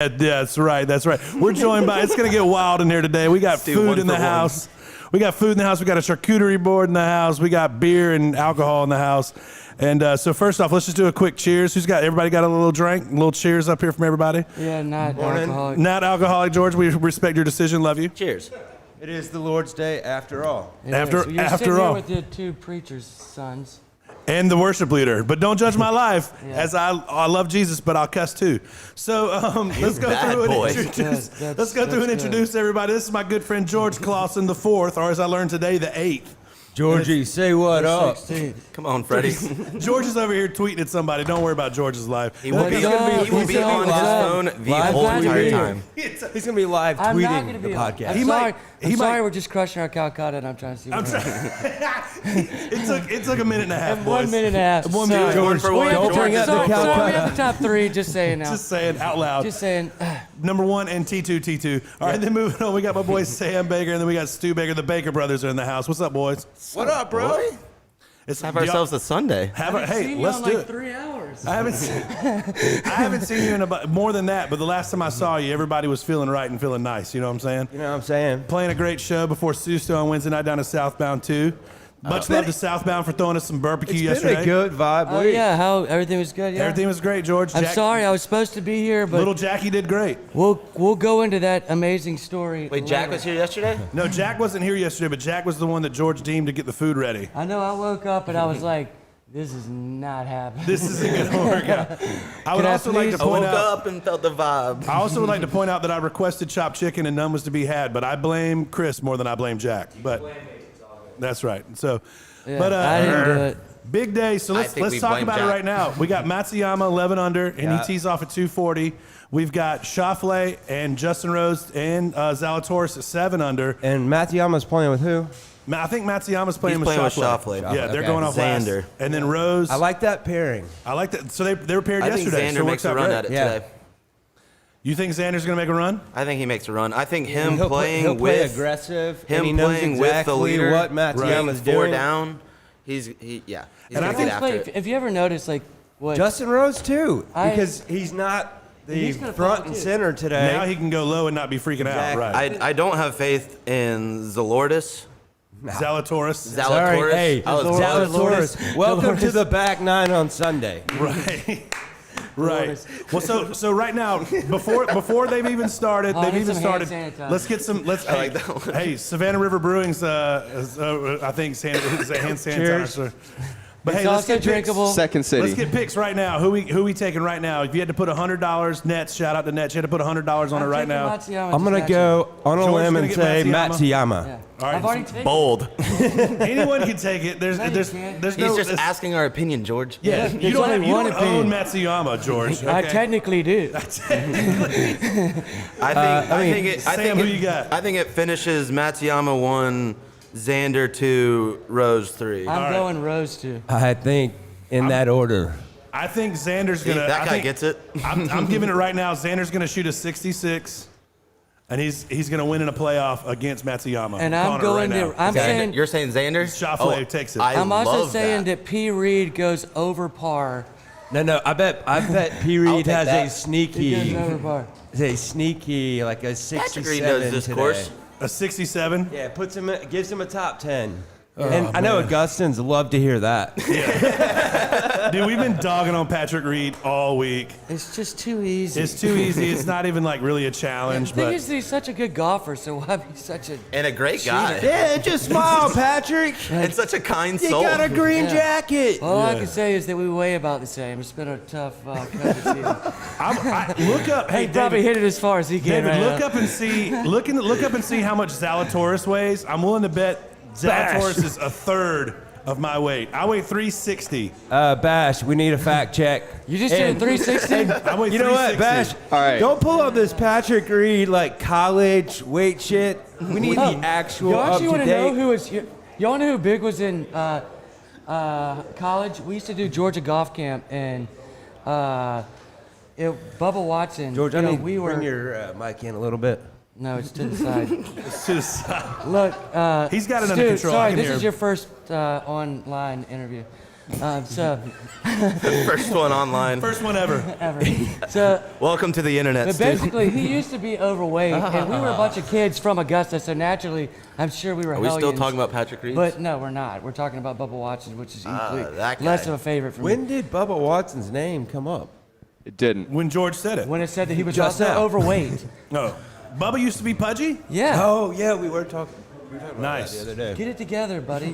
Yeah, that's right. That's right. We're joined by. It's gonna get wild in here today. We got food in the house. We got food in the house. We got a charcuterie board in the house. We got beer and alcohol in the house. And so first off, let's just do a quick cheers. Everybody got a little drink? A little cheers up here from everybody? Yeah, not alcoholic. Not alcoholic, George. We respect your decision. Love you. Cheers. It is the Lord's Day after all. After You're all. with your two preachers' sons. And the worship leader. But don't judge my life, as I love Jesus, but I'll cuss too. So let's go through and introduce everybody. This is my good friend George Clausen the 4th, or as I learned today, the 8th. Georgie, say what up. 16. Come on, Freddie. George is over here tweeting at somebody. Don't worry about George's life. He will be on his phone the whole entire time. He's going to be live I'm not tweeting gonna the be podcast. I'm sorry we're just crushing our Calcutta and I'm trying to see what It took a minute and a half, boys. 1 minute and a half. One minute. George, for one. don't bring up the Sorry, we Calcutta. have the top 3, just saying now. Just saying out loud. Just saying. Number 1 and T2. All right, then moving on, we got my boy Sam Baker, and then we got Stu Baker. The Baker brothers are in the house. What's up, boys? What up, bro? Have ourselves a Sunday. Hey, let's do it. 3 hours. I haven't seen you in more than that, but the last time I saw you, everybody was feeling right and feeling nice. You know what I'm saying? You know what I'm saying? Playing a great show before Susto on Wednesday night down to Southbound 2. Much love to Southbound for throwing us some barbecue yesterday. It's been a good vibe. Oh, yeah, how everything was good, yeah? Everything was great, George. I'm sorry, I was supposed to be here, but Little Jackie did great. we'll go into that amazing story. Wait, Jack later. was here yesterday? No, Jack wasn't here yesterday, but Jack was the one that George deemed to get the food ready. I know, I woke up and I was like, this is not happening. This isn't going to work out. I would also like to I point woke out. up and felt the vibe. I also would like to point out that I requested chopped chicken and none was to be had, but I blame Chris more than I blame Jack. But that's right. So, Yeah, but I didn't do it. big day. So let's we talk blame about it Jack. right now. We got Matsuyama 11 under, and Yeah. he tees off at 240. We've got Schauffele and Justin Rose and Zalatoris at 7 under. And Matsuyama's playing with who? I think Matsuyama's playing He's with playing with Schauffele. Schauffele. Yeah, they're Okay. going off Xander. last. And then Rose. I like that pairing. I like that. So they were paired I think yesterday. Xander so it makes works a out run great. at it Yeah. today. You think Xander's going to make a run? I think he makes a run. I think him He'll playing play with aggressive. him and he knows playing with the exactly leader, what Matsuyama's being 4 doing. down. He's And gonna I get think- after it. If you ever noticed, like, what? Justin Rose too, I- because he's not the He's gonna front play, and too. center today. Now he can go low and not be freaking out. Exactly. Right. I don't have faith in Zalatoris. Zalatoris. Zalatoris. Hey, I was close. Zalatoris, welcome to the back 9 on Sunday. Right. Right. Well, so right now, before they've even started, Oh, I they've need even some started. hand sanitizer. Let's get some. I like that one. Hey, Savannah River Brewing's. I think is a hand sanitizer. But It's hey, let's also get drinkable. picks. Second City. Let's get picks right now. Who we taking right now? If you had to put $100, Nets. Shout out to Nets. You had to put $100 on it right now. I'm going to go on a George's limb gonna and get say Matsuyama. Matsuyama. Yeah. All right, I've already taken Bold. Anyone can take it. There's No, you can't. there's He's no. just there's- asking our opinion, George. Yeah, There's you don't, only you one don't own Matsuyama, George. I okay? technically do. I think who you got? I think it finishes Matsuyama 1, Xander 2, Rose 3. I'm right. going Rose too. I think in that order. I think Xander's See, gonna. that I guy think- gets it. I'm giving it right now. Xander's gonna shoot a 66, and he's gonna win in a playoff against Matsuyama. And I'm I'm calling it going right to. now. I'm saying. You're saying Xander? Schauffele takes it. I'm also love saying that P. Reed goes over par. No, I bet P. Reed take has that. a He sneaky, goes over par. like a 67 Patrick Reed knows this today. course. A 67. Yeah, gives him a top 10. And I know Augustans love to hear that. Dude, we've been dogging on Patrick Reed all week. It's just too easy. It's too easy. It's not even like really a challenge. The thing But is, he's such a good golfer, so why be such a? And a great guy. Yeah, just smile, Patrick. And such a kind You soul. got a green Yeah. jacket. All I can say is that we weigh about the same. It's been a tough COVID season. look up. Hey, He probably David, hit it as far as he can. David, right look now. up and see. Look up and see how much Zalatoris weighs. I'm willing to bet Zalatoris is a third of my weight. I weigh 360. Bash, we need a fact check. You just did 360. I weigh You know what, 360. Bash? All right. Don't pull up this Patrick Reed like college weight shit. We need the actual You up actually to want to know date. who was? Y'all know who Big was in college? We used to do Georgia golf camp, and Bubba Watson. George, you I know, need we were. bring your mic in a little bit. No, it's to the side. It's to the side. Look, He's got it Stu, under control. I Sorry, can this hear is him. your first online interview. First one online. First one ever. Ever. So, Welcome to the internet, but Stu. basically, he used to be overweight, and we were a bunch of kids from Augusta, so naturally, I'm sure we were Are we still hellions. talking about Patrick Reed? But no, we're not. We're talking about Bubba Watson, which is that guy. less of a favorite for When me. did Bubba Watson's name come up? It didn't. When George said it. When it said that he was Just also now. overweight. No. Bubba used to be pudgy? Yeah. Oh, yeah, we were talking about Nice. that the other day. Get it together, buddy.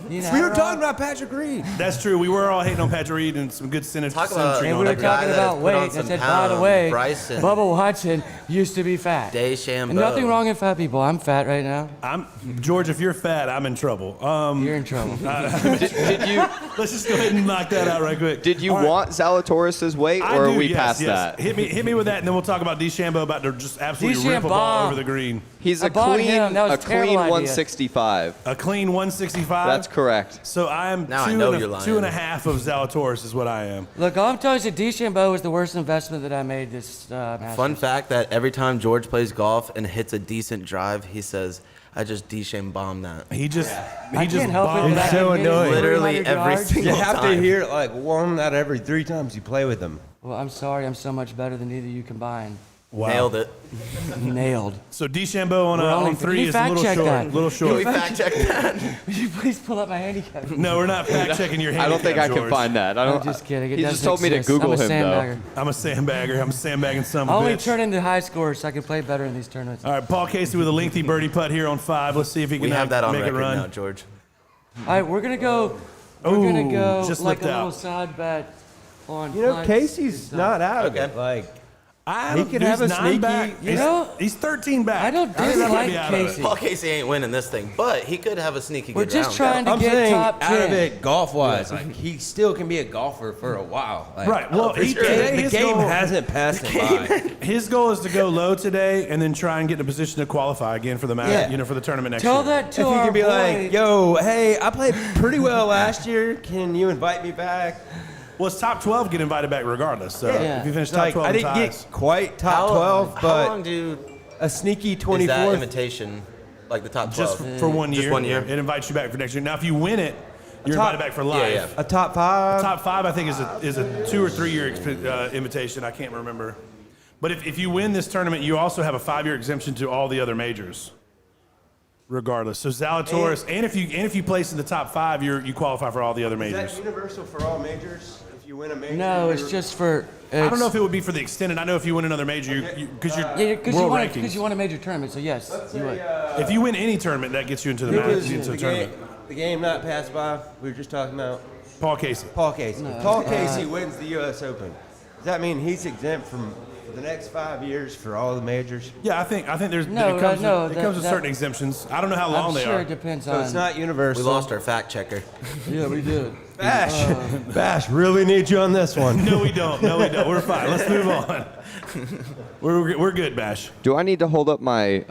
You know, We were talking about Patrick Reed. That's true. We were all hating on Patrick Reed and some good symmetry. Talk about- And on we were a guy talking that about has put on weight. I some said, by the pounds, way, Bryson. Bubba Watson used to be fat. DeChambeau. And nothing wrong with fat people. I'm fat right now. George, if you're fat, I'm in trouble. You're in trouble. Did you Let's just go ahead and knock that out right quick. did you All right. want Zalatoris' weight, I or are do, we yes, past yes. that? Hit me with that, and then we'll talk about DeChambeau about to just absolutely rip a ball DeChambeau. over the green. He's I a bought clean, him. That was a a terrible clean idea. 165. A clean 165. That's correct. So I'm Now I two know and you're lying. 2.5 of Zalatoris is what I am. Look, all I'm telling you is that DeChambeau was the worst investment that I made this Masters. Fun fact that every time George plays golf and hits a decent drive, he says, I just bombed that. He just I can't help it. bombed that I It's so can get it annoying. 300 Literally every yards. single You have to time. hear it like one out of every 3 times you play with him. Well, I'm sorry. I'm so much better than either of you combined. Wow. Nailed it. Nailed. So DeChambeau on, We're only- on 3 can you is a little fact check short. that? Little Can we short. fact check that? Would you please pull up my handicap? No, we're not fact checking your handicap, I don't think I can George. find that. I don't. I'm just kidding. It He doesn't just told me to exist. Google I'm a him sandbagger. I'm a sandbagger. I'm a sandbagging son I of a only bitch. turn into high scores so I can play better in these tournaments. All right, Paul Casey with a lengthy birdie putt here on 5. Let's see if he can We have that on make it record run. now, George. All right, we're gonna go. We're Ooh, gonna go just like a slipped out. little side bet on. You know, punts Casey's and stuff. not out of Okay. it. Like, I He don't- could he's have a 9 sneaky- back. You He's- know, he's 13 back. I don't think that might dislike be out of it. Casey. Paul Casey ain't winning this thing, but he could have a sneaky We're good just round. trying to I'm get saying top out 10. of it golf-wise. Like, he still can be a golfer for a while. Like, Right. Well, for he, sure. today The his game goal- hasn't passed him by. His goal is to go low today and then try and get in a position to qualify again for the match, Yeah. for the tournament next Tell year. that to If you our could be boy. like, yo, hey, I played pretty well last year. Can you invite me back? Well, it's top 12 get invited back regardless. So Yeah. if you finish It's top like, 12 I in didn't ties. get quite top How, 12, how long but do a sneaky is that 24th. invitation, like the top 12? Just for 1 year. Just 1 year. It invites you back for next year. Now, if you win it, you're Top- invited back for life. Yeah. A top 5. Top 5, I think, is a 2 or 3 year invitation. I can't remember. But if you win this tournament, you also have a 5-year exemption to all the other majors, regardless. So Zalatoris, and if you place in the top 5, you qualify for all the other Is that majors. universal for all majors? If you win a major? No, it's you're- just for. I don't know if it would be for the extended. I know if you win another major, because you're world rankings. Because you want a major tournament, so yes, you would. If you win any tournament, that gets you into the Who match, was into the the game, tournament. the game not passed by? We were just talking about Paul Casey. Paul Casey. If Paul Casey wins the U.S. Open, does that mean he's exempt from for the next 5 years for all the majors? Yeah, I think there's No, it comes, no, it that- comes with that- certain exemptions. I don't know how long I'm they sure are. it depends So on. it's not We universal. lost our fact checker. Yeah, we did. Bash, Bash, really need you on this one. No, we don't. No, we don't. We're fine. Let's move on. We're good, Bash. Do I need to hold up my?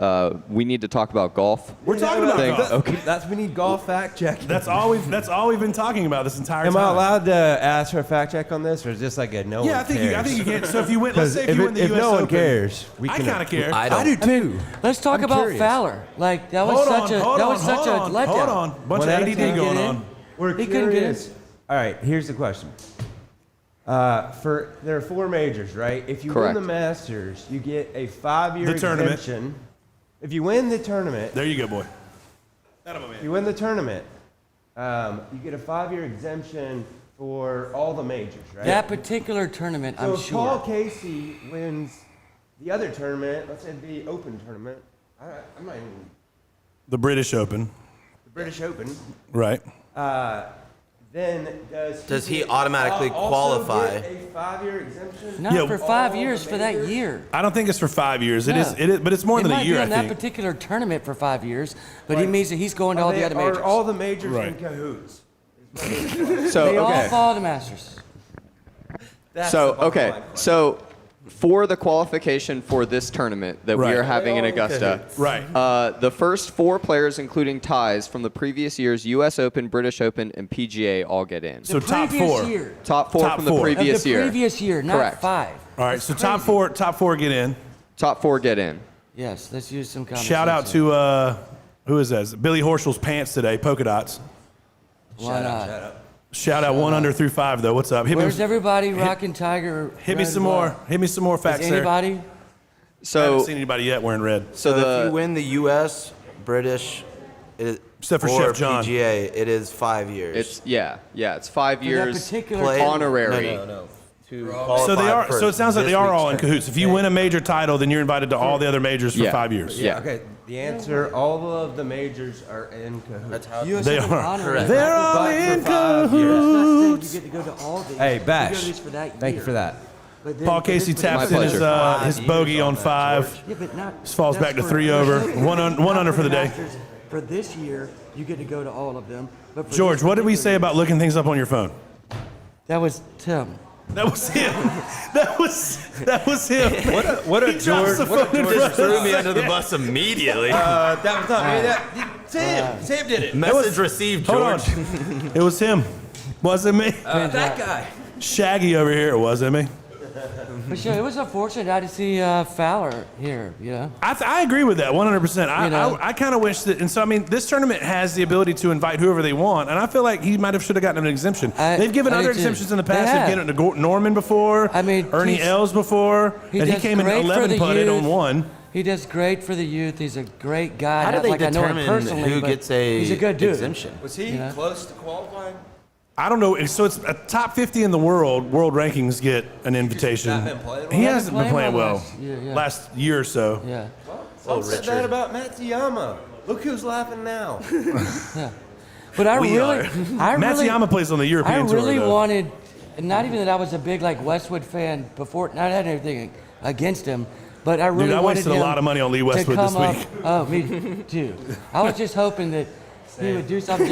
We need to talk about golf. We're talking about Thing. golf. Okay. That's we need golf fact check. That's all we've been talking about this entire Am time. I allowed to ask for a fact check on this, or is this like a no Yeah, I one think cares? you can. So if you win, let's Because say if you win the if US no one Open, cares, we I can. kind of care. I don't. I do too. Let's talk I'm about curious. Fowler. Like that was such a letdown. Hold on. Bunch One of at a ADD time. going Get in. on. We're He couldn't get curious. All right, here's the question. There are 4 majors, right? If you Correct. win the Masters, you get a 5-year The tournament. exemption. If you win the tournament, There you go, boy. if you win the tournament, you get a 5-year exemption for all the majors, right? That particular tournament, so I'm if Paul sure. Casey wins the other tournament, let's say the Open tournament, I'm not even The British Open, the British Open. right? Then Does he automatically also qualify? get a 5-year exemption? Not Yeah, for all 5 the years for that majors? year. I don't think it's for 5 years. It No. is, but it's more It than a might year. be I on that think. particular tournament for 5 years, but he Like, means that he's going to all the other majors. Are all the majors Right. in cahoots? So They all okay. follow the Masters. That's So the bottom okay. line question. So for the qualification for this tournament that we Right. are having in They all in Augusta, Right. the first 4 players, including ties from the previous year's U.S. Open, British Open, and PGA, all get in. So The top previous 4. year. Top 4 Top from 4. the Of the previous year. Previous year, not Correct. 5. All right. So top 4 get in. Top 4 get in. Yes, let's use some common Shout out sense here. to who is that? Billy Horschel's pants today, polka dots. Why not? Shout out 1 under through 5 though. What's up? Where's everybody rocking Tiger? Hit me red some and more. black? Hit me some more facts Is there. anybody? I haven't So seen anybody yet wearing red. so if you the win the U.S., British, Except for or Chef John. PGA, it is 5 years. it's 5 For that years particular Play- honorary. No. To So they qualify are. for So it sounds like this they are week's all in tournament. cahoots. If you win a major title, then you're invited to all the other majors for Yeah. 5 years. Yeah. Okay, the answer, all of the majors are in cahoots. That's how. US They Open are. honorary. They're all But for in 5 years. cahoots. You get to go to all these. Hey, You go Bash, to these for that thank you year. for that. But then- Paul but this Casey was- taps My in pleasure. his bogey on 5. Yeah, but not, Falls that's back to for- 3 over. One under for the day. Masters. For this year, you get to go to all of them. But for George, this what did we say particular about looking things up on your phone? year- That was Tim. That was him. That was him. What a He drops the phone in front of Threw me us. under the bus immediately. that was not me. Sam did it. Message received, Hold George. on. It was him. Wasn't me. That guy. Shaggy over here. It wasn't me. But sure, it was unfortunate not to see Fowler here, you know? I agree with that 100%. You know? I kind of wish that, and so I mean, this tournament has the ability to invite whoever they want, and I feel like he might have should have gotten an exemption. They've given I other do too. exemptions in the They past. have. They've given it to Norman before. I mean, Ernie he's- Els before, he and he does came in great for 11 the putted on youth. 1. He does great for the youth. He's a great guy. How do Not they like I know him determine personally, who but gets a he's a good dude. exemption? Was he Yeah. close to qualifying? I don't know. So it's a top 50 in the world rankings get an invitation. not been playing well? He hasn't been playing well last year, yeah. last year or so. Yeah. Someone said that about Matsuyama. Look who's laughing now. But I We really, are. I really, Matsuyama plays on the I European tour. really though. wanted, not even that I was a big like Westwood fan before, not had anything against him, but I really Dude, I wanted wasted a him lot of money on Lee to Westwood this come up- week. Oh, me too. I was just hoping that he would do something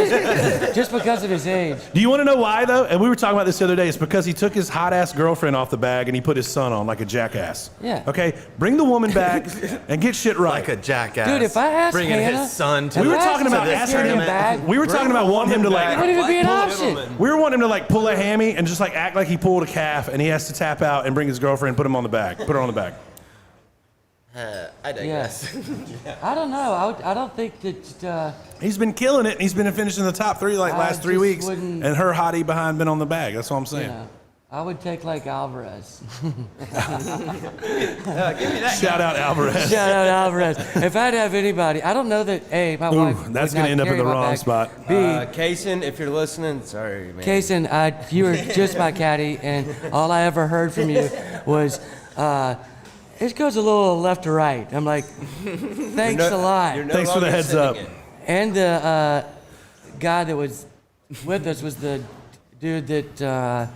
just because of his age. Do you want to know why though? And we were talking about this the other day. It's because he took his hot ass girlfriend off the bag and he put his son on like a jackass. Yeah. Okay, bring the woman back and get shit right. Like a jackass. Dude, if I asked bringing Hannah- his son to If we were I talking asked about him to asking carry him. back, We were talking about wanting him to it like. wouldn't even be an option. We were wanting him to like pull a hammy and just like act like he pulled a calf and he has to tap out and bring his girlfriend and put him on the back. Put her on the back. I digress. I don't know. I don't think that. He's been killing it and he's been finishing the top 3 like I last 3 just weeks. wouldn't- And her hottie behind been on the bag. That's all I'm saying. Yeah. I would take like Alvarez. Shout out Alvarez. Shout out Alvarez. If I'd have anybody, I don't know that A, my wife. that's would gonna not end up in carry the my wrong bag. spot. B, Kaysen, if you're listening, sorry, man. Kaysen, you were just my caddy, and all I ever heard from you was, it goes a little left to right. I'm like, thanks a lot. You're no Thanks for the longer heads up. sending it. And the guy that was with us was the dude that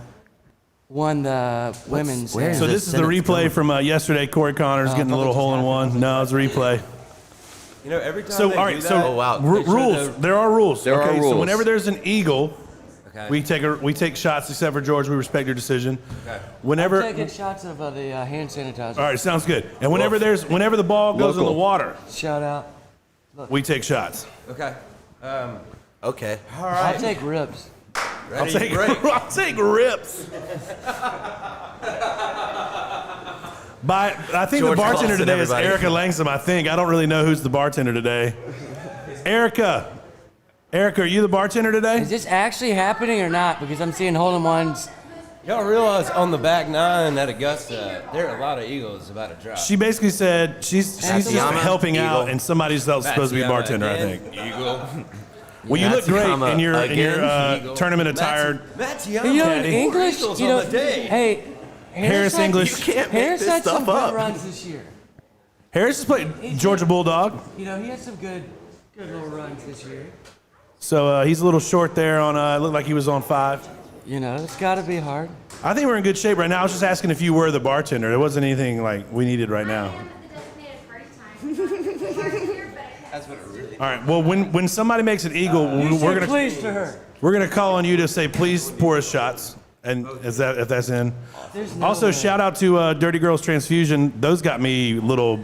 won the women's. where is So this this is the sentence replay going? from yesterday. Corey Connors getting a little hole in one. No, it's a replay. You know, every time So they all do right, that, so Oh, wow. rules. There are rules. There are okay? So rules. whenever there's an eagle, Okay. we take shots. Except for George, we respect your decision. Okay. Whenever. I'm taking shots of the hand sanitizer. All right, sounds good. And whenever the ball goes in the Local. water, Shout out. we take shots. Okay. Okay. All I'll right. take ribs. I'll Ready? take Break. I'll take rips. I think George the bartender Clausen, today is everybody. Erica Langsam. I think I don't really know who's the bartender today. Erica, are you the bartender today? Is this actually happening or not? Because I'm seeing hole-in-ones. Y'all realize on the back 9 at Augusta, there are a lot of eagles about to drop. She basically said she's just Matsuyama, helping out, Eagle. and somebody's else supposed to be Matsuyama bartender. I again, think. Eagle. Well, you look great Matsuyama in your again. Eagle. tournament attire. Matsuyama. You know, in Caddy. English, Eagles you know, on the day. hey, Harris had- English. You can't make Harris this had some stuff good up. runs this year. Harris has played Georgia Bulldog, You know, he had some good little runs this year. so he's a little short there. On looked like he was on 5. You know, it's got to be hard. I think we're in good shape right now. I was just asking if you were the bartender. There wasn't anything like we needed right now. All right. Well, when somebody makes an eagle, You we're said gonna please to her. we're gonna call on you to say please pour us shots, and if that's in. There's no Also, way. shout out to Dirty Girls Transfusion. Those got me a little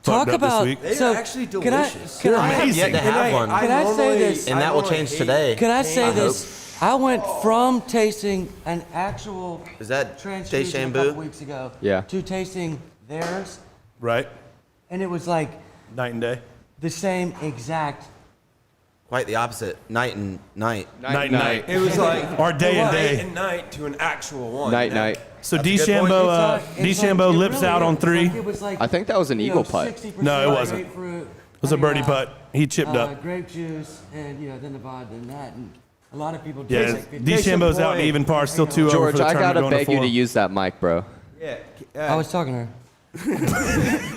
Talk fucked up about. this week. They're So, actually can I- delicious. Can I I, have yet to have one. Can I say this? And that will change today. Can I say I this? I went from tasting an actual Is that transfusion a Deshambu? couple weeks ago Yeah. to tasting theirs, Right. and it was like Night and day. the same exact Quite the opposite. Night and night. Night. It was like Or day and day. night and night to an actual one. Night, you know? night. So That's a good point. DeChambeau lips out on 3. I think that was an eagle putt. No, it wasn't. Grapefruit, It was a birdie putt. He chipped up. Grape juice, and then the vodka and that. And a lot of people Yeah, drink it. DeChambeau's out in even par, still 2 over George, for the I tournament gotta going to beg you 4. to use that mic, bro. Yeah. I was talking to her.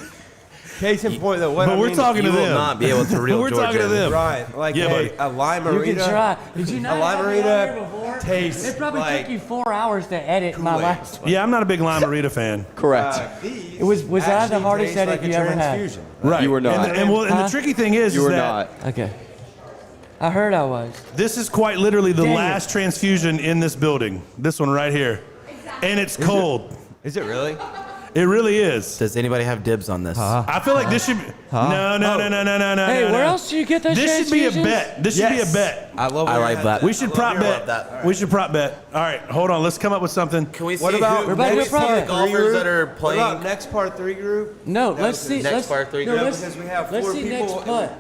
Case in point, though. What But I we're mean, talking You to will them. not be able to reel We're George talking to in. them. Right, like Yeah, buddy. a limerita. You can try. Did you not A have me on here limerita before? tastes It probably like took you 4 hours to edit my Kool-Aid. last one. Yeah, I'm not a big Limerita fan. Correct. These Was that the actually hardest taste edit like you a ever had? transfusion. Right. You were not. And the Huh? tricky thing is, You is were that not. Okay. I heard I was. this is quite literally the Dang it. last transfusion in this building. This one right here. And it's cold. Is it really? It really is. Does anybody have dibs on this? I feel like this should be. No. Hey, no, where no. else do you get those This should be a transfusions? bet. This should be a bet. I love. I where like you're at. that. We should prop I love bet. that. We should prop bet. All right, hold on. Let's come up with something. Can we see What about We're about to next do a prop part bet. three golfers group? that are What playing? about next part 3 group? No, let's see. Next let's, part 3 no, group? let's, Because we have let's 4 see people. next putt.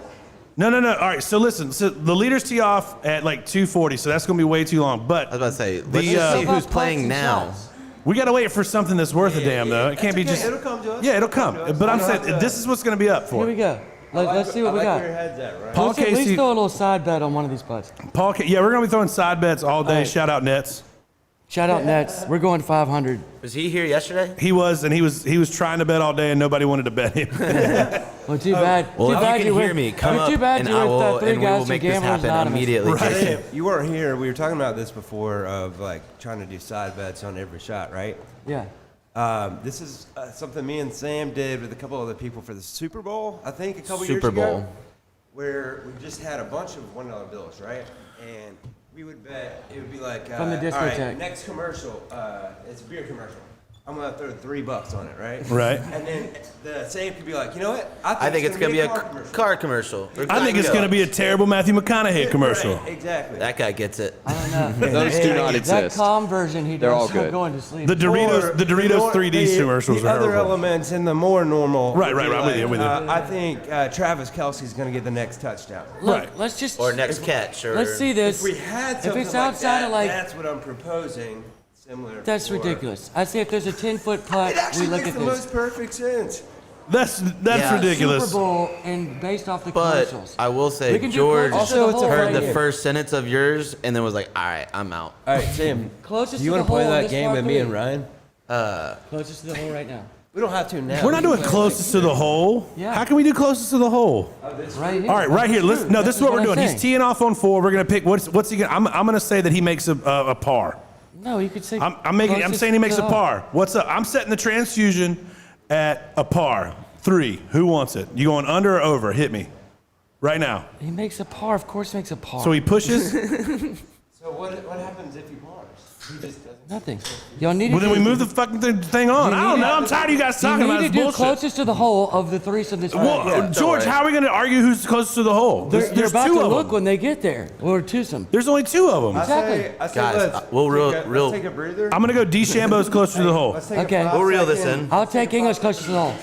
No. All right, so listen. So the leaders tee off at like 2:40, so that's going to be way too long. But I was about to say, let's The, just see How about who's playing putts and now. shots? we got to wait for something that's worth a damn, though. It can't be okay. just. It'll come to us. Yeah, it'll come. to us. But I'm It'll saying come to this us. is what's going to be up Here we for. go. Let's see what we I like got. where your head's at, right? Paul Let's at least Casey. throw a little side bet on one of these putts. Yeah, we're going to be throwing side bets all day. All right. Shout out Nets. Shout out Nets. We're going 500. Was he here yesterday? He was trying to bet all day, and nobody wanted to bet him. Well, too bad. Well, too if bad you can hear with- me, come Too up bad and you're I with will, 3 and we guys will who make this Gamblers happen Anonymous. immediately, Jason. You weren't here. We were talking about this before of like trying to do side bets on every shot, right? Yeah. This is something me and Sam did with a couple other people for the Super Bowl, I think, a couple Super years ago. Bowl. Where we just had a bunch of $1 bills, right? And we would bet, it would be like, From the all right, discotheque. next commercial, it's a beer commercial. I'm gonna throw $3 on it, right? Right. And then the Sam could be like, you know what? I think it's going to be a commercial. car commercial. I think it's going to be a terrible Matthew McConaughey commercial. Right, exactly. That guy gets it. I don't know. Those do not that exist. calm version he They're does all I'm good. going to sleep. The Doritos 3D commercials the are other horrible. elements in the more normal. Right, would right, be right, with you, with you. I think Travis Kelsey's going to get the next touchdown. Look, Right. let's just Or next catch. Or let's see this. If we had If something it's outside like of that, like that's what I'm proposing. Similar. that's for- ridiculous. I say if there's a 10-foot putt, It actually we look makes at the this. most perfect sense. That's Yeah. ridiculous. Super Bowl and based off the But commercials. I will We say, can do George closest to the hole heard right the here. first sentence of yours and then was like, all right, I'm out. All right, Sam. Closest do you to want the to play hole on that this game par with me three. and Ryan? Closest to the hole right now. We don't have to now. We're not doing closest to the hole. Yeah. How can we do closest to the hole? Right here. All right, right here. Listen, no, this is what we're doing. I'm He's saying. teeing off on 4. We're gonna pick. What's he gonna? I'm gonna say that he makes a par. No, you could say. I'm closest saying he makes to a the hole. par. What's up? I'm setting the transfusion at a par. 3. Who wants it? You going under or over? Hit me. Right now. He makes a par. Of course, he makes a par. So he pushes. So what happens if he bars? He just doesn't. Nothing. Y'all need to. Well, then we do- move the fucking thing on. You I don't need know. to- I'm tired of you guys You talking need about to this do bullshit. closest to the hole of the threesome this Well, morning. George, worry. how are we going to argue who's closest to the hole? They're There's about 2 to of look them. when they get there, or twosome. There's only 2 of them. Exactly. I say Guys, let's we'll let's take a breather. I'm going to go DeChambeau's closer to the hole. Let's take Okay. a 5 We'll reel this second- in. I'll take English closest to the hole.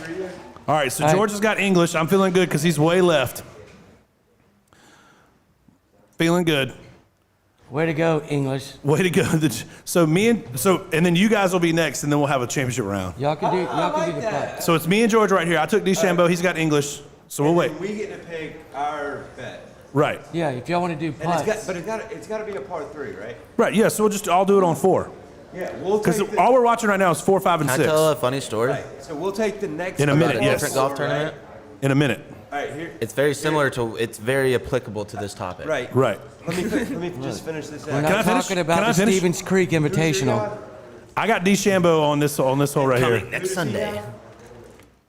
All right, so All right. George has got English. I'm feeling good because he's way left. Feeling good. Way to go, English. Way to go. And then you guys will be next, and then we'll have a championship round. Y'all can do. Y'all can do the that. putt. So it's me and George right here. I took DeChambeau. He's got English. So we'll wait. And we get to pick our bet. Right. Yeah, if y'all want to do And putts. it's got to be a par 3, right? Right. Yeah. So I'll do it on 4 Yeah, we'll because take the, all we're watching right now is 4, 5, and Can I 6. tell a funny story? right. So we'll take the next In a minute, par yes. Different golf tournament? In a minute. All right, here. It's very similar to, it's very applicable to this topic. Right. Right. Let me just finish this We're out. Can I not finish? talking Can about I the finish? Stevens Creek Invitational. I got DeChambeau on this hole right Coming here, next Sunday.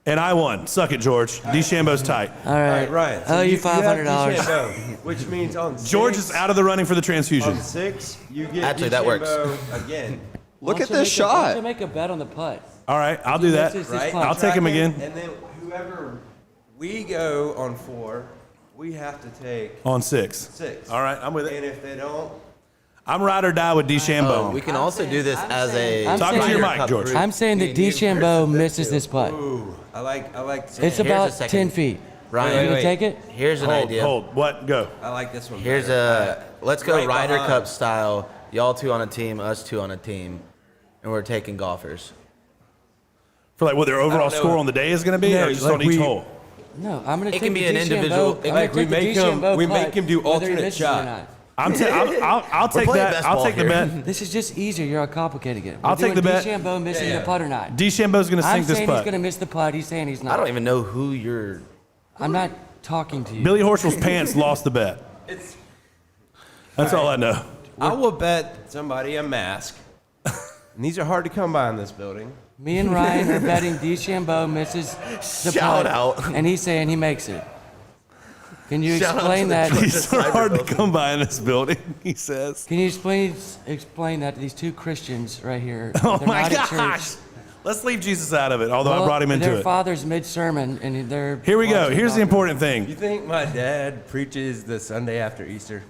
and I won. Suck it, George. DeChambeau's tight. All All right, right, Ryan. Oh, you have $500. DeChambeau, which means on George six, is out of the running for the transfusion. on 6, you get Actually, that works. DeChambeau again. Look at Why don't this you make a- why don't shot. you make a bet on the putt? All right, I'll do that. misses this Right? putt. I'll take him again. And then whoever we go on 4, we have to take On 6. 6. All right, I'm with And it. if they don't, I'm ride or die with DeChambeau. Oh, we can also do this as a I'm Talk to saying- your Ryder mic, Cup George. group. I'm saying that DeChambeau misses this putt. ooh, I like. It's a about second. 10 feet. Ryan, You gonna take it? here's an Hold, idea. hold. What? Go. I like this one. Here's better. let's go right Ryder behind. Cup style. Y'all two on a team, us two on a team, and we're taking golfers. For like what their overall know. score on the day is going to be, No, or just like on each we- hole? No, I'm gonna It take can the be an DeChambeau. individual- I'm gonna Like, we take the make him- DeChambeau we putt, make him do whether he alternate misses or shot. not. I'll take playing that. best I'll ball take the here. bet. This is just easier. You're complicating it. We're I'll take doing the bet. DeChambeau missing Yeah. the putt or not. DeChambeau's going to I'm sink this saying he's putt. gonna miss the putt. He's saying he's not. I don't even know who you're. I'm not talking to you. Billy Horschel's pants lost the bet. That's all I know. I will bet somebody a mask. And these are hard to come by in this building. Me and Ryan are betting DeChambeau misses the Shout putt, out. and he's saying he makes it. Can you Shout out explain to the that? Georgia He's so Cyber hard to building. come by in this building, he says. Can you explain that to these two Christians right here? Oh They're my not at gosh. church. Let's leave Jesus out of it, although I Well, brought him into their it. father's mid-sermon, and they're Here we go. watching Here's the doctor. important You thing. think my dad preaches the Sunday after Easter?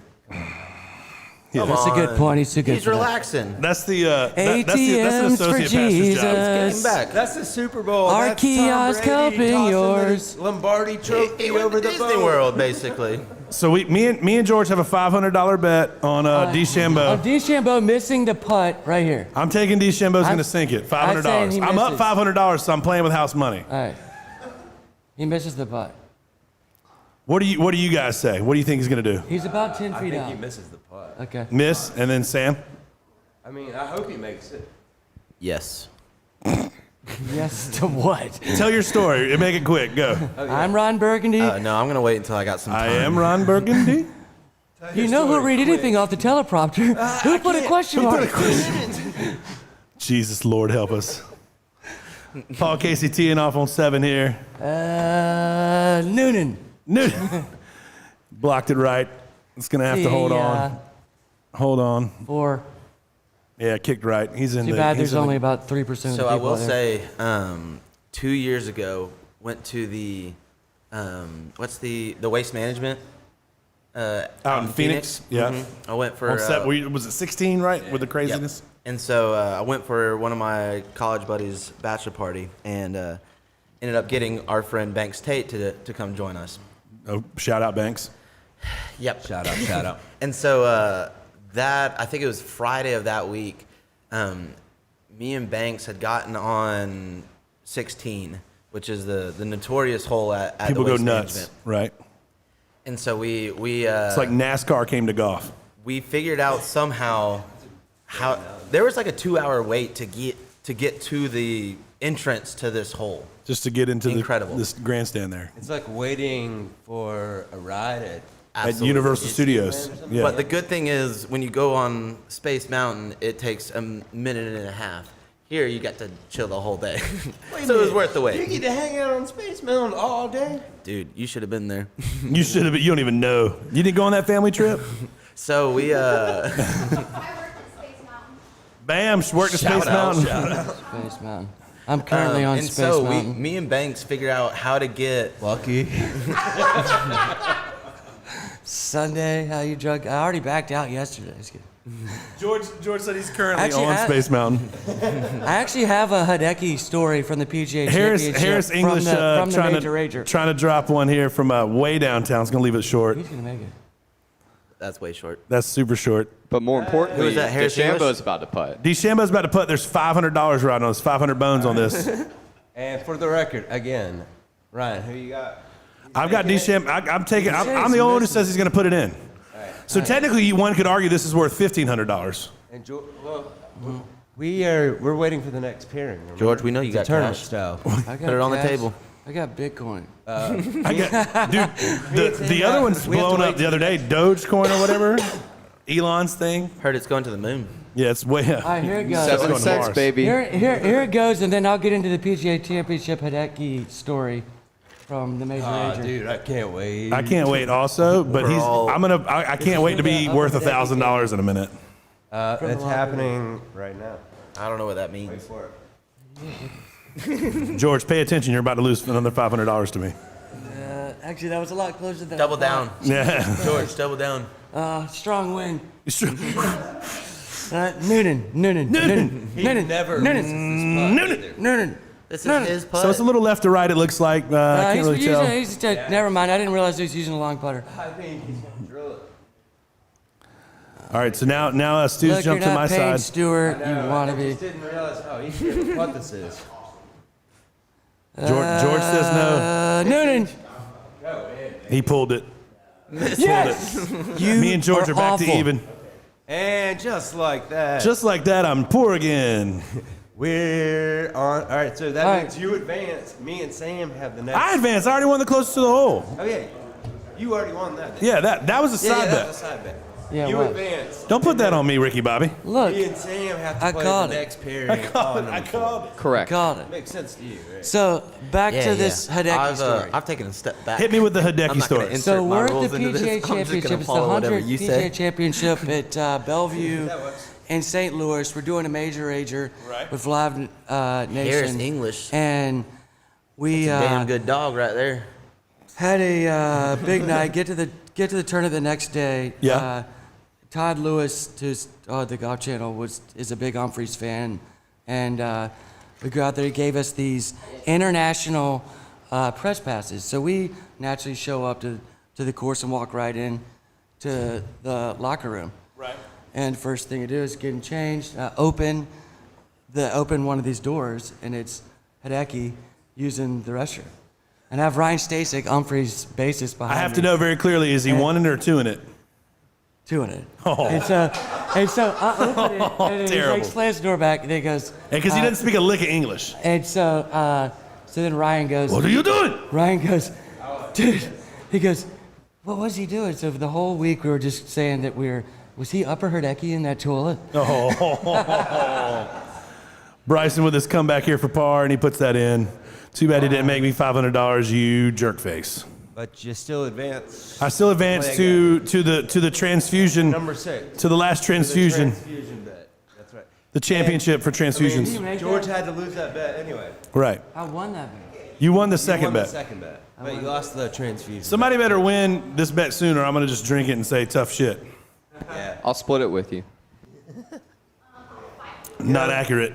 Yeah, That's a good point. He's too good He's for that. relaxing. That's the that's an ATMs for associate pastor's job. Jesus. Getting back. That's the Super Bowl. Our That's Tom kiosk Brady helping tossing yours. the Lombardi trophy He went over to the Disney boat. World, basically. So me and George have a $500 bet on DeChambeau. DeChambeau missing the putt right here. I'm taking DeChambeau's I'm- going to sink it. I'm saying $500. he I'm up misses. $500, so I'm playing with house money. All right. He misses the putt. What do you guys say? What do you think he's going to do? He's about 10 I feet think out. he misses the putt. Okay. Miss, and then Sam? I mean, I hope he makes it. Yes. Yes to what? Tell your story and make it quick. Go. I'm Ron Burgundy. No, I'm gonna wait until I got some I time. am Ron Burgundy. You know who'll read anything off the teleprompter? Who put a question mark? Jesus, Lord, help us. Paul Casey teeing off on 7 here. Noonan. Blocked it right. It's going to have to hold on. Hold on. 4. Yeah, kicked right. He's in Too the. bad he's there's in only the, about 3% of the people So I will there. say, 2 years ago, went to the what's the waste management out in Phoenix. Yeah. Mhm. I went for On set, was it 16, right? With the craziness? Yep. And so I went for one of my college buddies' bachelor party, and ended up getting our friend Banks Tate to come join us. Oh, shout out Banks. Yep. Shout out, shout out. And so that, I think it was Friday of that week, me and Banks had gotten on 16, which is the notorious hole at People the go waste nuts, management. right? And so we It's like NASCAR came to golf. we figured out somehow how there was like a 2-hour wait to get to the entrance to this hole. Just to get into Incredible. this grandstand there It's like waiting for a ride at. at Absolutely. Universal Studios. Yeah. But the good thing is when you go on Space Mountain, it takes a minute and a half. Here you got to chill the whole day. So it was worth the You wait. get to hang out on Space Mountain all day. Dude, you should have been there. You should have. You don't even know. You didn't go on that family trip. So we I worked at Space Mountain. Bam, she worked at Space Mountain. Space Mountain. I'm currently on and Space so Mountain. me and Banks figured out how to get Lucky. Sunday, how you drug? I already backed out yesterday. Just kidding. George said he's currently Actually, on I- Space Mountain. I actually have a Hideki story from the PGA Championship Harris English from the trying Major Rager. trying to drop one here from way downtown. It's gonna leave it short. He's gonna make it. That's way short. That's super short. But more importantly, Who is that, Harris English? DeChambeau's about to putt. DeChambeau's about to put. There's $500 right on this. 500 bones on this. And for the record, again, Ryan, who you got? I've got DeChambeau. I'm taking. I'm the only one who says he's gonna put it in. So technically, one could argue this is worth $1,500. And we're waiting for the next pairing. remember? George, we know you It's a got tournament cash. style. I got Put it on the cash. table. I got Bitcoin. I got, dude, the other one's we have to blown wait up the other day. Dogecoin or whatever. Elon's thing. Heard it's going to the moon. Yeah, it's way up. All right, here it goes. Seven. 7 going to cents, Mars. baby. Here it goes, and then I'll get into the PGA Championship Hideki story from the Major Oh, Rager. dude, I can't wait. I can't wait. Also, but We're all- I can't wait to be worth $1,000 in a minute. It's happening right now. I don't know what that Wait means. for it. George, pay attention. You're about to lose another $500 to me. Actually, that was a lot closer than I Double thought. down. Yeah. George, double down. Strong win. Noonan. Noonan. He never misses this putt either. Noonan. This No, is no. his putt. So it's a little left to right, it looks like. I can't really tell. Never mind. I didn't realize he was using a long putter. I think he's gonna drill it. All right, so now Stu's Look, jumped you're to not my Payne side. Stewart. I You know, want I to be. just didn't realize how easy what this is. George says no. Noonan. He pulled it. Yes. You Me and George are back awful. to even. And just like that, Just like that, I'm poor again. we're on. All right, so that All means right. you advance. Me and Sam have the next. I advanced. I already won the closest to the hole. Oh yeah, you already won that. Yeah, that was a Yeah, side that bet. was a side bet. Yeah, you what? advance. Don't put that on me, Ricky Bobby. Look, Me and Sam have to I play called the it. next period. I called it. Correct. got it. Makes sense to you, right? So back Yeah, to this yeah. Hideki story. I've taken a step back. Hit me with the I'm Hideki not gonna story. insert So my we're at rules the into this. PGA I'm just gonna Championship. It's the follow whatever 100th you PGA say. Championship at Bellevue in St. Louis. We're doing a major rager Right. with Live Nation. Harris English. And we Damn good dog right there. had a big night. Get to the tournament the next day. Yeah. Todd Lewis, who's the Golf Channel, is a big Humphreys fan, and we go out there. He gave us these international press passes, so we naturally show up to the course and walk right in to the locker room. Right. And first thing to do is getting changed, open one of these doors, and it's Hideki using the restroom. And I have Ryan Stasek, Humphreys bassist, behind I have me. to know very clearly, is he one in or two in it? Doing it. Oh. And so I open it, and then he Terrible. like slams the door back, and he goes, Because he doesn't speak a lick of English. and so then Ryan goes, What are you doing? Ryan goes, dude, he goes, what was he doing? So for the whole week we were just saying that was he upper Hideki in that toilet? Bryson with his comeback here for par, and he puts that in. Too bad he didn't make me $500, you jerk face. But you still advance. I still advance to the transfusion. Number 6. To the last transfusion. Transfusion bet. That's right. The championship for transfusions. you make George that? had to lose that bet anyway. Right. I won that bet. You won the You second won bet. The second bet. But you lost the transfusion. Somebody better win this bet sooner. I'm going to just drink it and say tough shit. Yeah. I'll split it with you. Not accurate.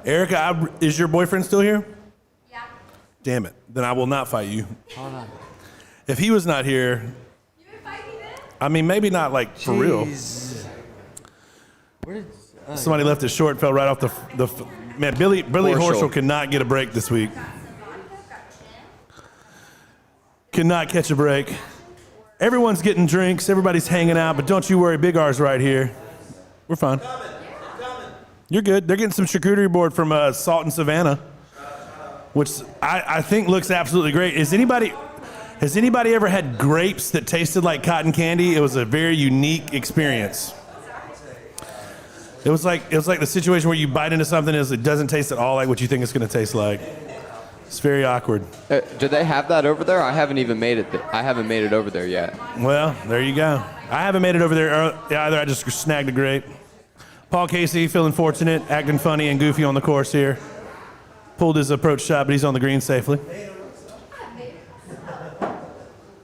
Erica, is your boyfriend still here? Yeah. Damn it. Then I will not fight you. Hold on. If he was not here, You would fight me then? I mean, maybe not like for real. Jeez. Where did Somebody left it short, fell right off the man. Billy Horschel. Horschel cannot get a break this week. Got some vodka, got gin. Cannot catch a break. Everyone's getting drinks. Everybody's hanging out, but don't you worry. Big R's right here. We're fine. You're good. They're getting some charcuterie board from Salt and Savannah, which I think looks absolutely great. Has anybody ever had grapes that tasted like cotton candy? It was a very unique experience. It was like the situation where you bite into something and it doesn't taste at all like what you think it's going to taste like. It's very awkward. Do they have that over there? I haven't even made it. I haven't made it over there yet. Well, there you go. I haven't made it over there either. I just snagged a grape. Paul Casey feeling fortunate, acting funny and goofy on the course here. Pulled his approach shot, but he's on the green safely.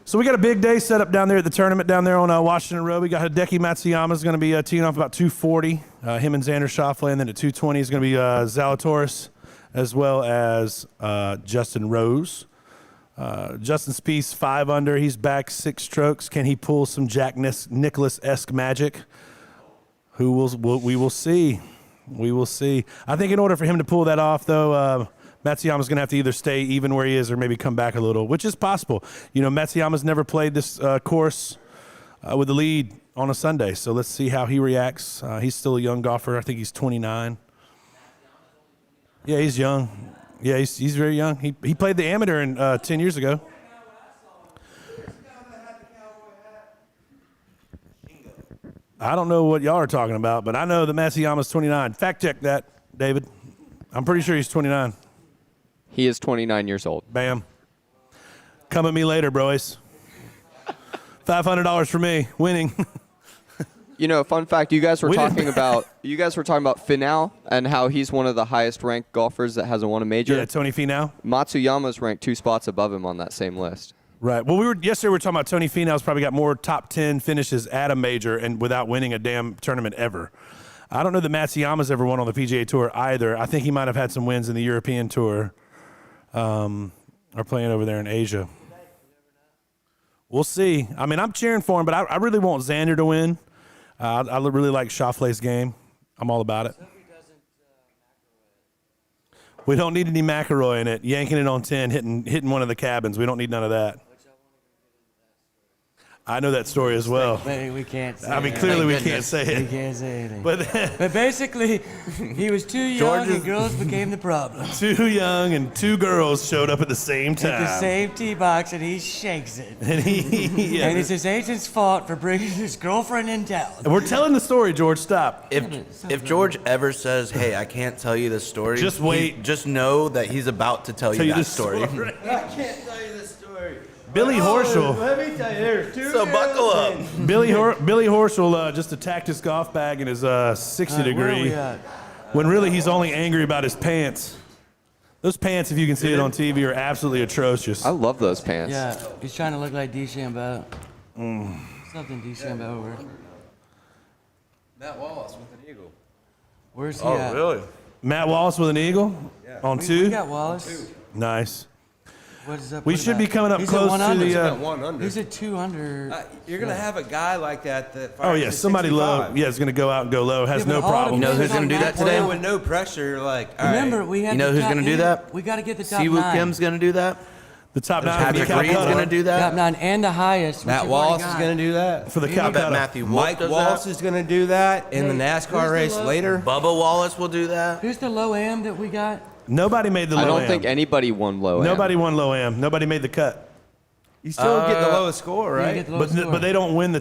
So we got a big day set up down there at the tournament down there on Washington Road. We got Hideki Matsuyama's going to be teeing off about 240. Him and Xander Schauffele, and then at 220 is going to be Zalatoris, as well as Justin Rose. Justin Spieth, 5 under. He's back 6 strokes. Can he pull some Jack Nicklaus-esque magic? We will see. We will see. I think in order for him to pull that off, though, Matsuyama's going to have to either stay even where he is or maybe come back a little, which is possible. You know, Matsuyama's never played this course with the lead on a Sunday, so let's see how he reacts. He's still a young golfer. I think he's 29. Yeah, he's young. Yeah, he's very young. He played the amateur 10 years ago. I don't know what y'all are talking about, but I know that Matsuyama's 29. Fact check that, David. I'm pretty sure he's 29. He is 29 years old. Bam. Come at me later, boys. $500 for me, winning. You know, fun fact, you guys were We didn't- talking about Finau and how he's one of the highest ranked golfers that hasn't won a major. Yeah, Tony Finau. Matsuyama's ranked 2 spots above him on that same list. Right. Well, yesterday we were talking about Tony Finau's probably got more top 10 finishes at a major and without winning a damn tournament ever. I don't know that Matsuyama's ever won on the PGA Tour either. I think he might have had some wins in the European Tour, or playing over there in Asia. We'll see. I mean, I'm cheering for him, but I really want Xander to win. I really like Schauffele's game. I'm all about it. We don't need any McElroy in it. Yanking it on 10, hitting one of the cabins. We don't need none of that. I know that story as well. But we can't say I mean, it. clearly we Thank can't say We it. can't say anything. But But basically, he was too young and girls became the problem. too young and two girls showed up at the same time. At the same tee box, and he shakes it. And yeah. And it's his agent's fault for bringing his girlfriend in town. And we're telling the story, George. Stop. If George ever says, "Hey, I can't tell you this story," Just wait. Just know that he's about to tell you that the story. I can't tell you the story. Billy Horschel. Let me tell you, there's two. So buckle up. Billy Horschel just attacked his golf bag in his 60 Where are degree. we at? When really he's only angry about his pants. Those pants, if you can see it on TV, are absolutely atrocious. I love those pants. Yeah, he's trying to look like DeChambeau. Something DeChambeau over. Matt Wallace with an eagle. Where's he at? really? Matt Wallace with an eagle on We 2. got Wallace. Nice. What is up? We with should that? be coming up He's close at 1 to under. the. Got 1 under. He's at 2 under. You're gonna have a guy like that Oh fires yeah, to somebody 65. low. Yeah, is going to go out and go low. Has Yeah, but no all the problem. You know who's players gonna on do that that today? play- With no pressure, like all Remember, right. we had You know the who's top gonna do eight. that? We got to get the top Siwoo 9. Kim's gonna do that. The top 9 Patrick for the Reed's Calcutta. gonna do Top that. 9 and the highest. Matt which you've already Wallace is got. gonna do that. For the I bet Calcutta. Matthew Wolf Mike does Wallace that. is gonna do that in the Hey, NASCAR who's the race low- later. Bubba Wallace will do that. Who's the low am that we got? Nobody made the low I don't am. think anybody won low am. Nobody won low am. Nobody made the cut. You still get the lowest score, Yeah, right? get the But lowest score. but they don't win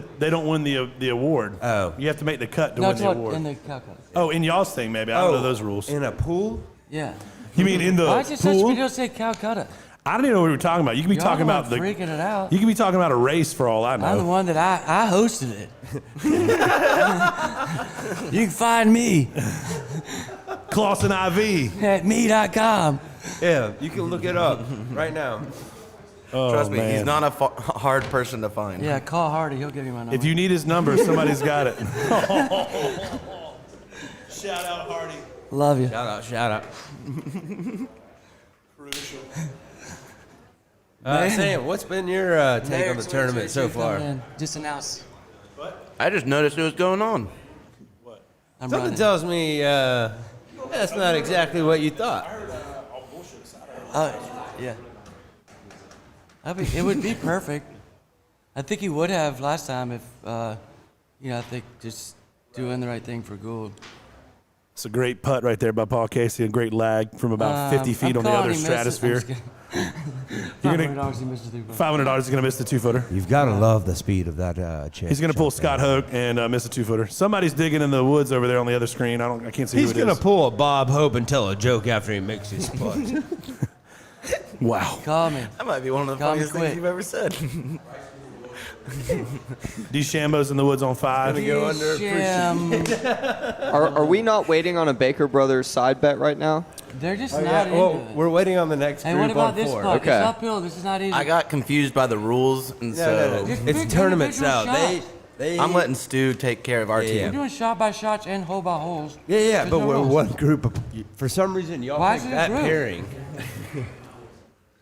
the award. Oh. You have to make the cut to No, win it's the what award. in the Calcutta. Oh, in y'all's thing maybe. I don't know those rules. In a pool? Yeah. You mean in the Why is it such a pool? big deal to say Calcutta? I don't even know what we were talking about. You could be Y'all talking the about one the. freaking it out. You could be talking about a race for all I I'm the know. one that I hosted it. You can find me Clausen IV. at me.com. Yeah, you can look it up right now. Oh, Trust me, man. he's not a hard person to find. Yeah, call Hardy. He'll give you my number. If you need his number, somebody's got it. Shout out Hardy. Love you. Shout out. Crucial. Sam, what's been your take on the tournament so far? Just announce. I just noticed it was going on. I'm Something running. tells me that's not exactly what you thought. Yeah. It would be perfect. I think he would have last time if, I think just doing the right thing for Gould. It's a great putt right there by Paul Casey. A great lag from about 50 feet on the other stratosphere. $500 he missed it. $500 is going to miss the 2-footer. You've got to love the speed of that chip. He's going to pull Scott Hoke and miss a 2-footer. Somebody's digging in the woods over there on the other screen. I can't see He's who it is. going to pull a Bob Hope and tell a joke after he makes his putt. Wow. Call me. That might be one of the Call me funniest things quick. you've ever said. DeChambeau's in the woods on 5. Go under Are we not waiting on a Baker Brothers side bet right now? They're just not into Well, it. we're waiting on the next Hey, group what about on this 4. putt? Okay. It's uphill. This is not easy. I got confused by the rules, and so Just It's pick tournament individual style. shots. I'm letting Stu take care of our Yeah, team. We're doing shot by shots and hole by holes. Yeah, There's but no we're rules. one group of. For some reason, y'all Why picked is it a that group? pairing.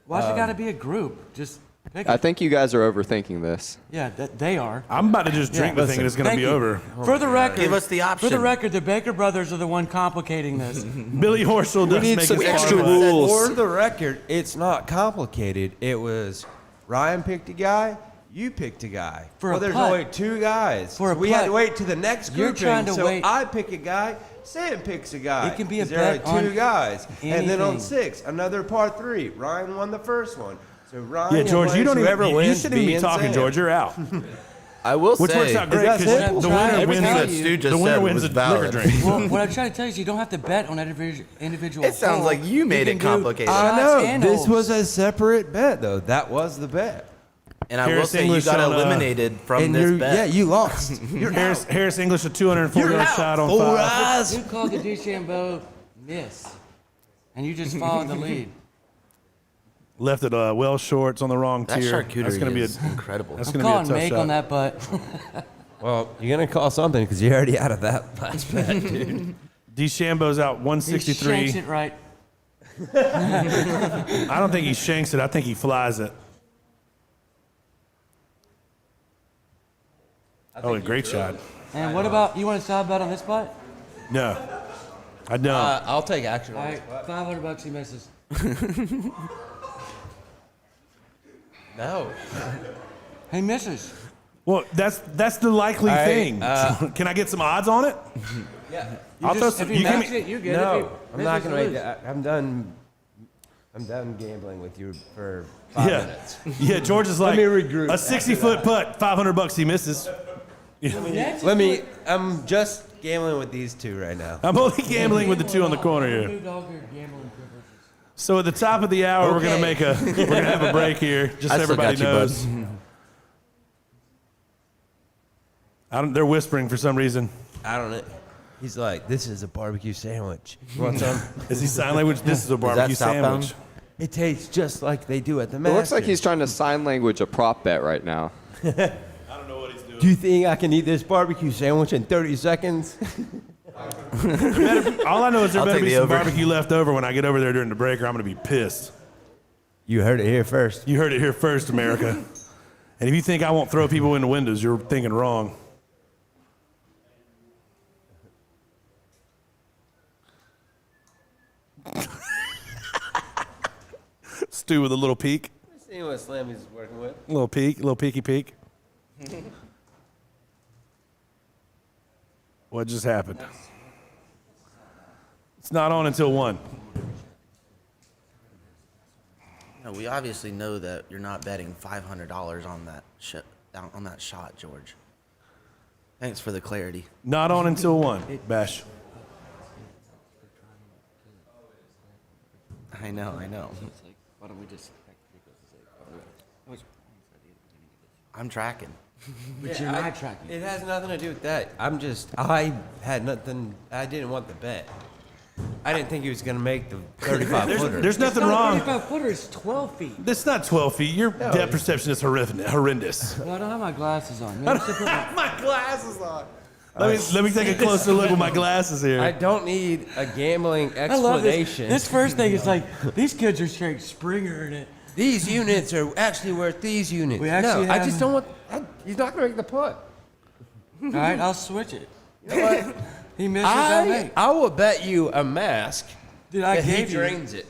Why's it got to be a group? Just pick I it. think you guys are overthinking this. Yeah, they are. I'm about to just drink Yeah. the thing and it's going to Thank be you. over. For the record, Give us the option. For the record, the Baker brothers are the one complicating this. Billy Horschel does need make some it extra fun. rules. For the record, it's not complicated. It was Ryan picked a guy, you picked a guy. For a there's putt. only 2 guys. For a we had to putt. wait to the next You're grouping. trying to so wait- I pick a guy, Sam picks a guy. It can be a 'Cause there are bet 2 on guys. And then on anything. 6, another par 3. Ryan won the first one. So Ryan Yeah, George, you plays don't whoever even. You wins, shouldn't even me be and talking, Sam. George. You're out. I will Which say, works out great that because simple? the winner Everything wins that the, Stu just the winner said wins was the valid. liquor drink. Well, what I'm trying to tell you is you don't have to bet on individual. It sounds hole. like you made can it do complicated. I shots know. and This holes. was a separate bet, though. That was the bet. and I will Harris say English you got on, eliminated from And this you bet. yeah, you lost. You're Harris English a 240 yard shot on 5. eyes. You called the DeChambeau miss, and you just followed the lead. Left it well short. It's on the wrong That tier. charcuterie That's going to be is incredible. That's I'm going to be a calling tough make shot. on that putt. Well, you're gonna call something because you're already out of that last bet, dude. DeChambeau's out He 163. shanks it right. I don't think he shanks it. I think he flies it. Oh, a great shot. And what about, you want a side bet on this putt? No, I don't. I'll take action All on right, this. $500 he misses. No. He misses. Well, that's the likely right, thing. Can I get some odds on it? Yeah. I'll throw If some. he You give makes me. it, you're good. No, If he I'm not misses, gonna you make lose. that. I'm done. I'm done gambling with you for 5 Yeah, minutes. yeah. George is like me regroup a after 60-foot putt, $500 he misses. Let me. I'm just gambling with these two right now. I'm only gambling with the two on the corner here. Removed all your gambling privileges. So at the top of the hour, we're gonna have a break here, just so I still everybody got you, knows. bud. They're whispering for some reason. I don't know. He's like, this is a barbecue sandwich. You want some? Is he sign language? This is a barbecue southbound? sandwich. It tastes just like they do at the It Masters. looks like he's trying to sign language a prop bet right now. I don't know what he's doing. Do you think I can eat this barbecue sandwich in 30 seconds? All I know is there I'll better take be the some over. barbecue left over when I get over there during the break, or I'm gonna be pissed. You heard it here first. You heard it here first, America. And if you think I won't throw people in the windows, you're thinking wrong. Stu with a little peek. See what Slammy's working with. A little peek, a little peeky peek. What just happened? It's not on until 1. No, we obviously know that you're not betting $500 on that on that shot, George. Thanks for the clarity. Not on until 1. Bash. I know. It's like, why don't we just... I'm tracking. But you're not tracking. It has nothing to do with that. I had nothing. I didn't want the bet. I didn't think he was going to make the 35-footer. There's nothing It's not wrong. a 35-footer, it's 12 feet. It's not 12 feet. Your depth perception is horrendous. Well, I don't have my glasses on. Maybe I should put my- My glasses on. Let me take a closer look with my glasses here. I don't need a gambling I love this. explanation. This first thing is like, these kids are straight Springer in it. These units are actually worth these units. We actually no, I have- just don't want. He's not going to make the putt. All right, I'll switch it. You know what? He misses, I make. I will bet you a mask Dude, I that he gave you. drains it.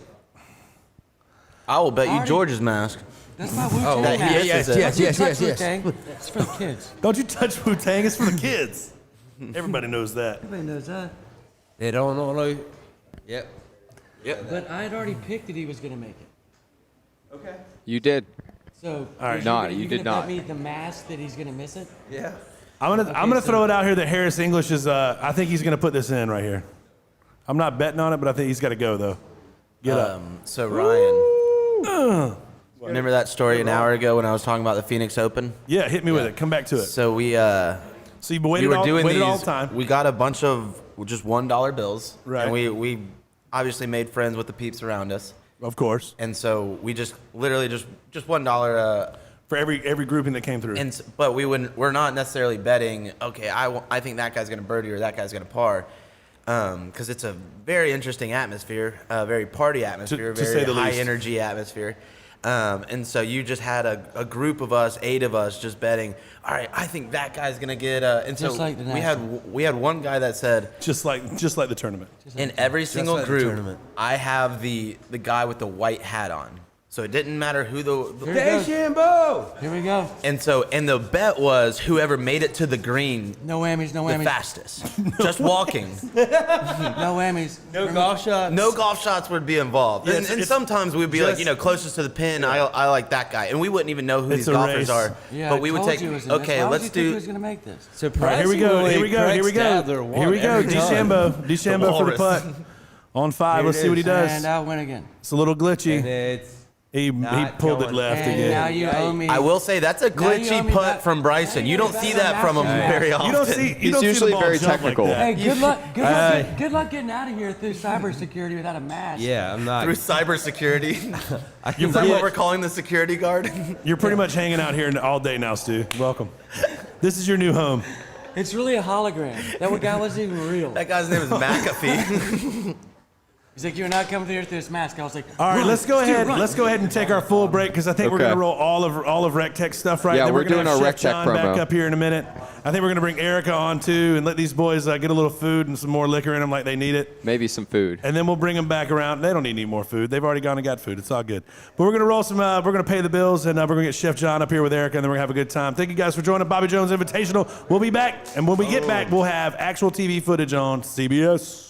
I will bet you Already- George's mask. That's my Wu-Tang Oh, that he mask. misses it. yes, yes, Touch yes, yes. Wu-Tang. It's for the kids. Don't you touch Wu-Tang. It's for the kids. Everybody knows that. Everybody knows that. They don't know. Yep. But I had already picked that he was going to make it. You did. So, All right. No, you you did gonna not. bet me the mask that he's going to miss it? Yeah. I'm gonna throw it out here that Harris English is. I think he's gonna put this in right here. I'm not betting on it, but I think he's got to go though. Get up. So Ryan, remember that story an hour ago when I was talking about the Phoenix Open? Yeah, hit me with it. Come back to it. So we So you we waited were all, doing waited these. all the time. We got a bunch of just $1 bills, Right. And we obviously made friends with the peeps around us, Of course. and so we just literally just $1. For every grouping that came through. But we're not necessarily betting. Okay, I think that guy's gonna birdie or that guy's gonna par, because it's a very interesting atmosphere, a very party atmosphere, to say very the high least. energy atmosphere. And so you just had a group of us, 8 of us, just betting. All right, I think that guy's gonna get. And Just so like the we had one guy that said, just like the tournament. in every single like the group, tournament. I have the guy with the white hat on. So it didn't matter who Here we go. Shambo! Here we go. and the bet was whoever made it to the green No whammies, no the whammies. fastest, just walking. No whammies. No golf shots. No golf shots would be involved. Yeah, And it's- sometimes we'd be like, closest to the pin, I like that guy. And we wouldn't even know who It's these a golfers race. are. Yeah, but we I would told take, you it was in this. okay, Why would let's you think he do. was going to make this? All right, here we go. Here we go. Here we go. Here we go. DeChambeau for the walrus. putt. On 5. Let's see what he does. And I'll win again. It's a little glitchy. And it's He pulled it left And again. now you owe me. I will say that's a Now you owe glitchy me putt back- from Bryson. You don't see that from him very often. You don't see. He's don't see usually the ball very jump technical. Like that. Hey, good luck getting out of here through cybersecurity without a mask. Yeah, I'm not. Through cybersecurity. I Is can that get- what we're calling the security guard? You're pretty much hanging out here all day now, Stu. Welcome. This is your new home. It's really a hologram. That guy wasn't even real. That guy's name is McAfee. He's like, you're not coming through here through this mask. I was like, All right, run, let's go Stu, ahead. run. Let's go ahead and take our full break because I think we're Okay. going to roll all of RecTech stuff right. Yeah, then we're gonna doing have our Chef RecTech John promo. back up here in a minute. I think we're going to bring Erica on too and let these boys get a little food and some more liquor in them like they need it. Maybe some food. And then we'll bring them back around. They don't need any more food. They've already gone and got food. It's all good. But we're going to roll some, we're going to pay the bills, and we're going to get Chef John up here with Erica, and then we're going to have a good time. Thank you guys for joining Bobby Jones Invitational. We'll be back, and when we get back, we'll have actual TV footage on CBS.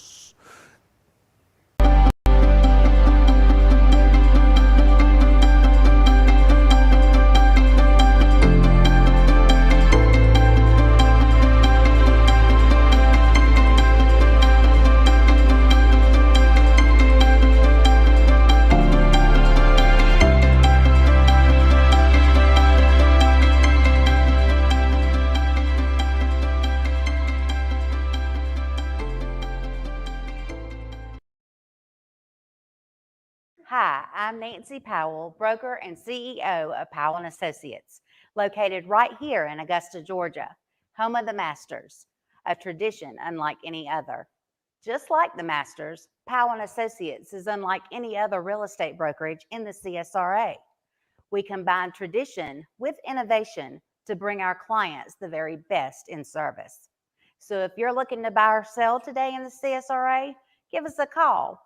Hi, I'm Nancy Powell, broker and CEO of Powell & Associates, located right here in Augusta, Georgia, home of the Masters, a tradition unlike any other. Just like the Masters, Powell & Associates is unlike any other real estate brokerage in the CSRA. We combine tradition with innovation to bring our clients the very best in service. So if you're looking to buy or sell today in the CSRA, give us a call.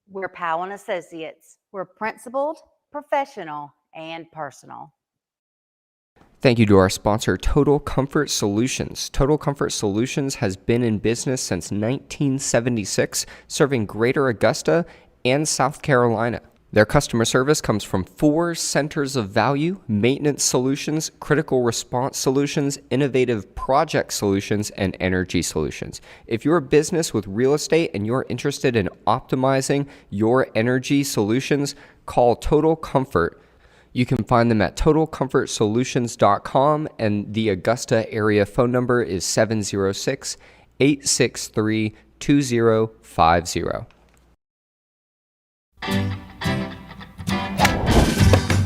We're Powell & Associates. We're principled, professional, and personal. Thank you to our sponsor, Total Comfort Solutions. Total Comfort Solutions has been in business since 1976, serving Greater Augusta and South Carolina. Their customer service comes from 4 centers of value: maintenance solutions, critical response solutions, innovative project solutions, and energy solutions. If you're a business with real estate and you're interested in optimizing your energy solutions, call Total Comfort. You can find them at totalcomfortsolutions.com, and the Augusta area phone number is 706-863-2050.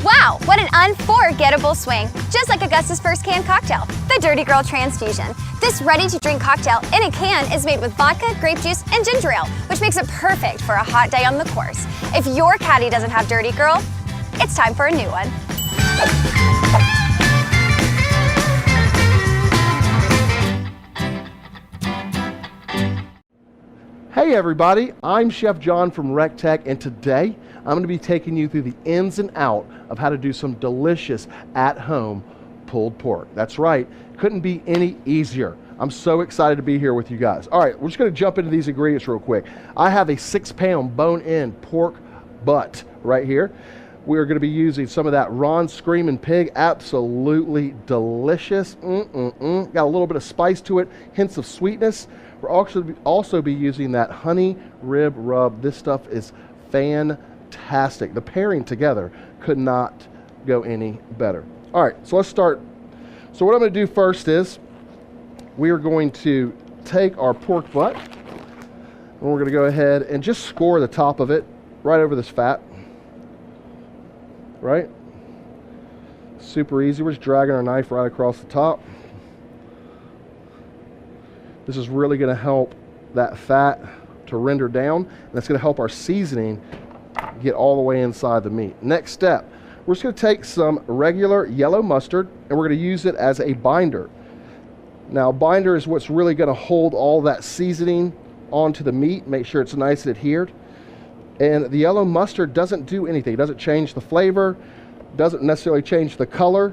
Wow, what an unforgettable swing. Just like Augusta's first canned cocktail, the Dirty Girl Transfusion. This ready-to-drink cocktail in a can is made with vodka, grape juice, and ginger ale, which makes it perfect for a hot day on the course. If your caddy doesn't have Dirty Girl, it's time for a new one. Hey everybody, I'm Chef John from RecTech, and today I'm going to be taking you through the ins and out of how to do some delicious at-home pulled pork. That's right, couldn't be any easier. I'm so excited to be here with you guys. All right, we're just going to jump into these ingredients real quick. I have a 6-pound bone-in pork butt right here. We're going to be using some of that Ron Screaming Pig, absolutely delicious. Got a little bit of spice to it, hints of sweetness. We'll also be using that honey rib rub. This stuff is fantastic. The pairing together could not go any better. All right, so let's start. So what I'm going to do first is we are going to take our pork butt and we're going to go ahead and just score the top of it right over this fat. Right? Super easy. We're just dragging our knife right across the top. This is really going to help that fat to render down, and that's going to help our seasoning get all the way inside the meat. Next step, we're just going to take some regular yellow mustard, and we're going to use it as a binder. Now, binder is what's really going to hold all that seasoning onto the meat, make sure it's nice and adhered. And the yellow mustard doesn't do anything. It doesn't change the flavor, doesn't necessarily change the color.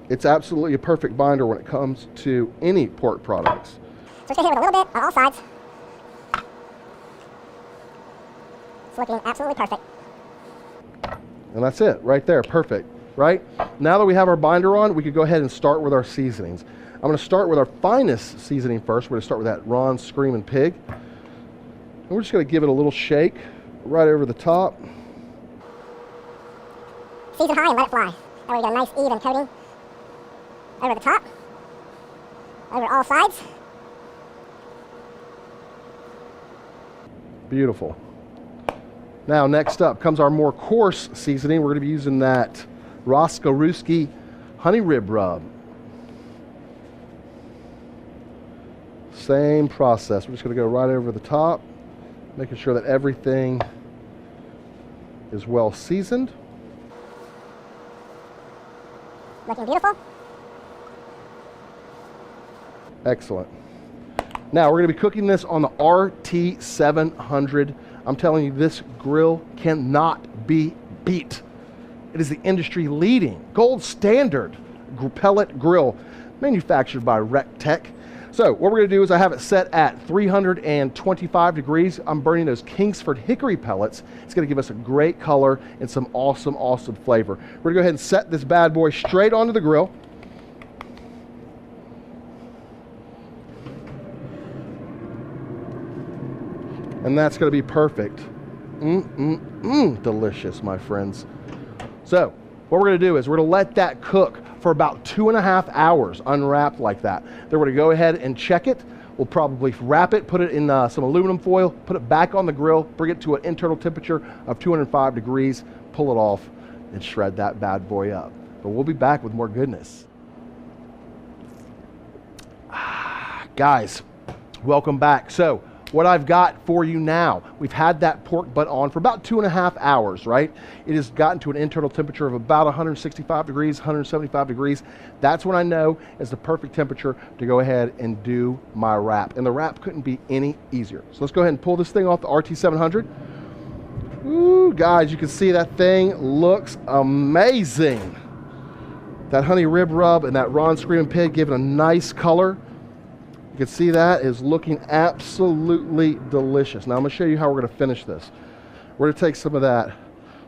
It's absolutely a perfect binder when it comes to any pork products. So just gonna hit it with a little bit on all sides. It's looking absolutely perfect. And that's it, right there, perfect, right? Now that we have our binder on, we could go ahead and start with our seasonings. I'm gonna start with our finest seasoning first. We're gonna start with that Ron Screaming Pig. And we're just gonna give it a little shake right over the top. Season high and let it fly. That way we get a nice even coating over the top, over all sides. Beautiful. Now next up comes our more coarse seasoning. We're going to be using that Roskaruski honey rib rub. Same process. We're just going to go right over the top, making sure that everything is well seasoned. Looking beautiful. Excellent. Now we're going to be cooking this on the RT700. I'm telling you, this grill cannot be beat. It is the industry leading, gold standard pellet grill manufactured by RecTech. So what we're going to do is I have it set at 325 degrees. I'm burning those Kingsford hickory pellets. It's going to give us a great color and some awesome, awesome flavor. We're going to go ahead and set this bad boy straight onto the grill. And that's going to be perfect. Delicious, my friends. So what we're going to do is we're going to let that cook for about 2.5 hours unwrapped like that. Then we're going to go ahead and check it. We'll probably wrap it, put it in some aluminum foil, put it back on the grill, bring it to an internal temperature of 205 degrees, pull it off, and shred that bad boy up. But we'll be back with more goodness. Guys, welcome back. So what I've got for you now, we've had that pork butt on for about 2.5 hours, right? It has gotten to an internal temperature of about 165 degrees, 175 degrees. That's when I know is the perfect temperature to go ahead and do my wrap. And the wrap couldn't be any easier. So let's go ahead and pull this thing off the RT700. Ooh, guys, you can see that thing looks amazing. That honey rib rub and that Ron Screaming Pig give it a nice color. You can see that is looking absolutely delicious. Now I'm going to show you how we're going to finish this. We're going to take some of that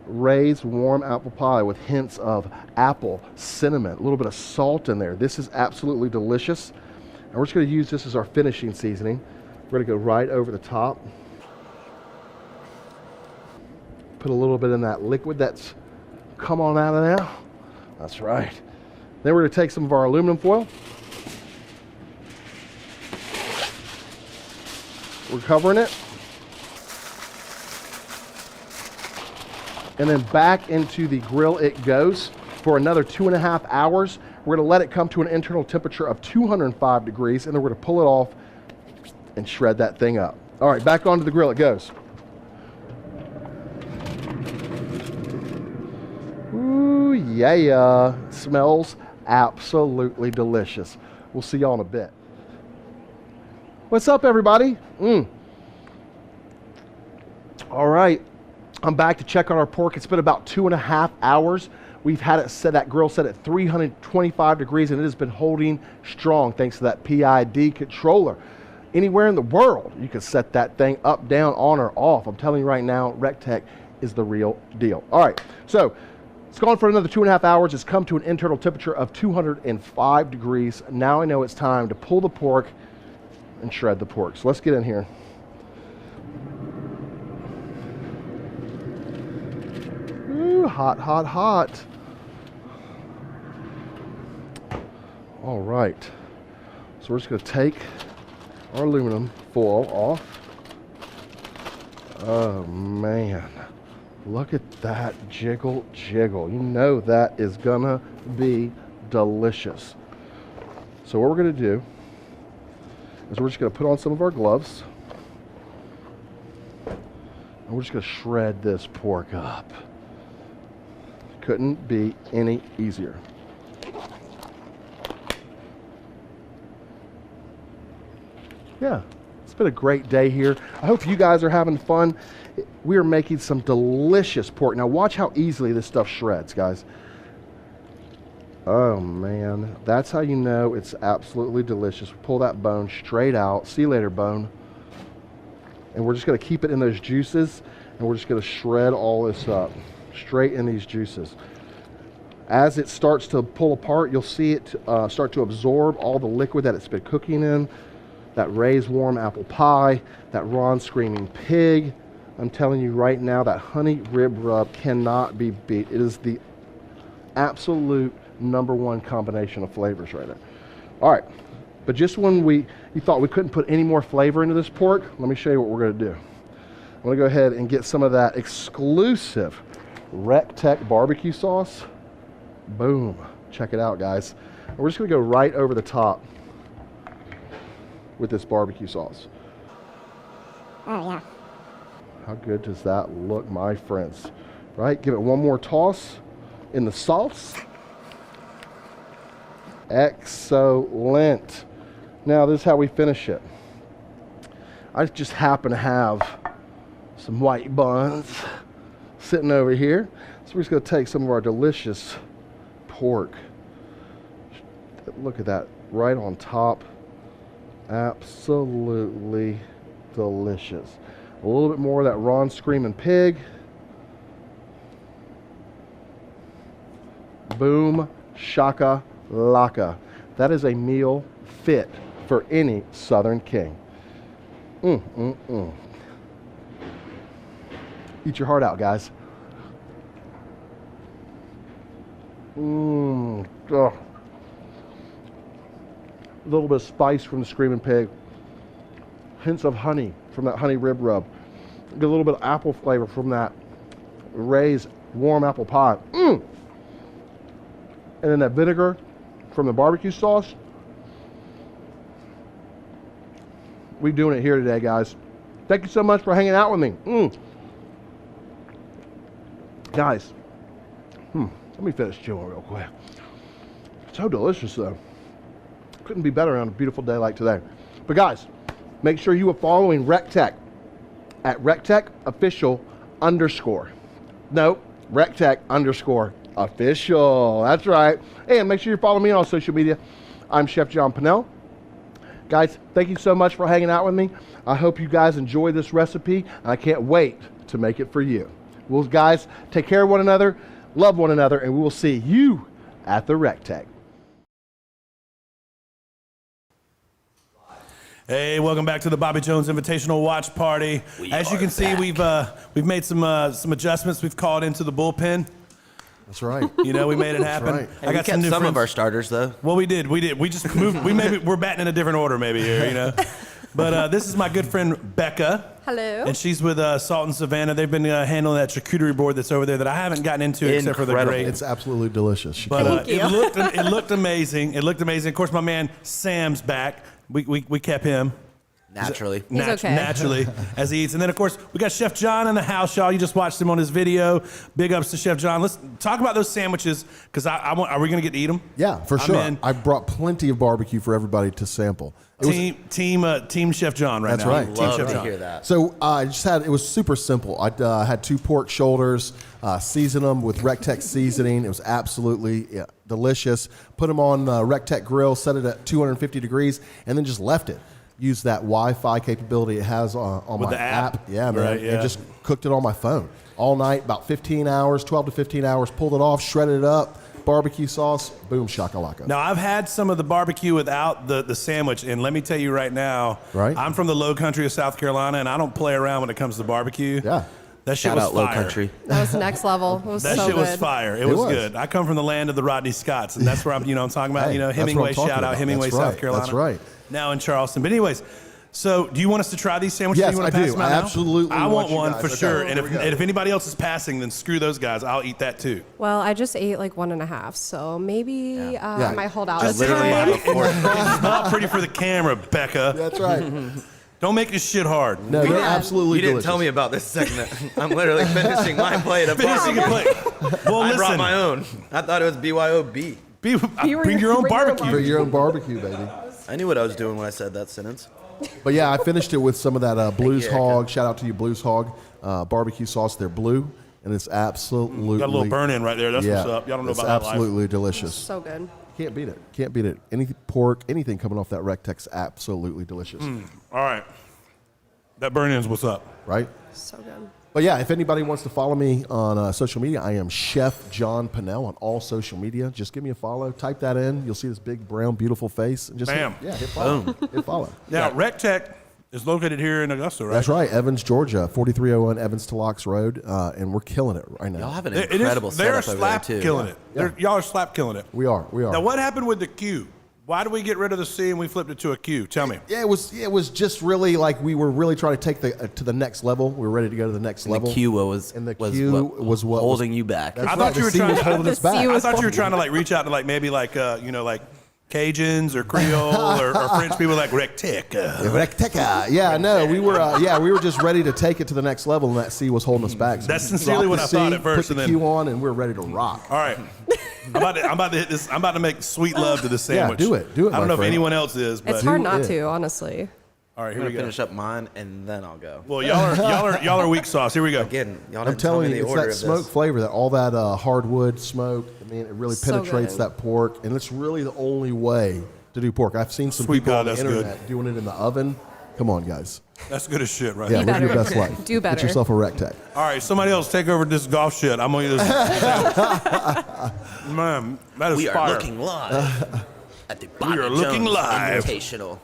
raised warm apple pie with hints of apple, cinnamon, a little bit of salt in there. This is absolutely delicious. And we're just going to use this as our finishing seasoning. We're going to go right over the top. Put a little bit in that liquid that's come on out of there. That's right. Then we're going to take some of our aluminum foil. We're covering it. And then back into the grill it goes for another 2.5 hours. We're going to let it come to an internal temperature of 205 degrees, and then we're going to pull it off and shred that thing up. All right, back onto the grill it goes. Ooh, yeah. Smells absolutely delicious. We'll see y'all in a bit. What's up, everybody? All right, I'm back to check on our pork. It's been about 2.5 hours. We've had it set, that grill set at 325 degrees, and it has been holding strong thanks to that PID controller. Anywhere in the world, you can set that thing up, down, on, or off. I'm telling you right now, RecTech is the real deal. All right, so it's gone for another 2.5 hours. It's come to an internal temperature of 205 degrees. Now I know it's time to pull the pork and shred the pork. So let's get in here. Ooh, hot, hot, hot. All right. So we're just going to take our aluminum foil off. Oh, man. Look at that jiggle, jiggle. You know that is going to be delicious. So what we're going to do is we're just going to put on some of our gloves, and we're just going to shred this pork up. Couldn't be any easier. Yeah, it's been a great day here. I hope you guys are having fun. We are making some delicious pork. Now watch how easily this stuff shreds, guys. Oh man, that's how you know it's absolutely delicious. Pull that bone straight out. See you later, bone. And we're just going to keep it in those juices, and we're just going to shred all this up straight in these juices. As it starts to pull apart, you'll see it start to absorb all the liquid that it's been cooking in. That raised warm apple pie, that Ron Screaming Pig. I'm telling you right now, that honey rib rub cannot be beat. It is the absolute #1 combination of flavors right there. All right, but just when you thought we couldn't put any more flavor into this pork, let me show you what we're gonna do. I'm gonna go ahead and get some of that exclusive RecTech barbecue sauce. Boom, check it out, guys. And we're just gonna go right over the top with this barbecue sauce. Oh, yeah. How good does that look, my friends? Right, give it one more toss in the sauce. Excellent. Now this is how we finish it. I just happen to have some white buns sitting over here. So we're just gonna take some of our delicious pork. Look at that, right on top. Absolutely delicious. A little bit more of that Ron Screaming Pig. Boom, shaka, laka. That is a meal fit for any Southern king. Eat your heart out, guys. A little bit of spice from the Screaming Pig. Hints of honey from that honey rib rub. Get a little bit of apple flavor from that Ray's warm apple pie. And then that vinegar from the barbecue sauce. We're doing it here today, guys. Thank you so much for hanging out with me. Guys, let me finish chewing real quick. So delicious, though. Couldn't be better on a beautiful day like today. But guys, make sure you are following RecTech at RecTech_official_. No, RecTech_official. That's right. And make sure you follow me on social media. I'm Chef John Pennell. Guys, thank you so much for hanging out with me. I hope you guys enjoy this recipe, and I can't wait to make it for you. Well, guys, take care of one another, love one another, and we will see you at the RecTech. Hey, welcome back to the Bobby Jones Invitational Watch Party. As you can see, we've made some adjustments. We've called into the bullpen. That's right. You know, we made it happen. Right. I got some new friends. Of our starters, though. Well, we did. We just moved. We're batting in a different order, maybe here. You know. But this is my good friend Becca. Hello. And she's with Salt and Savannah. They've been handling that charcuterie board that's over there that I haven't gotten into except for the grate. It's absolutely delicious. But it looked amazing. It looked amazing. Of course, my man Sam's back. We kept him. Naturally. Naturally, as he eats. And then, of course, we got Chef John in the house, y'all. You just watched him on his video. Big ups to Chef John. Let's talk about those sandwiches, because are we going to get to eat them? Yeah, for sure. I brought plenty of barbecue for everybody to sample. Team Chef John right now. That's right. Love to hear that. So it was super simple. I had 2 pork shoulders, seasoned them with RecTech seasoning. It was absolutely delicious. Put them on RecTech grill, set it at 250 degrees, and then just left it. Use that Wi-Fi capability it has on my app. Yeah, man. Right, yeah. And just cooked it on my phone all night, about 15 hours, 12 to 15 hours. Pulled it off, shredded it up, barbecue sauce, boom, shakalaka. Now, I've had some of the barbecue without the sandwich, and let me tell you right now, I'm from the low country of South Carolina, and I don't play around when it comes to barbecue. Yeah. That shit was fire. Low country. That was next level. It was that so shit good. was fire. It was good. I come from the land of the Rodney Scotts, and that's where I'm talking about. Hey, Hemingway, shout out Hemingway, South Carolina. That's right. Now in Charleston. But anyways, so do you want us to try these sandwiches? Yes, you want I to pass do. them out I now? absolutely I want one guys. for sure. Okay, And if anybody else is passing, then screw those guys. I'll eat that too. Well, I just ate like 1.5, so maybe I might hold out. I literally have a fork. It's not pretty for the camera, Becca. That's right. Don't make this shit hard. No, they're absolutely You didn't delicious. tell me about this segment. I'm literally finishing my plate of Finishing a barbecue. plate. Well, I listen. brought my own. I thought it was BYOB. Bring your own barbecue. Bring your own barbecue, baby. I knew what I was doing when I said that sentence. But yeah, I finished it with some of that Blues you, Hog. Shout out to you, Blues Hog. Barbecue sauce. They're blue, and it's absolutely Got a little burn in right there. That's what's up. Y'all don't know about that life. It's absolutely delicious. So good. Can't beat it. Can't beat it. Any pork, anything coming off that RecTech's absolutely delicious. All right. That burn in's what's up. Right? So good. But yeah, if anybody wants to follow me on social media, I am Chef John Pennell on all social media. Just give me a follow. Type that in. You'll see this big, brown, beautiful face. And just Bam. hit follow. Hit follow. Now, RecTech, is located here in Augusta, right? That's right, Evans, Georgia, 4301 Evans to Locks Road, and we're killing it right now. Y'all have an incredible They're setup over there slap too. killing it. Y'all are slap killing it. We are. Now, what happened with the Q? Why did we get rid of the C and we flipped it to a Q? Tell me. Yeah, it was just really like we were really trying to take to the next level. We were ready to go to the next level. The Q was what holding you back. That's I right. thought you were trying to holding us back. I thought you were trying to like reach out to like maybe like like Cajuns or Creole or French people like Rectec. Yeah, no, we were just ready to take it to the next level, and that C was holding us back. So That's sincerely what I thought at first, Put the and then Q on, and we're ready to rock. all right. I'm about to hit this. I'm about to make sweet love to the sandwich. do it, I don't know if anyone else is, but It's hard not to, honestly. all right, I'm here gonna we go. finish up mine and then I'll go. Well, y'all are weak sauce. Here we go. Again, y'all I'm didn't tell me telling the you, it's order that of smoke this. flavor, that all that hardwood smoke. I mean, it really So penetrates good. that pork, and it's really the only way to do pork. I've seen some Sweet people God, on the that's internet doing it in the oven. Come on, guys. That's good as shit, right? Yeah, there. live your better. best life. Do better. Get yourself a Rectec. All right, somebody else take over this golf shit. I'm gonna eat this. Man, that is We are fire. looking live at the Bobby are looking Jones live. Invitational.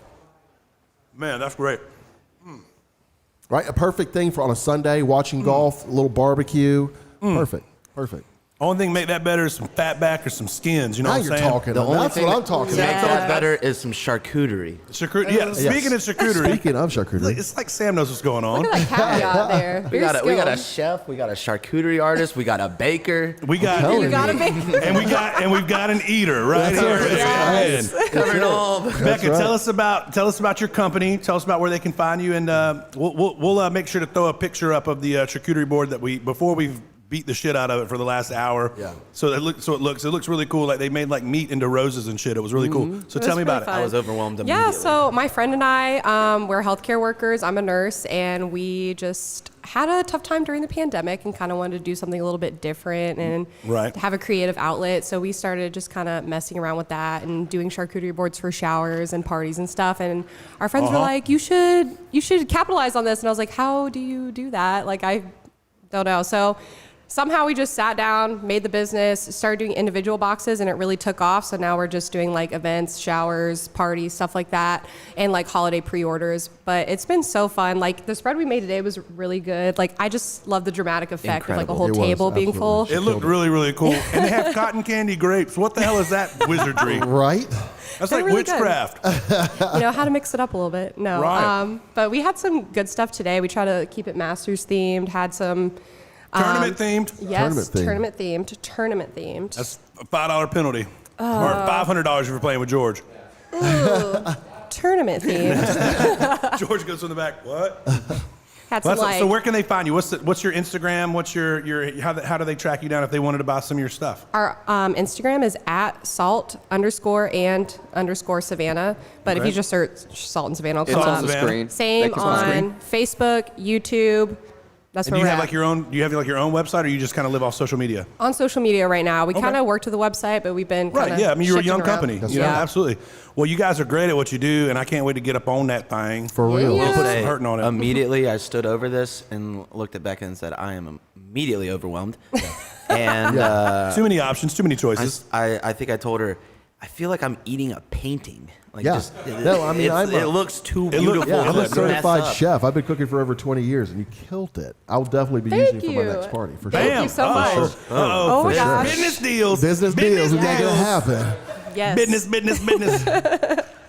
Man, that's great. Right, a perfect thing for on a Sunday, watching golf, a little barbecue. Perfect. Only thing make that better is some fat back or some skins. You know Now what I'm you're saying? talking. The only That's thing what that I'm talking makes about. that better is some charcuterie. Yeah, speaking of charcuterie, Speaking of charcuterie, it's like Sam knows what's going on. Look at that caveat there. We got a skilled. chef, we got a charcuterie artist, we got a baker. We got You gotta make and we've got an eater right here. Yes. Man. Covered all. Becca, right. tell us about your company. Tell us about where they can find you, and we'll make sure to throw a picture up of the charcuterie board that before we've beat the shit out of it for the last hour. Yeah. So it looks really cool. Like they made like meat into roses and shit. It was really cool. So tell me about it. I was overwhelmed immediately. Yeah, so my friend and I, we're healthcare workers. I'm a nurse, and we just had a tough time during the pandemic and kind of wanted to do something a little bit different and Right. have a creative outlet. So we started just kind of messing around with that and doing charcuterie boards for showers and parties and stuff. And our friends were like, you should capitalize on this. And I was like, how do you do that? Like, I don't know. So somehow we just sat down, made the business, started doing individual boxes, and it really took off. So now we're just doing like events, showers, parties, stuff like that, and like holiday pre-orders. But it's been so fun. Like the spread we made today was really good. Like I just love the dramatic effect of like a Incredible. whole It was, table being absolutely. full. It looked really, really cool. And they have cotton candy grapes. What the hell is that wizardry? right? That's They're like really good. witchcraft. You know how to mix it up a little bit. No, Right. but we had some good stuff today. We try to keep it Masters themed. Had some Tournament themed. yes, Tournament tournament themed. That's a $5 penalty. Or $500 if you're playing with George. Tournament themed. George goes in the back. What? Had some like. So where can they find you? What's your Instagram? What's your how do they track you down if they wanted to buy some of your stuff? Our Instagram is at salt_and_Savannah. But if Okay. you just search Salt and Savannah, it'll It's come Salt on up. the Savannah. screen. Same Becca's on the screen. on Facebook, YouTube. That's And where do you we're have at. like your own? Do you have like your own website, or you just kind of live off social media? On social media right now. We Okay. kind of work to the website, but we've been Right. kinda Yeah. I mean, you're a shifting young around. company. You know, Yeah. absolutely. Well, you guys are great at what you do, and I can't wait to get up on that thing. For real. Yeah. We'll put some Say, hurting on it. Immediately, I stood over this and looked at Becca and said, I am immediately overwhelmed. And Too many options, too many choices. I think I told her, I feel like I'm eating a painting. Like Yeah. No, I mean, it looks too beautiful. Yeah, I'm to a mess certified up. chef. I've been cooking for over 20 years, and you killed it. I'll definitely be Thank using it for my you. next party. For Thank sure. you so Uh-oh. much. Uh-oh. Oh my for sure. gosh. Business deals. Business deals. We gotta get it happen. Yes. Business.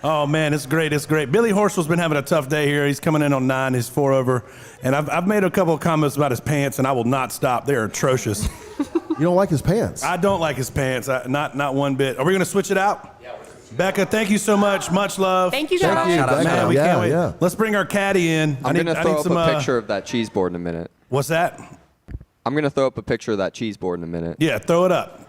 Oh man, it's great. It's great. Billy Horsel's been having a tough day here. He's coming in on 9. He's 4 over, and I've made a couple of comments about his pants, and I will not stop. They're atrocious. You don't like his pants? I don't like his pants. Not one bit. Are we gonna switch it out? Yeah. Becca, thank you so much. Much love. Thank you, guys. Thank you. Shout out, Thank shout Man, you. we Yeah, can't wait. yeah. Let's bring our caddy in. I'm going to throw up some, a picture of that cheese board in a minute. What's that? I'm going to throw up a picture of that cheese board in a minute. Yeah, throw it up.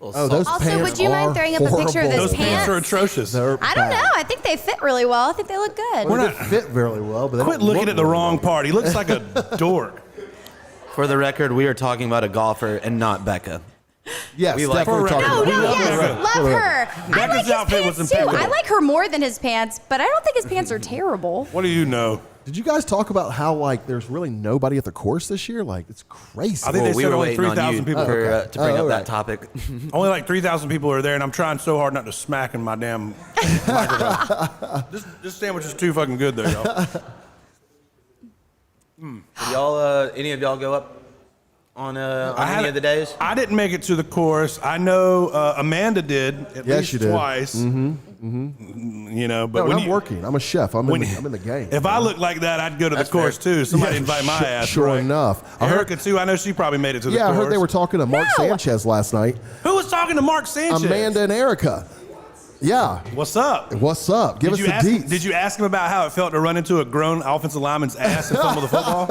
Oh, those Also, pants would you mind are throwing up a picture of horrible. those Those pants are pants? atrocious. They're I don't bad. know. I think they fit really well. I think they look good. Well, they fit very well, but they Quit don't looking look at the very wrong well. part. He looks like a dork. For the record, we are talking about a golfer and not Becca. Yes, We like- definitely For talking No, about no, love yes, Becca. love her. I Becca's like his outfit was pants too. impeccable. I like her more than his pants, but I don't think his pants are terrible. What do you know? Did you guys talk about how like there's really nobody at the course this year? Like it's crazy. I think they we said were only waiting on 3,000 you people to bring up that topic. Only like 3,000 people are there, and I'm trying so hard not to smack in my damn microphone. This sandwich is too fucking good, though, y'all. Did y'all, any of y'all go up on any of the days? I didn't make it to the course. I know Amanda did at least you did. twice. You know, but No, when I'm working. I'm a chef. I'm in the game. If I look like that, I'd go to the course too. Somebody invite my ass. Sure right? enough. Erica too. I know she probably made it to the course. I heard they were talking to Mark Sanchez last night. Who was talking to Mark Sanchez? Amanda and Erica. Yeah. What's up? What's up? Give us the deets. Did you ask him about how it felt to run into a grown offensive lineman's ass and fumble the football?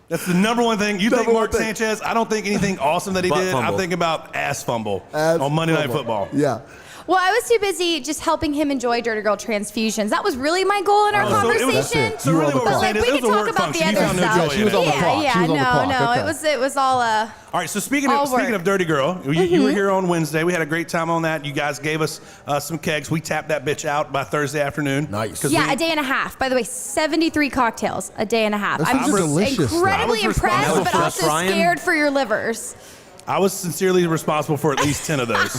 That's the number one thing. You think Mark Sanchez? I don't think anything awesome that he did. Fumble. I'm thinking about ass fumble on Monday Night Football. Yeah. Well, I was too busy just helping him enjoy Dirty Girl transfusions. That was really my goal in our conversation. So really what we're But saying like, is we it could was a talk work about the function. You other found no stuff. joy She was in on it. the clock. Yeah, She was on the clock. no, Okay. it was all All right, so speaking All of work. Dirty Girl, you were here on Wednesday. We had a great time on that. You guys gave us some kegs. We tapped that bitch out by Thursday afternoon. Nice. a day and a half. By the way, 73 cocktails, a day and a half. Those I'm things are delicious. incredibly I was impressed, responsible but for also frying. scared for your livers. I was sincerely responsible for at least 10 of those.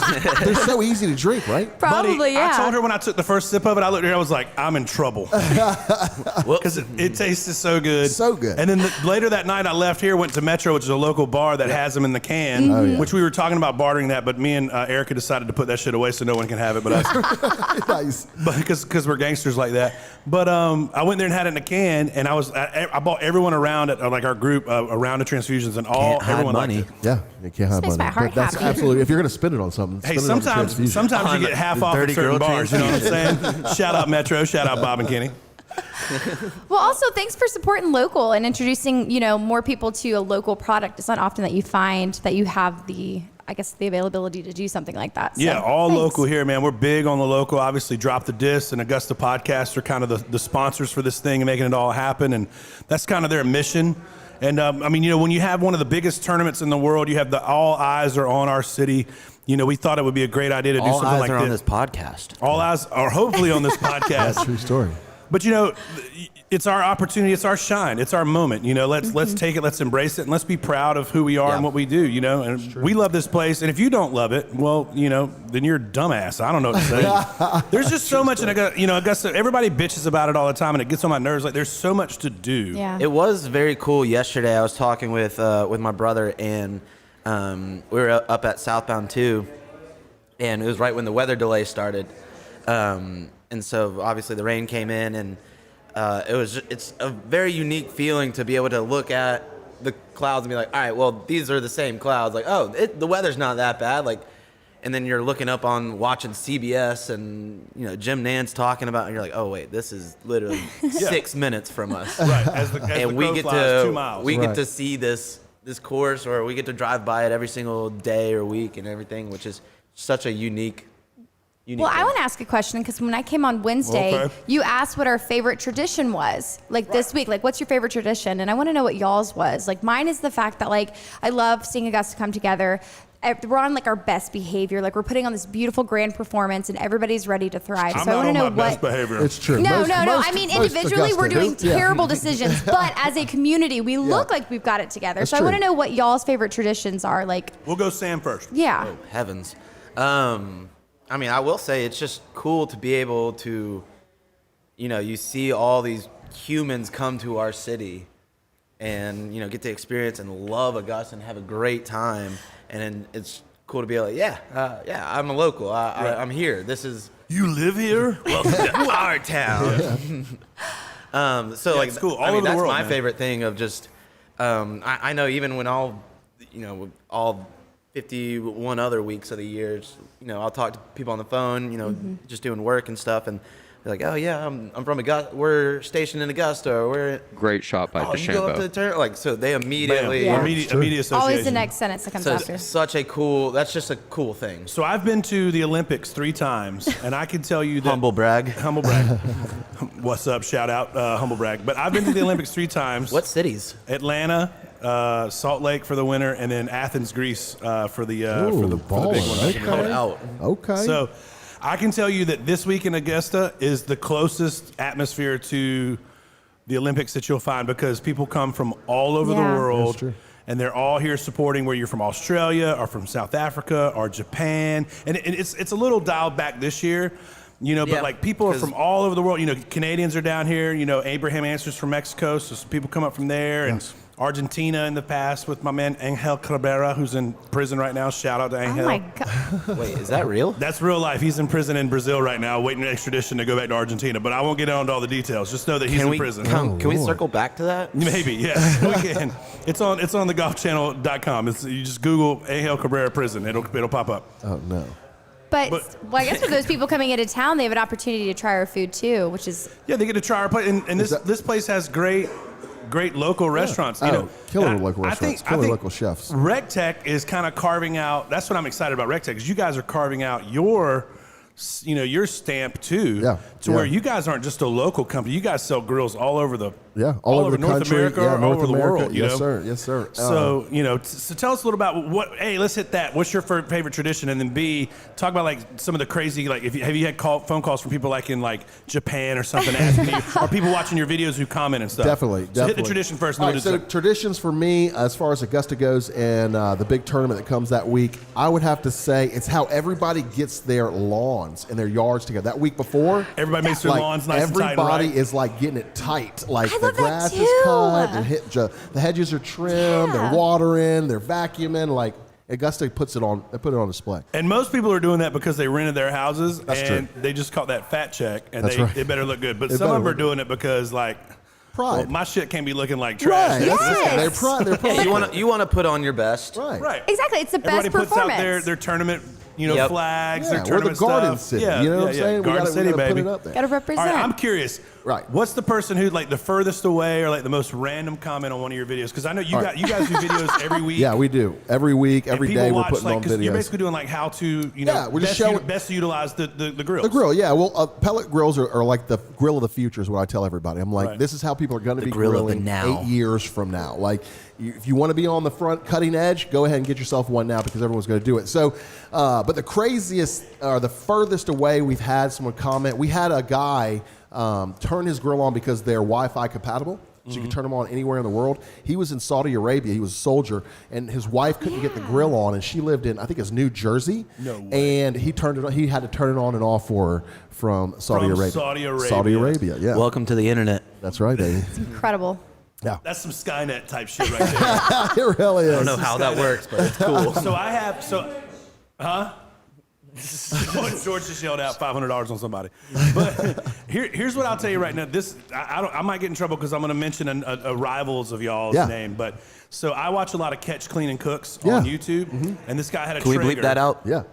They're so easy to drink, right? Probably, Buddy, yeah. I told her when I took the first sip of it, I looked at her, I was like, I'm in trouble. Because it tasted so good. So good. And then later that night, I left here, went to Metro, which is a local bar that has them in the can, which we were talking about bartering that, but me and Erica decided to put that shit away so no one can have it but us. Nice. Because we're gangsters like that. But I went there and had it in a can, and I bought everyone around it, like our group, around the transfusions, and everyone liked it. Yeah, you can't have makes money. my heart That's happy. absolutely. If you're going to spend it on something, Hey, spend it on the transfusion. sometimes you get half the off at Dirty certain Girl bars. You know what I'm saying? Shout out Metro. Shout out Bob and Kenny. Well, also thanks for supporting local and introducing, more people to a local product. It's not often that you find that you have the availability to do something like that. So, Yeah, all thanks. local here, man. We're big on the local. Obviously, Drop the Disc and Augusta Podcast are kind of the sponsors for this thing and making it all happen. And that's kind of their mission. And, when you have one of the biggest tournaments in the world, you have all eyes are on our city. We thought it would be a great idea to do All something eyes like are this. on this podcast. All eyes are hopefully on this podcast. That's a true story. But it's our opportunity, it's our shine, it's our moment. Let's take it, let's embrace it, and let's be proud of who we are and what we do. And we love this place. And if you don't love it, well, then you're a dumbass. I don't know what to say. There's just so much, and Augusta. Everybody bitches about it all the time, and it gets on my nerves. Like there's so much to do. Yeah. It was very cool yesterday. I was talking with my brother, and we were up at Southbound 2, and it was right when the weather delay started. And so obviously the rain came in, and it's a very unique feeling to be able to look at the clouds and be like, all right, well, these are the same clouds. Like, the weather's not that bad. Like, and then you're looking up watching CBS, and Jim Nantz talking about, and you're like, oh wait, this is literally 6 minutes from us. Right. As And the we crow get flies, to 2 miles. we get to see this course, or we get to drive by it every single day or week and everything, which is such a unique. Well, I want to ask a question because when I came on Wednesday, Okay. you asked what our favorite tradition was. This week, what's your favorite tradition? And I want to know what y'all's was. Like mine is the fact that I love seeing Augusta come together. We're on our best behavior. We're putting on this beautiful grand performance, and everybody's ready to thrive. I'm so I not want on to know my what. best behavior. It's true. No, Most- I mean, most individually, we're doing Augusta, yeah. terrible decisions, but as a community, we look like we've got it together. That's so I want to true. know what y'all's favorite traditions are. We'll go Sam first. Yeah. Oh, heavens. I will say it's just cool to be able to, you see all these humans come to our city and, get to experience and love Augusta and have a great time. And then it's cool to be like, I'm a local. I'm here. This is... You live here? Welcome to our town. It's cool. All over the that's world, my man. favorite thing of just, I know even when all 51 other weeks of the year, I'll talk to people on the phone, just doing work and stuff, and they're like, oh yeah, I'm from Augusta, we're stationed in Augusta, or we're... Great shot by you go up to the turn, so they immediately... Yeah. Immediate association. Always the next sentence that comes So after. it's that's just a cool thing. So I've been to the Olympics 3 times, and I can tell you that... Humble brag. Humble brag. What's up? Shout out, humble brag. But I've been to the Olympics 3 times. What cities? Atlanta, Salt Lake for the winter, and then Athens, Greece for the big one. baller. Called out. Okay. So I can tell you that this week in Augusta is the closest atmosphere to the Olympics that you'll find, because people come from all over the world. And they're all here supporting, where you're from Australia or from South Africa or Japan. And it's a little dialed back this year, but like people are from all over the world. Canadians are down here. Abraham Answers from Mexico, so some people come up from there. And Argentina in the past with my man Angel Cabrera, who's in prison right now. Shout out to Angel. Oh my God. Wait, is that real? That's real life. He's in prison in Brazil right now, waiting for extradition to go back to Argentina. But I won't get into all the details. Just know that he's in prison. Can we circle back to that? Maybe, yeah. We can. It's on TheClubhou.se. You just Google Angel Cabrera prison. It'll pop up. Oh, no. But I guess for those people coming into town, they have an opportunity to try our food too, which is... Yeah, they get to try our place. And this place has great local restaurants. Killer local restaurants, killer local chefs. RecTech is kind of carving out. That's what I'm excited about RecTech, because you guys are carving out your stamp too. Where you guys aren't just a local company. You guys sell grills all over the all over the North country, America, or all over the world. Yes, sir. Yes, sir. So so tell us a little about what. A, let's hit that. What's your favorite tradition, and then B, talk about like some of the crazy, like have you had phone calls from people like in like Japan or something asking you, or people watching your videos who comment and stuff. Definitely. So hit the tradition first. All right, so traditions for me, as far as Augusta goes, and the big tournament that comes that week, I would have to say it's how everybody gets their lawns and their yards together. That week before, everybody makes their lawns nice and tight. Everybody Right? is like getting it tight. Like I the love that grass too. is cut, the hedges are trimmed, they're watering, they're vacuuming. Like Augusta puts it on. They put it on display. And most people are doing that because they rented their houses. That's and true. They just caught that fat check, and That's right. it better look good. But It some of better them are look doing it because like pride. Well, my shit can't be looking like trash. Right. Yes. They're pride. They're pride. You want to put on your best. Right. Right. Exactly. It's the best Everybody puts performance. out their tournament, flags, Yeah, their we're the tournament Garden stuff. City. Yeah, You know what I'm yeah, saying? Garden City, we gotta baby. put it up there. Gotta All represent. right, I'm curious. Right. What's the person who like the furthest away or like the most random comment on one of your videos? Because I know you guys do videos every week. Yeah, we do. Every week, every day, we're putting on videos. You're basically doing like how to, we're just showing best to utilize the grills. The grill, yeah. Well, pellet grills are like the grill of the future is what I tell everybody. I'm like, this is how people are going to be grill of the grilling now. 8 years from now. Like, if you want to be on the front cutting edge, go ahead and get yourself one now because everyone's going to do it. So, but the craziest or the furthest away we've had someone comment, we had a guy turn his grill on because they're Wi-Fi compatible. So you can turn them on anywhere in the world. He was in Saudi Arabia. He was a soldier, and his wife couldn't get the grill on, and she lived in, I think it's New Jersey. No way. And he turned it on. He had to turn it on and off for her from Saudi Arabia. Saudi Arabia. Yeah. Welcome to the internet. That's right, baby. It's incredible. Yeah. That's some Skynet type shit right there. It really is. I don't know how that works, but it's cool. George just yelled out $500 on somebody. But here's what I'll tell you right now. I might get in trouble because I'm going to mention a rivals of y'all's name. But so I watch a lot of Catch, Clean, and Cooks on YouTube, and this guy had a Traeger. Can we bleep that out? Yeah.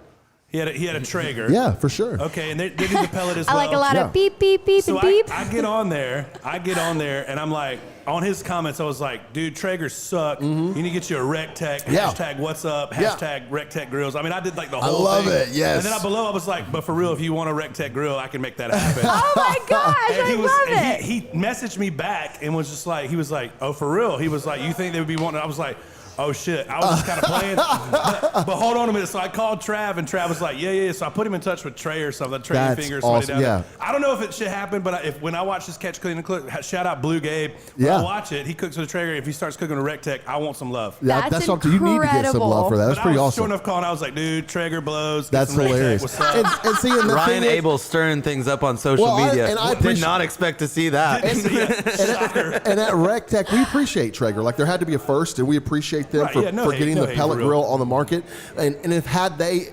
He had a Traeger. Yeah, for sure. Okay, and they do the pellet as well. I like a lot of beep, beep, beep, So and beep. I get on there, and I'm like, on his comments, I was like, dude, Traegers suck. You need to get you a RecTech, hashtag what's up, hashtag RecTech Grills. I mean, I did like the whole thing. I love it, yes. And then below, I was like, but for real, if you want a RecTech grill, I can make that happen. Oh my gosh, And I love it. He messaged me back and was just like, oh, for real? He was like, you think they would be wanting, I was like, oh shit, I was just kind of playing. But hold on a minute. So I called Trav, and Trav was like, yeah. So I put him in touch with Trey or something, Trey That's Finger or somebody awesome, down there. I don't know if it should happen, but when I watch this Catch, Clean, and Cook, shout out Blue Gabe. When I watch it, he cooks with a Traeger. If he starts cooking with RecTech, I want some love. Yeah, that's something you need to get some love for that. That's pretty awesome. Sure enough calling, I was like, dude, Traeger blows. That's hilarious. What's up? And see, and Ryan Abel's stirring things up on social media. I did not expect to see that. And at RecTech, we appreciate Traeger. Like, there had to be a first, and we appreciate them for getting the pellet grill on the market. And if had they,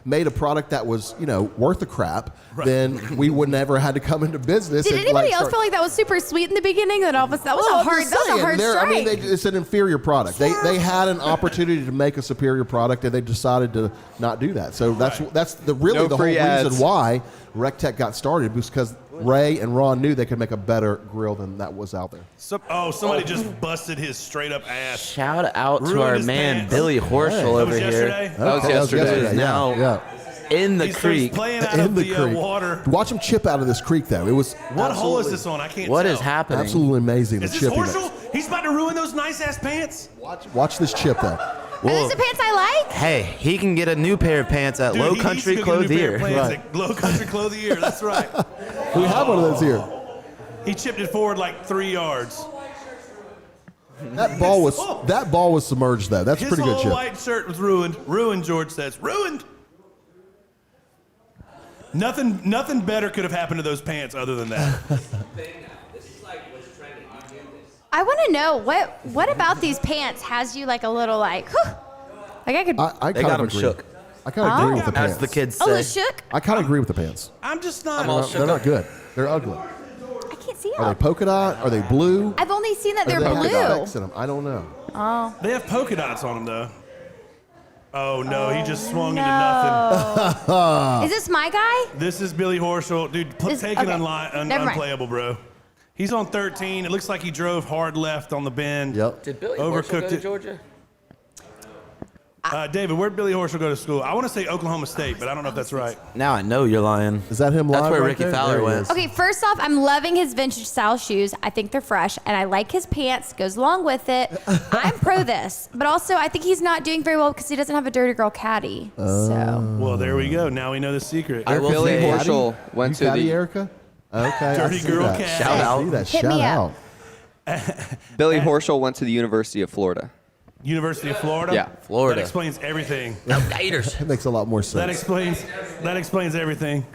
made a product that was, worth the crap, then we would never had to come into business. Did anybody else feel like that was super sweet in the beginning? That was a hard strike. I mean, it's an inferior product. They had an opportunity to make a superior product, and they decided to not do that. So that's the whole reason why RecTech got started, was because Ray and Ron knew they could make a better grill than that was out there. Somebody just busted his straight up ass. Shout out to our man Billy Horschel over here. That was yesterday. Now in the creek. He's playing out of the water. Watch him chip out of this creek, though. It was what hole is this on? I can't tell. What is happening? Absolutely amazing. Is this Horschel? He's about to ruin those nice ass pants. Watch this chip, though. those the pants I like? Hey, he can get a new pair of pants at Dude, Low he Country needs to go get a new pair Clothier. of pants at Low Country Clothier. That's right. We have one of those here. He chipped it forward like 3 yards. That ball was submerged though. That's a pretty good His chip. whole white shirt was ruined. Ruined, George says. Ruined. Nothing better could have happened to those pants other than that. I want to know what about these pants has you like a little like, whew, like I could. I They kind got of him agree. shook. I kind of agree with the pants. As the kids say. Oh, the shook. I kind of agree with the pants. I'm just not. They're not good. They're ugly. I can't see Are they them. polka dot? Are they blue? I've only seen that Or they're do they have blue. specks in them? I don't know. Oh. They have polka dots on them though. Oh no, he just swung into nothing. Is this my guy? This is Billy Horschel. Dude, take it okay. Never mind. unplayable, bro. He's on 13. It looks like he drove hard left on the bend. Yep. Did Billy Overcooked Horschel go to it. Georgia? David, where'd Billy Horschel go to school? I want to say Oklahoma State, but I don't know if that's right. Now I know you're lying. Is that him live? That's where right Ricky there? Fowler There he went. is. Okay, first off, I'm loving his vintage style shoes. I think they're fresh, and I like his pants. Goes along with it. I'm pro this, but also I think he's not doing very well because he doesn't have a Dirty Girl caddy. So Well, there we go. Now we know the secret. I will Billy say- Horschel You went to caddy, the Erica? Okay. Dirty I see girl that. cat. Shout I out. see that. Hit Shout me out. up. Billy Horschel went to the University of Florida. University of Florida. Yeah. Florida. That explains everything. Gators. That makes a lot more sense. That explains everything.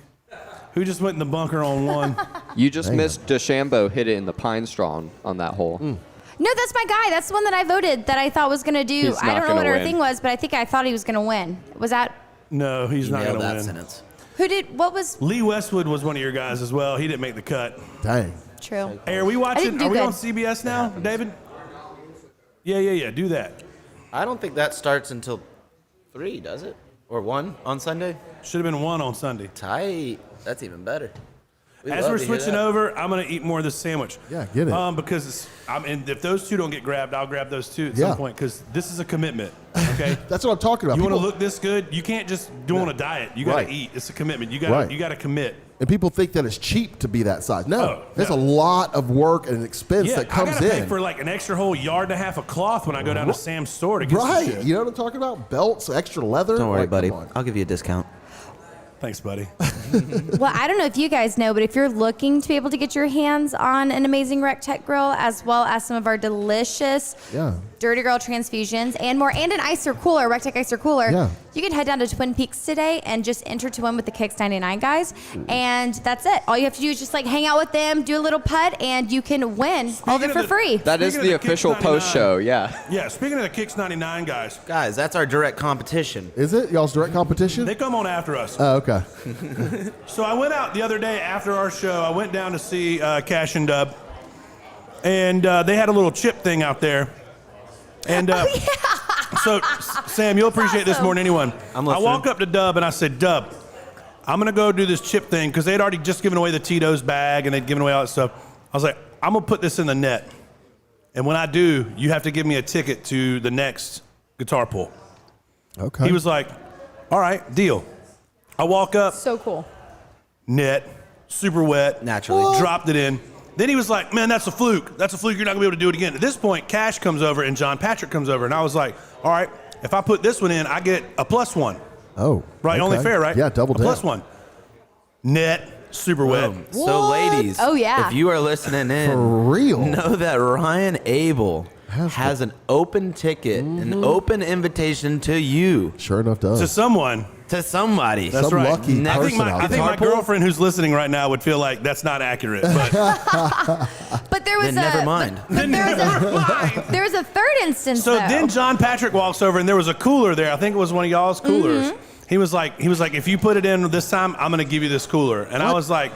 Who just went in the bunker on one? You just Damn. missed DeChambeau hit it in the pine straw on that hole. no, that's my guy. That's the one that I voted that I thought was gonna do. He's I not don't know gonna what her win. thing was, but I think I thought he was gonna win. Was that No, he's not Nailed going to that win. sentence. who did? What was Lee Westwood was one of your guys as well. He didn't make the cut. Dang. true? Hey, are we watching? didn't do Are we good. on CBS now, David? Yeah. Do that. I don't think that starts until 3, does it? Or 1 on Sunday? Should have been 1 on Sunday. Tight. That's even better. We As love we're to hear switching that. over, I'm gonna eat more of this sandwich. Yeah, get it. Because and if those two don't get grabbed, I'll grab those two at Yeah. some point. Because this is a commitment. Okay. That's what I'm talking about. You want to People- look this good? You can't just do on a diet. You gotta Right. eat. It's a commitment. You Right. gotta commit. And people think that it's cheap to be that size. No, Oh, there's no. a lot of work and expense Yeah, that comes I gotta pay in. for like an extra whole yard and a half of cloth when I go down to Sam's store to get some Right. shit. You know what I'm talking about? Belts, extra leather. Don't worry, Like, buddy. come on. I'll give you a discount. Thanks, buddy. Well, I don't know if you guys know, but if you're looking to be able to get your hands on an amazing RecTech grill, as well as some of our delicious Yeah. Dirty Girl transfusions and more, and an icer cooler, RecTech icer cooler, Yeah. you can head down to Twin Peaks today and just enter to win with the Kicks 99 guys, and that's it. All you have to do is just like hang out with them, do a little putt, and you can win all of it Speaking for of the- free. That is Speaking the of the Kicks official post 99. show, yeah. Yeah. Speaking of the Kicks 99 guys, Guys, that's our direct competition. Is it y'all's direct competition? they come on after us. Oh, okay. So I went out the other day after our show. I went down to see Cash and Dub, and they had a little chip thing out there. And so, Sam, you'll appreciate this more than anyone. I'm I listening. walk up to Dub and I said, Dub, I'm gonna go do this chip thing because they'd already just given away the Tito's bag and they'd given away all that stuff. I was like, I'm gonna put this in the net, and when I do, you have to give me a ticket to the next guitar pull. Okay. He was like, all right, deal. I walk up, So cool. net, super wet. Naturally. Dropped it in. Then he was like, man, that's a fluke. That's a fluke. You're not going to be able to do it again. At this point, Cash comes over and John Patrick comes over. And I was like, all right, if I put this one in, I get a +1. Oh. Right? okay. Only fair, right? Yeah, double a down. +1. Net, super wet. So, ladies, Oh, yeah. if you are listening in, For real. know that Ryan Abel has an open ticket, an open invitation to you, Sure enough, does. To someone. to somebody. That's Some right. lucky I think person my, out I think there. my Guitar pull? girlfriend who's listening right now would feel like that's not accurate. But But there was Then never mind. But there was a third instance. so though. then John Patrick walks over and there was a cooler there. I think it was one of y'all's coolers. He was like, if you put it in this time, I'm going to give you this cooler. And I was like,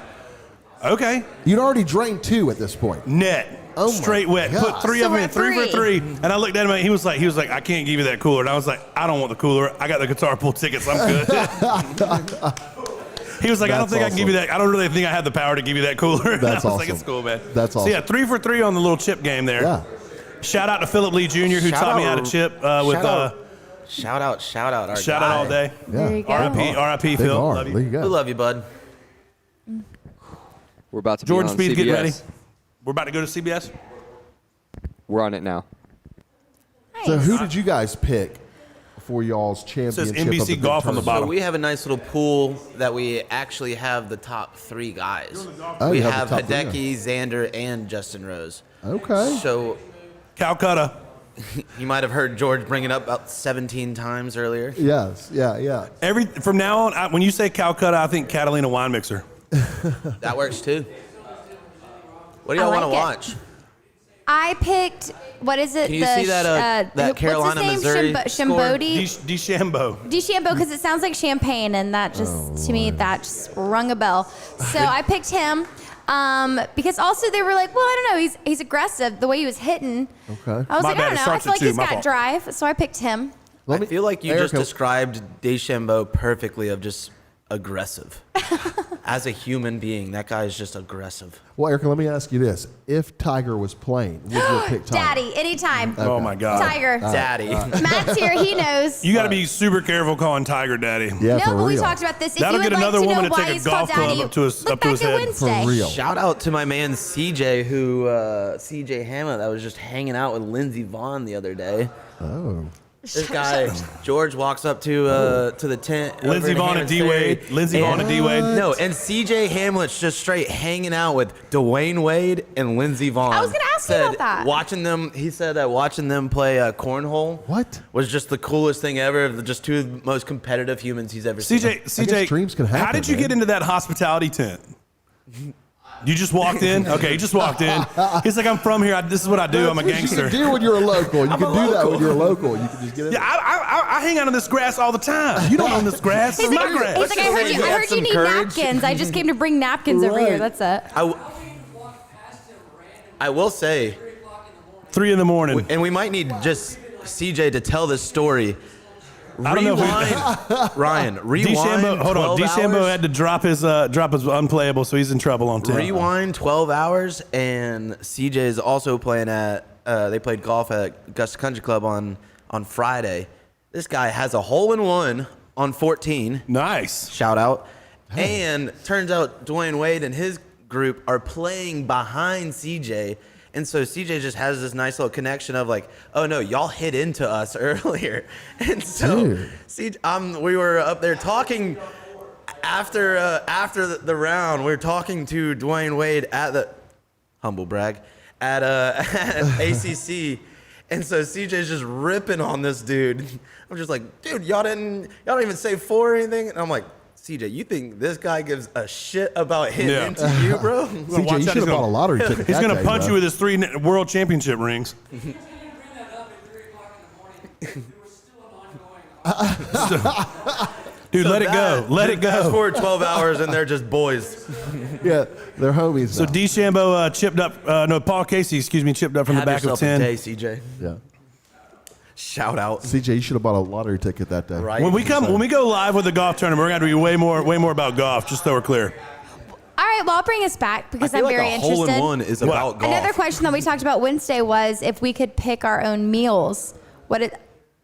okay. You'd already drank 2 at this point. Net. Oh my Straight wet. God. Put 3 So of them we're in, 3 for three. 3. And I looked at him and he was like, I can't give you that cooler. And I was like, I don't want the cooler. I got the guitar pull tickets. I'm good. He was like, I don't That's think I can give you awesome. that. I don't really think I have the power to give you that cooler. And That's I was like, awesome. it's cool, man. That's So yeah, awesome. 3 for 3 on the little chip game there. Yeah. Shout out to Philip Lee Jr. who Shout taught me out- how to chip with Shout out our shout guy. out all day. There you go. R.I.P. Big Phil. R. Love There you. you We go. love you, bud. We're about to Jordan be on Speed, CBS. get ready. We're about to go to CBS. We're on it now. So who did you guys pick for y'all's championship. NBC of the big Golf on the tournament. bottom. So we have a nice little pool that we actually have the top 3 guys. Oh, we you have the top 3 Hideki, Xander, and Justin Rose. Okay. So Calcutta. you might have heard George bring it up about 17 times earlier. Yes. Yeah. From now on, when you say Calcutta, I think Catalina wine mixer. That works too. What do y'all I want to like watch? I picked, what is it? Can you see that Carolina, what's his name? Missouri Shambodi? DeChambeau. DeChambeau, because it sounds like champagne, and that just, to me, that just rung a bell. So I picked him because also they were like, well, I don't know, he's aggressive, the way he was hitting. Okay. I was My like, bad, I it don't know, I starts feel at like 2, he's my got fault. drive, so I picked him. I feel like you just Erica- described DeChambeau perfectly of just aggressive. As a human being, that guy is just aggressive. Well, Erica, let me ask you this: if Tiger was playing, would you pick Tiger? Daddy, anytime. Oh my God. Tiger. Daddy. Matt's here, he knows. You got to be super careful calling Tiger daddy. Yeah, No, for but we real. talked about this. If That'll you would get another like to woman know to why take a he's golf called club Daddy, up to his- look up to back his at head. Wednesday. For real. Shout out to my man CJ, who CJ Hamlet, that was just hanging out with Lindsey Vaughn the other day. Oh. This guy, George, walks up to the tent. Lindsey Vaughn and D-Wade. Lindsey Vaughn and D-Wade. No, and CJ Hamlet's just straight hanging out with Dwayne Wade and Lindsey Vaughn. I was gonna ask you about that. Watching them, he said that watching them play cornhole. What? Was just the coolest thing ever. Just 2 of the most competitive humans he's ever seen. CJ, dreams can how happen, did you man. get into that hospitality tent? You just walked in? Okay, you just walked in. He's like, I'm from here. This is what I do. I'm a You gangster. can do when you're a local. You can do that when you're a local. You can just get in. Yeah, I hang out on this grass all the time. You don't own this grass. This is my grass. He's like, I heard you, had some need courage. napkins. I just came to bring napkins over here. That's it. I will say, 3 in the morning. and we might need just CJ to tell this story. I don't know if we- Rewind, Ryan. Rewind. DeChambeau, hold on. 12 DeChambeau hours. had to drop his unplayable, so he's in trouble on 10. Rewind 12 hours, and CJ is also playing at. They played golf at Augusta Country Club on Friday. This guy has a hole-in-one on 14. Nice. Shout out. And turns out Dwayne Wade and his group are playing behind CJ. And so CJ just has this nice little connection of like, oh no, y'all hit into us earlier. And so we were up there talking after the round. We were talking to Dwayne Wade at the humble brag at ACC. And so CJ's just ripping on this dude. I'm just like, dude, y'all don't even say 4 or anything. And I'm like, CJ, you think this guy gives a shit about hitting into you, bro? CJ, you should have bought a lottery ticket. He's that going to day, punch bro. you with his 3 world championship rings. Dude, let it go. Let it Fast go. forward 12 hours and they're just boys. Yeah, they're homies. So now. DeChambeau chipped up, Paul Casey, chipped up from the Have back of yourself 10. a day, CJ. Yeah. Shout out. CJ, you should have bought a lottery ticket that day. Right. When we go live with the golf tournament, we're going to be way more about golf, just so we're clear. All right, well, I'll bring us back because I feel I'm very like a interested. hole-in-one is about golf. Another question that we talked about Wednesday was if we could pick our own meals.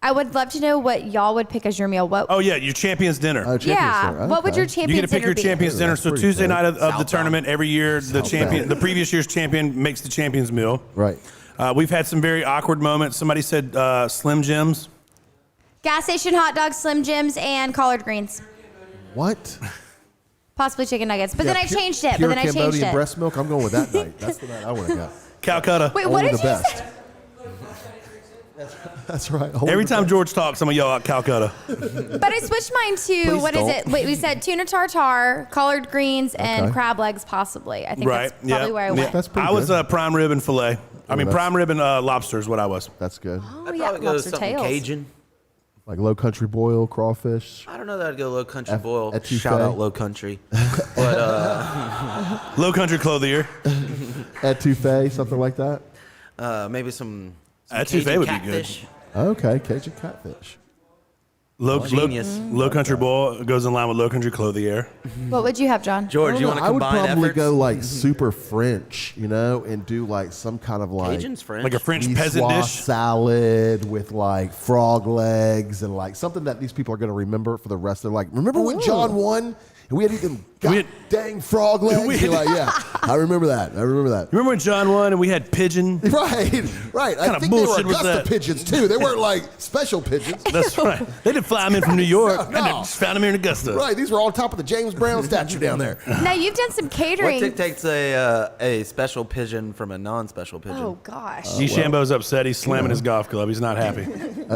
I would love to know what y'all would pick as your meal. What? Oh, yeah, your champion's dinner. Oh, Champions yeah. Dinner. What would Okay. your You champion's get to pick dinner your be? champion's Ooh, dinner. that's So pretty Tuesday good. night of the Southbound. tournament, every year, the previous year's champion makes the champion's meal. Right. We've had some very awkward moments. Somebody said Slim Jims. Gas station hot dogs, Slim Jims, and collard greens. What? Possibly chicken nuggets. But Yeah, then I changed it. Pure But then I changed Cambodian it. breast milk. I'm going with that night. That's the night I would have got. Calcutta. Wait, what Only did the you best. say? That's right. Only Every the time best. George talks, I'm going to yell out Calcutta. But I switched mine to, Please what is don't. it? Wait, we said tuna tartare, collard greens, and Okay. crab legs possibly. I think Right. that's probably where I went. That's pretty I was good. prime rib and filet. that's- prime rib and lobster is what I was. That's good. Oh, I'd yeah, probably go lobster something tails. Cajun. Like low country boil, crawfish. I don't know that I'd go low country boil. etouffee. Shout out low country. But Low country clothier. Etouffee, something like that. maybe some Etouffee Cajun would be good. catfish. Okay, Cajun catfish. Genius. Low country boil goes in line with low country clothier. What would you have, John? George, you want to I would combine probably efforts? go like super French, and do like some kind of like Cajun's French. Like a French peasant niçoise dish. salad with like frog legs and like something that these people are going to remember for the rest of their like. Remember when John won and we hadn't even God dang frog legs. You're like, yeah, I remember that. Remember when John won and we had pigeon? Right. I think they were bullshit was Augusta that? pigeons too. They weren't like special pigeons. That's right. They didn't fly them in from New York. No. And they just found them here in Augusta. Right. These were on top of the James Brown statue down there. Now you've done some catering. What takes a special pigeon from a non-special pigeon? Oh gosh. Shambo's upset. He's slamming his golf club. He's not happy.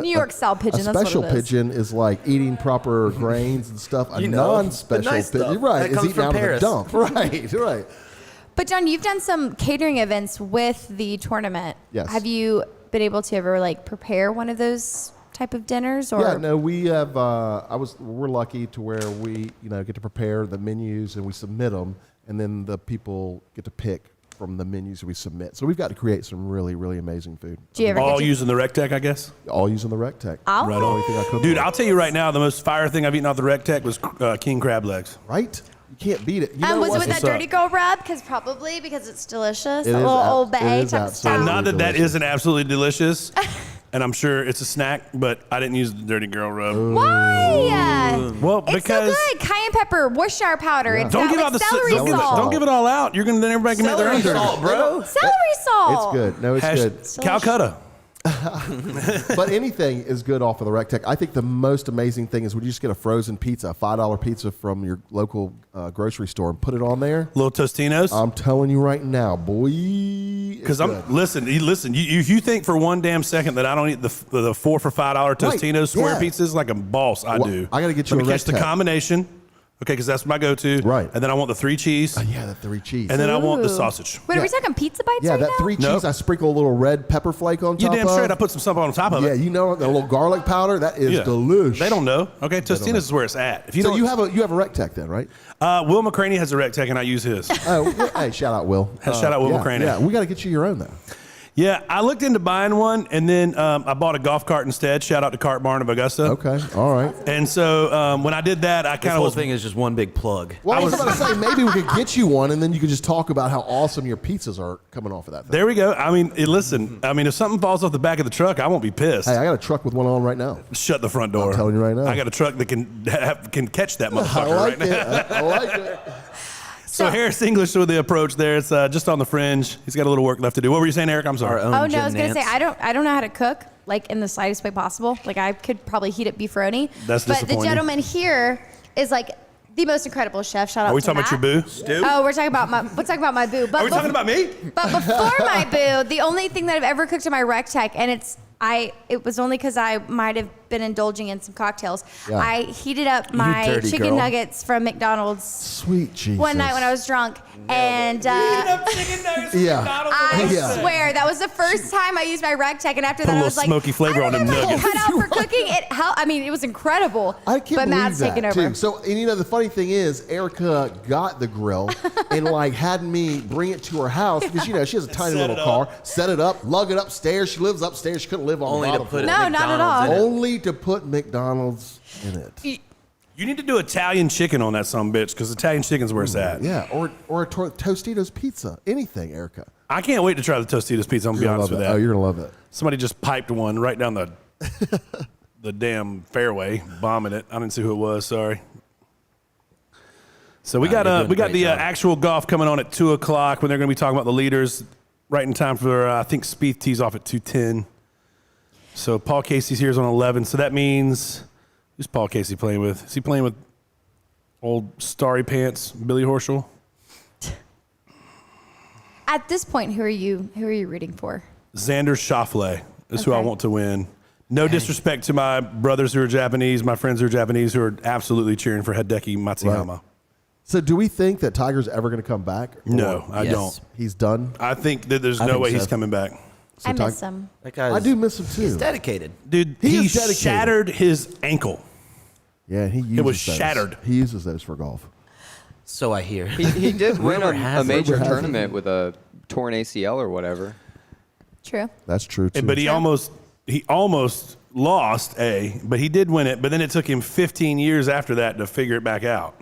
New York style pigeon. A That's special what it is. pigeon is like eating proper grains and stuff. A non-special the nice pigeon, stuff. right, That is comes eating from out Paris. of the dump. Right. But John, you've done some catering events with the tournament. Yes. Have you been able to ever like prepare one of those type of dinners? Or Yeah, no, we have. We're lucky to where we, get to prepare the menus and we submit them, and then the people get to pick from the menus we submit. So we've got to create some really, really amazing food. Do you ever All using the RecTech, I guess? All using the RecTech. Oh. Right. Only thing I cook. Dude, with. I'll tell you right now, the most fire thing I've eaten off the RecTech was king crab legs. Right? You can't beat it. You know was it what? with that What's up? Dirty Girl rub? Because it's delicious. It That is little ab- Old it Bay is type of absolutely stuff. Not that delicious. isn't absolutely delicious, and I'm sure it's a snack, but I didn't use the Dirty Girl rub. Why? Well, It's because so good. Cayenne pepper, Worcestershire powder. It's don't got give like out the celery don't give it, salt. don't give it all out. You're gonna then everybody can make their own Celery dirty. salt, bro. Celery salt. It's good. No, it's good. Calcutta. But anything is good off of the RecTech. I think the most amazing thing is when you just get a frozen pizza, a $5 pizza from your local grocery store, and put it on there. Little Tostinos. I'm telling you right now, boy. Because listen. You think for one damn second that I don't eat the 4 for $5 Tostinos square yeah. pizzas like a boss? I Well, do. I gotta get you Let me a catch the RecTech. combination. Okay, because that's my go-to. Right. And then I want the 3 cheese. Yeah, the 3 cheese. And then I want the Ooh. sausage. Wait, are we talking pizza bites yeah, right that now? 3 cheese. Nope. I sprinkle a little red pepper flake on You top damn of. straight. I put some stuff on top of Yeah, it. you know, that little garlic powder. That is delicious. They don't know. Okay, Tostinos is where it's at. If you So don't, you have a RecTech then, right? Will McCraney has a RecTech and I use his. Oh, hey, shout out Will. Shout out Will yeah, McCraney. Yeah, we got to get you your own though. Yeah, I looked into buying one, and then I bought a golf cart instead. Shout out to Cart Barn of Augusta. Okay, all right. And so when I did that, I This kind of whole was. thing is just one big plug. Well, I was about to say maybe we could get you one, and then you could just talk about how awesome your pizzas are coming off of that thing. There we go. I mean, listen. I mean, if something falls off the back of the truck, I won't be pissed. Hey, I got a truck with one on right now. Shut the front door. I'm telling you right now. I got a truck that can catch that I motherfucker like right it. now. I like it. So Harris English with the approach there. It's just on the fringe. He's got a little work left to do. What were you saying, Eric? I'm sorry. Our own Oh no, Jim I was gonna say Nance. I don't know how to cook like in the slightest way possible. Like I could probably heat up beefaroni. That's but the disappointing. gentleman here is like the most incredible chef. Shout out Are we to talking Matt. about your boo? Oh, we're talking about my boo. But Are we talking about me? But before my boo, the only thing that I've ever cooked in my RecTech, and it was only because I might have been indulging in some cocktails. Yeah. I heated up my dirty chicken girl. nuggets from McDonald's Sweet Jesus. one night when I was drunk, and Yeah. I swear that was the first time I used my RecTech, and after Put a that I little was like, smoky flavor I on don't them have my nuggets. cut out for cooking. I mean, it was incredible. I can't but believe Matt's that taking over. too. So, and the funny thing is, Erica got the grill and like had me bring it to her house because she has a tiny Set little it car. Set it up, lug it upstairs. She lives upstairs. She couldn't live on Only the to bottom put floor. No, not at all. McDonald's in it. Only to put McDonald's in it. You need to do Italian chicken on that sumbitch because Italian chicken's where it's at. Yeah, or a Tostitos pizza. Anything, Erica. I can't wait to try the Tostitos pizza. I'm gonna be You're gonna honest love with it. that. Oh, you're gonna love it. Somebody just piped one right down the damn fairway, bombing it. I didn't see who it was. Sorry. So we you're doing got a great the job. actual golf coming on at 2:00 when they're going to be talking about the leaders. Right in time for I think Spieth tees off at 2:10. So Paul Casey's here is on 11. So that means who's Paul Casey playing with? Is he playing with old Starry Pants Billy Horschel? At this point, who are you rooting for? Xander Schauffele is who I Okay. want to win. No disrespect to my brothers who are Japanese, my friends who are Japanese who are absolutely cheering for Hideki Matsuyama. Right. So, do we think that Tiger's ever going to come back? No, I Yes. don't. He's done. I think that there's no think way so. he's coming back. I miss him. That guy's, I do miss him too. He's dedicated. Dude, He he is dedicated. shattered his ankle. Yeah, he uses was those. shattered. He uses those for golf. So I hear. He did win Rumor a has it. major Rumor has it. tournament with a torn ACL or whatever. True. That's true too. But he almost lost but he did win it. But then it took him 15 years after that to figure it back out.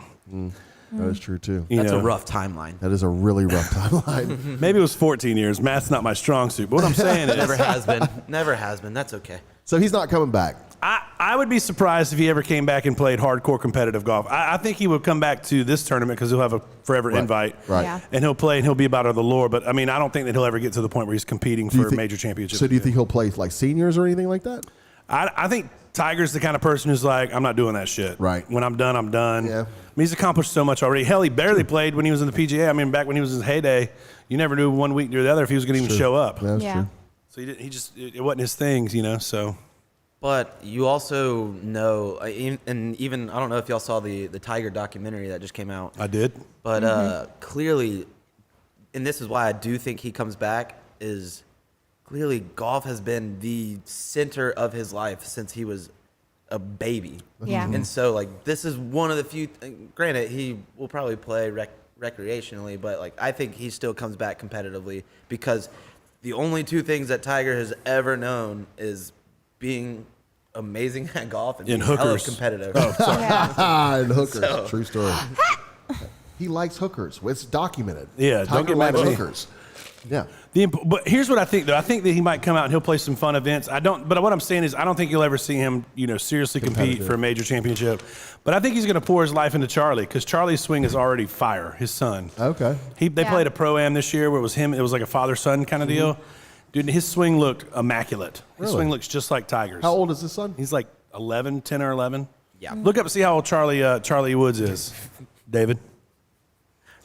That is true too. You That's know? a rough timeline. That is a really rough timeline. Maybe it was 14 years. Math's not my strong suit. But what I'm saying is, Never has been. Never has been. That's okay. So he's not coming back. I would be surprised if he ever came back and played hardcore competitive golf. I think he would come back to this tournament because he'll have a forever invite. Right. Yeah. And he'll play and he'll be about the lore. But, I mean, I don't think that he'll ever get to the point where he's competing for a major championship. So do you think he'll play like seniors or anything like that? I think Tiger's the kind of person who's like, I'm not doing that shit. Right. When I'm done, I'm done. Yeah. I mean, he's accomplished so much already. Hell, he barely played when he was in the PGA. I mean, back when he was in his heyday, you never knew one week or the other if he was going to even show up. That's true. So it wasn't his thing, you know, so. But you also know, and even, I don't know if y'all saw the Tiger documentary that just came out. I did. But clearly, and this is why I do think he comes back, is clearly golf has been the center of his life since he was a baby. Yeah. And so, like, this is one of the few, granted, he will probably play recreationally, but, like, I think he still comes back competitively because the only two things that Tiger has ever known is being amazing at golf and being hella competitive. Oh, sorry. And hookers. True story. He likes hookers. It's documented. Yeah, Tiger don't get mad likes at me. hookers. Yeah. But here's what I think, though. I think that he might come out and he'll play some fun events. But what I'm saying is I don't think you'll ever see him, seriously compete for a major championship. But I think he's going to pour his life into Charlie because Charlie's swing is already fire, his son. Okay. They played a Pro-Am this year where it was him. It was like a father-son kind of deal. Dude, his swing looked immaculate. His swing looks just like Tiger's. How old is his son? He's like 10 or 11. Yeah. Look up and see how old Charlie Woods is, David.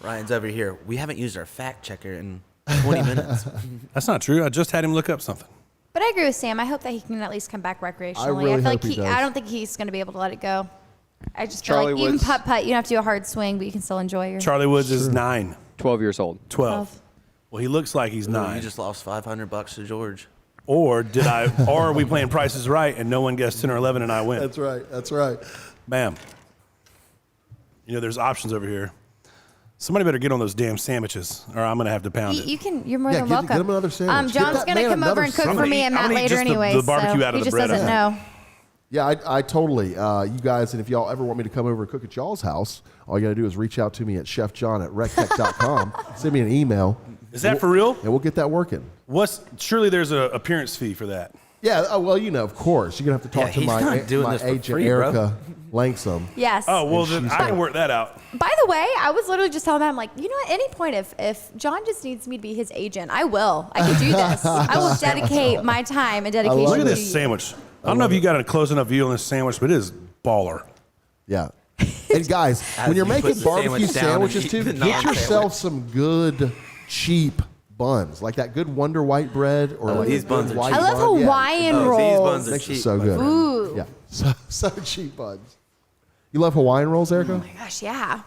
Ryan's over here. We haven't used our fact checker in 20 minutes. That's not true. I just had him look up something. But I agree with Sam. I hope that he can at least come back recreationally. I really feel hope like he does. I don't think he's going to be able to let it go. I just Charlie feel like even Woods- putt, you don't have to do a hard swing, but you can still enjoy your. Charlie Woods is 9. 12 years old. 12. Well, he looks like he's 9. You just lost $500 to George. Or are we playing Price is Right and no one guessed 10 or 11 and I win? That's right. That's right. Bam. There's options over here. Somebody better get on those damn sandwiches or I'm going to have to pound it. You can. You're more Yeah, than get welcome. him another sandwich. Get John's that going to man come over another and cook sandwich. for me and I'm Matt gonna eat later just anyway. the barbecue so out of he the just bread. doesn't know. Yeah, I totally. You guys, and if y'all ever want me to come over and cook at y'all's house, all you got to do is reach out to me at chefjohn@rectech.com. Send me an email. Is that for real? And we'll get that working. Surely there's an appearance fee for that. Yeah, well, of course. You're going to have to talk to he's not doing my this for agent, free, bro. Erica Langsam. Yes. Oh, well, And then she's I can work that out. By the way, I was literally just telling him, I'm like, at any point, if John just needs me to be his agent, I will. I can do this. I will dedicate my time and dedication Look at to this you. sandwich. I don't know if you got a close enough view on this sandwich, but it is baller. Yeah. And guys, when you're you making put the barbecue sandwich down and sandwiches eat too, the get non-sandwich. yourself some good, cheap buns, like that good Wonder White bread or like these a buns good are white I love bun. Yeah. Hawaiian rolls. These buns are Makes it cheap. so good. Ooh. Yeah, so cheap buns. You love Hawaiian rolls, Erica? Oh my gosh, yeah.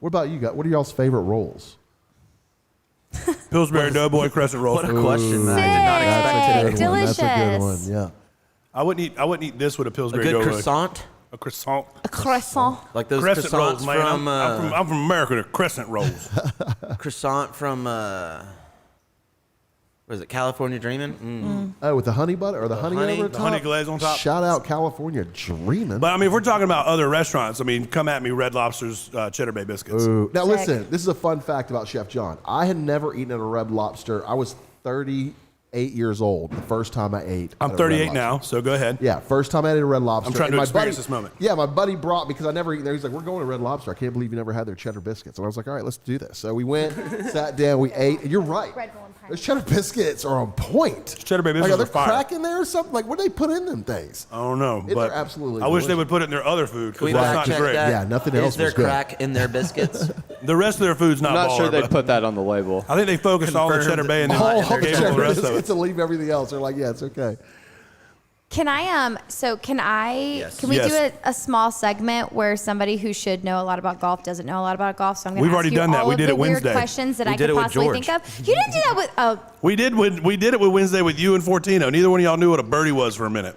What about you guys? What are y'all's favorite rolls? Pillsbury Doughboy Crescent Roll. What a question, man. I did not expect Sick. today. That's a good Delicious. one. Yeah. I wouldn't eat this with a A Pillsbury good Doughboy. croissant, A croissant. A croissant. like those Crescent croissants rolls, man. from I'm from America. They're crescent rolls. croissant from what is it, California Dreamin'? Oh, with the honey butter or the honey honey- over the the top? honey glaze on top. Shout out California Dreamin'. But I mean, if we're talking about other restaurants, I mean, come at me, Red Lobster's Cheddar Bay biscuits. Ooh. Now Sick. listen, this is a fun fact about Chef John. I had never eaten at a Red Lobster. I was 38 years old the first time I ate. I'm at a Red 38 Lobster. now, so go ahead. Yeah, first time I ate at a Red Lobster. I'm trying And to my experience buddy- this moment. Yeah, my buddy brought because I never eaten there. He's like, "We're going to Red Lobster. I can't believe you never had their cheddar biscuits." And I was like, "All right, let's do this." So we went, sat down, we ate. And you're right. Those cheddar biscuits are on point. Cheddar Bay biscuits Like, are are there fire. crack in there or something? Like, what do they put in them things? I don't know, They're but absolutely I wish they delicious. would put it in their other food Can we because that's fact not check great. that? Yeah, nothing else Is there was good. crack in their biscuits? The rest of their food's not I'm not baller, sure they'd but put that on the label. I think they focused all the Confirmed. Cheddar Bay and then All in their the gave them cheddar the rest of biscuits it. and leave everything else. They're like, "Yeah, it's okay." Can I Yes. can we Yes. do a small segment where somebody who should know a lot about golf doesn't know a lot about golf? So I'm going to We've ask already you done that. all We of did the it weird Wednesday. questions that We I did could it with possibly George. think of. You didn't do that with We did it with Wednesday with you and Fortino. Neither one of y'all knew what a birdie was for a minute.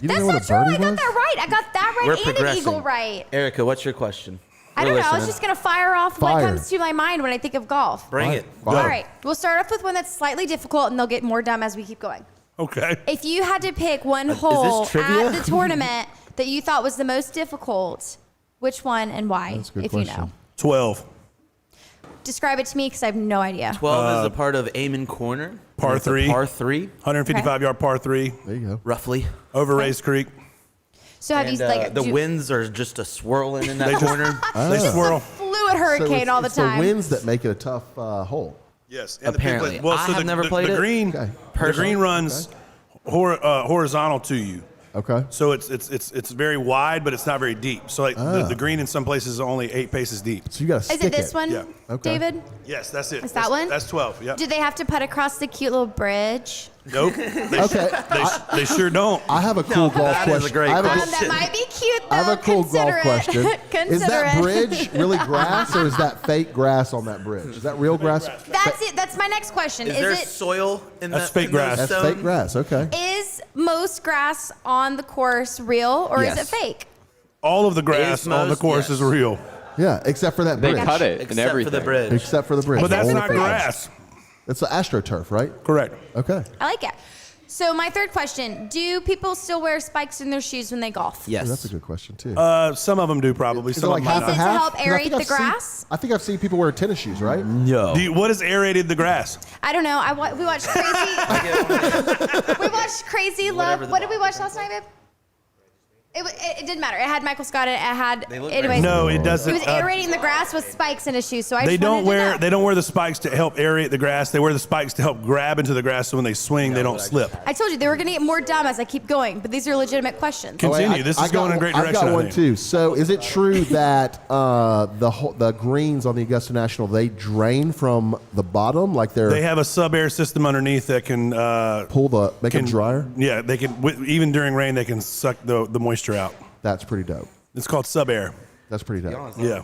You That's didn't know not what true. a I birdie got was? that right. I got that right We're and progressing. an eagle right. Erica, what's your question? I We're don't know. I was listening. just going to fire off what Fire. comes to my mind when I think of golf. Bring it. Fire. All right. We'll start off with one that's slightly difficult, and they'll get more dumb as we keep going. Okay. If you had to pick one this hole trivia? at the tournament that you thought was the most difficult, which one and why, That's a good if you question. know? 12. Describe it to me because I have no idea. 12 is a part of Amen Corner. Par It's a 3. Par 3, 155 yard par 3. There you go. roughly. Over Race Creek. So have you like the winds are just a swirling in that corner? They swirl. fluid hurricane all the it's time? the winds that make it a tough hole. Yes, Apparently. I have never played the it. Green, Okay. the green runs horizontal to you. Okay. So it's very wide, but it's not very deep. So like the green in some places is only 8 paces deep. So you got to stick Is it this one, Yeah. Okay. David? Yes, that's it. Is that one? That's 12. Yeah. Do they have to put across the cute little bridge? Nope. Okay. They sure don't. I have a cool golf that question. is a great I have a question. cool- That might be cute, though. I have a cool Consider golf it. question. Is Consider that it. bridge really grass, or is that fake grass on that bridge? Is that real grass? That's it. That's my next question. Is there it soil in That's that? fake in those grass. That's stones? fake grass. Okay. is most grass on the course real or is it Yes. fake? All of the grass Is on the most, course yes. is real, Yeah, except for that They bridge. cut it and Except everything. for the bridge. Except for the bridge. but that's Only not for the bridge. grass. It's the AstroTurf, right? Correct. Okay. I like it. So my third question: do people still wear spikes in their shoes when they golf? Yes. That's a good question too. Some of them do probably. Is it Some like of them half might and Is not. it to half? help 'Cause I aerate think the I've seen- grass? I think I've seen people wear tennis shoes, right? No. What has aerated the grass? I don't know. We watched Crazy. We watched Crazy Love. What did we watch last night, babe? It didn't matter. It had Michael Scott in it. It had anyways. No, it He doesn't. was aerating the grass with spikes in his shoes. So I They just don't wanted to wear know. they don't wear the spikes to help aerate the grass. They wear the spikes to help grab into the grass so when they swing they don't slip. I told you they were going to get more dumb as I keep going, but these are legitimate questions. Continue. This is going in a great direction. I've got I one think. too. So, is it true that the greens on the Augusta National they drain from the bottom, like They have a sub-air system underneath that can make it drier? Yeah, they can. Even during rain, they can suck the moisture out. That's pretty dope. It's called sub-air. That's pretty dope. Yeah.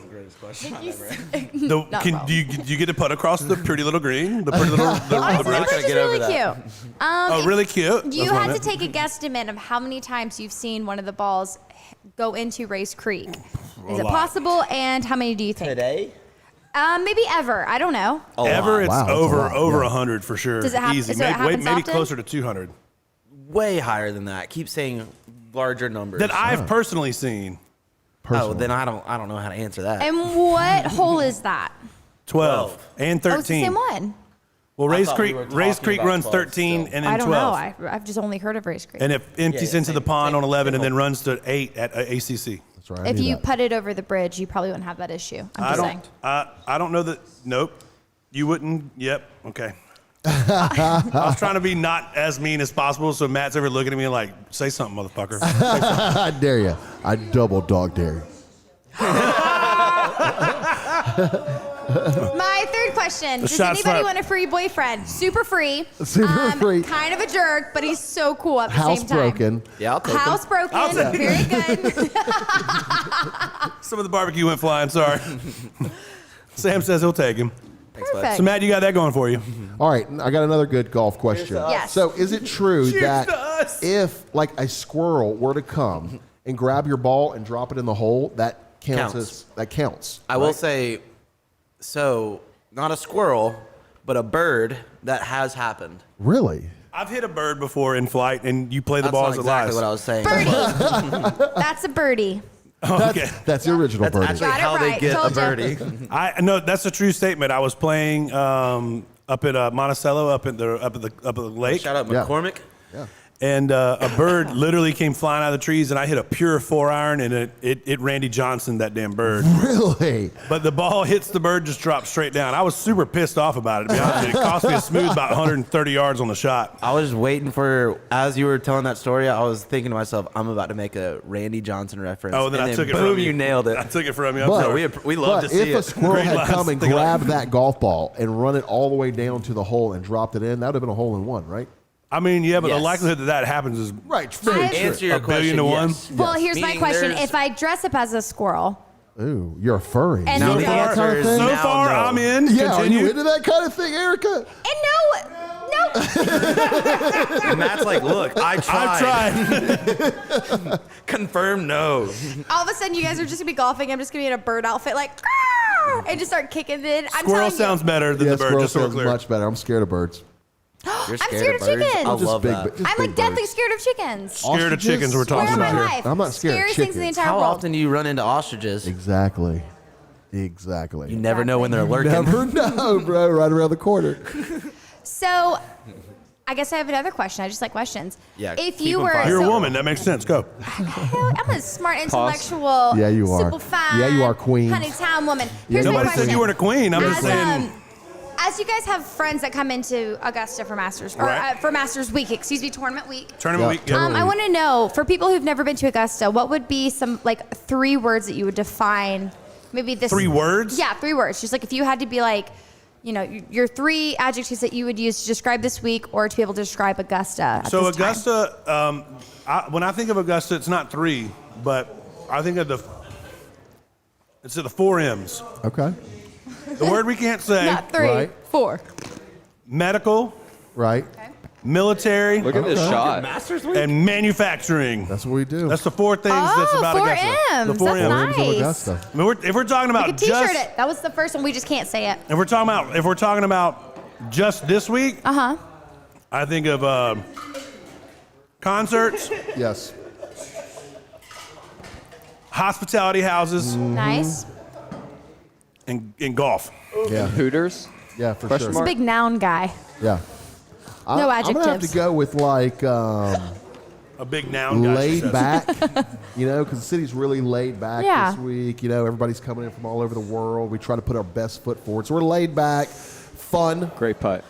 Not Do wrong. you get to putt across the pretty little green? The pretty little the Honestly, bridge? the bridge is really cute. Oh, really cute. You That's what I had to meant. take a guesstimate of how many times you've seen one of the balls go into Race Creek. Is it lot. possible? And how many do you think? Today? Maybe ever. I don't know. Ever, it's Wow, that's a over lot, over yeah. 100 for sure. Does it happen- Easy. so it happens Maybe often? closer to 200 Way higher than that. Keep saying larger numbers. that I've personally seen. Oh, then I don't know how to answer that. And what hole is that? 12 and Oh, it's the 13. same one. Well, Race thought we Creek were Race talking Creek about runs 12 13 still. and then I don't 12. know. I've just only heard of Race Creek. And it empties yeah, into the same- pond same- on 11 and same then runs to 8 at ACC. That's right. I If knew you that. putted over the bridge, you probably wouldn't have that issue. I'm I just don't. saying. I don't know that. Nope. You wouldn't. Yep. Okay. I was trying to be not as mean as possible, so Matt's over looking at me like, "Say something, motherfucker." I dare you. I double dog dare you. My third question. Does shots anybody fired. want a free boyfriend? Super free. Super free. Kind of a jerk, but he's so cool at the same time. Housebroken. Yeah, I'll take them. Housebroken. I'll take Very good. Some of the barbecue went flying. Sorry. Sam says he'll take him. Perfect. So Matt, you got that going for you. All right, I got another good golf question. Yes. So, is it true Cheers that to us. if like a squirrel were to come and grab your ball and drop it in the hole, that counts? Counts. I will say, so not a squirrel, but a bird. That has happened. Really? I've hit a bird before in flight, and you play the That's ball not as it exactly lies. what I was saying. Birdie. That's a birdie. Okay. That's the original That's birdie. actually Got it how they right. get a Told ya. birdie. I no, that's a true statement. I was playing up at Monticello, up at the lake. Shout out Yeah. McCormick. And a bird literally came flying out of the trees, and I hit a pure 4-iron, and it Randy Johnson that damn bird. Really? But the ball hits the bird, just drops straight down. I was super pissed off about it. To be honest with you. It cost me a smooth about 130 yards on the shot. I was waiting for, as you were telling that story, I was thinking to myself, I'm about to make a Randy Johnson reference. Oh, then and I took it boom, from you. you nailed it. I took it from you. I'm But- sorry. We love But to see if it. a squirrel Great had last come and thing I- grabbed that golf ball and run it all the way down to the hole and dropped it in, that would have been a hole in one, right? I mean, yeah, but the Yes. likelihood that happens is Right. I- Answer your A billion question, to one? yes. Well, here's my Meaning question. there's- If I dress up as a squirrel, Ooh, you're a furry. And You No, into the that kind answer of is thing? so Now, far no. I'm in. Yeah, are Continue. you into that kind of thing, Erica? and no, Matt's like, look, I tried. I've tried. Confirm no. all of a sudden you guys are just gonna be golfing. I'm just gonna be in a bird outfit, like, "Grr," and just start kicking it. I'm Squirrel telling sounds better than Yeah, the bird. squirrel Just so we're sounds clear. much better. I'm scared of birds. You're I'm scared of birds? chickens. I Just love big, that. just I'm big like deathly birds. scared of chickens. Scared of Ostriches? chickens. We're Swear talking on my about here. life. I'm not scared of Scariest things in the chickens. entire How world. often do you run into ostriches? Exactly. Exactly. You never know when they're lurking. Never know, bro. Right around the corner. So, I guess I have another question. I just like questions. Yeah, If keep you them were, fun. You're a woman. That makes sense. Go. I'm a smart, intellectual, Yeah, you are. simple, fine, Yeah, you are, queen. honey town woman. Here's my Nobody question. said you weren't a queen. I'm just saying. As you guys have friends that come into Augusta for Masters, or Right. for Masters Week, tournament week. Tournament week. Yeah. I want to know, for people who've never been to Augusta, what would be some, like, 3 words that you would define maybe this? 3 words? Yeah, 3 words. Just like if you had to be like, you know, your 3 adjectives that you would use to describe this week or to be able to describe Augusta at So this time. Augusta, when I think of Augusta, it's not 3, but I think of it's the 4 M's. Okay. The word we can't say. Not 3, Right. 4. Medical, Right. military, Look at this shot. Masters Week? and manufacturing. That's what we do. That's the 4 things that's Oh, about 4 Augusta. M's. The 4 That's M's. nice. Of Augusta. I mean, if we're talking You about could t-shirt just, it. That was the first one. We just can't say it. if we're talking about just this week, Uh-huh. I think of concerts, Yes. hospitality houses, Nice. and golf. Yeah. Hooters. Yeah, for Question sure. mark? Big noun guy. Yeah. No I'm gonna have to adjectives. go with like A big noun guy. she laid says. back, because the city's really laid back Yeah. this week. Everybody's coming in from all over the world. We try to put our best foot forward. So we're laid back, fun, Great putt.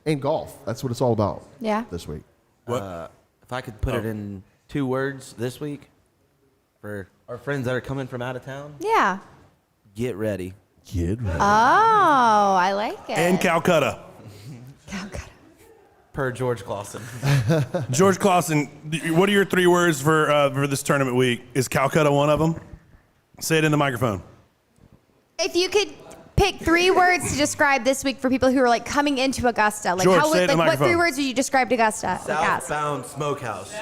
and golf. That's what it's all about Yeah. this week. If I could put it in 2 words this week for our friends that are coming from out of town, Yeah. get ready. Kid. Oh, I like it. And Calcutta. Calcutta. Per George Clausen. George Clausen, what are your 3 words for this tournament week? Is Calcutta one of them? Say it in the microphone. If you could pick 3 words to describe this week for people who are like coming into Augusta, like George, how say it would in the like what 3 microphone. words would you describe Augusta? Like, ask. Southbound Smokehouse.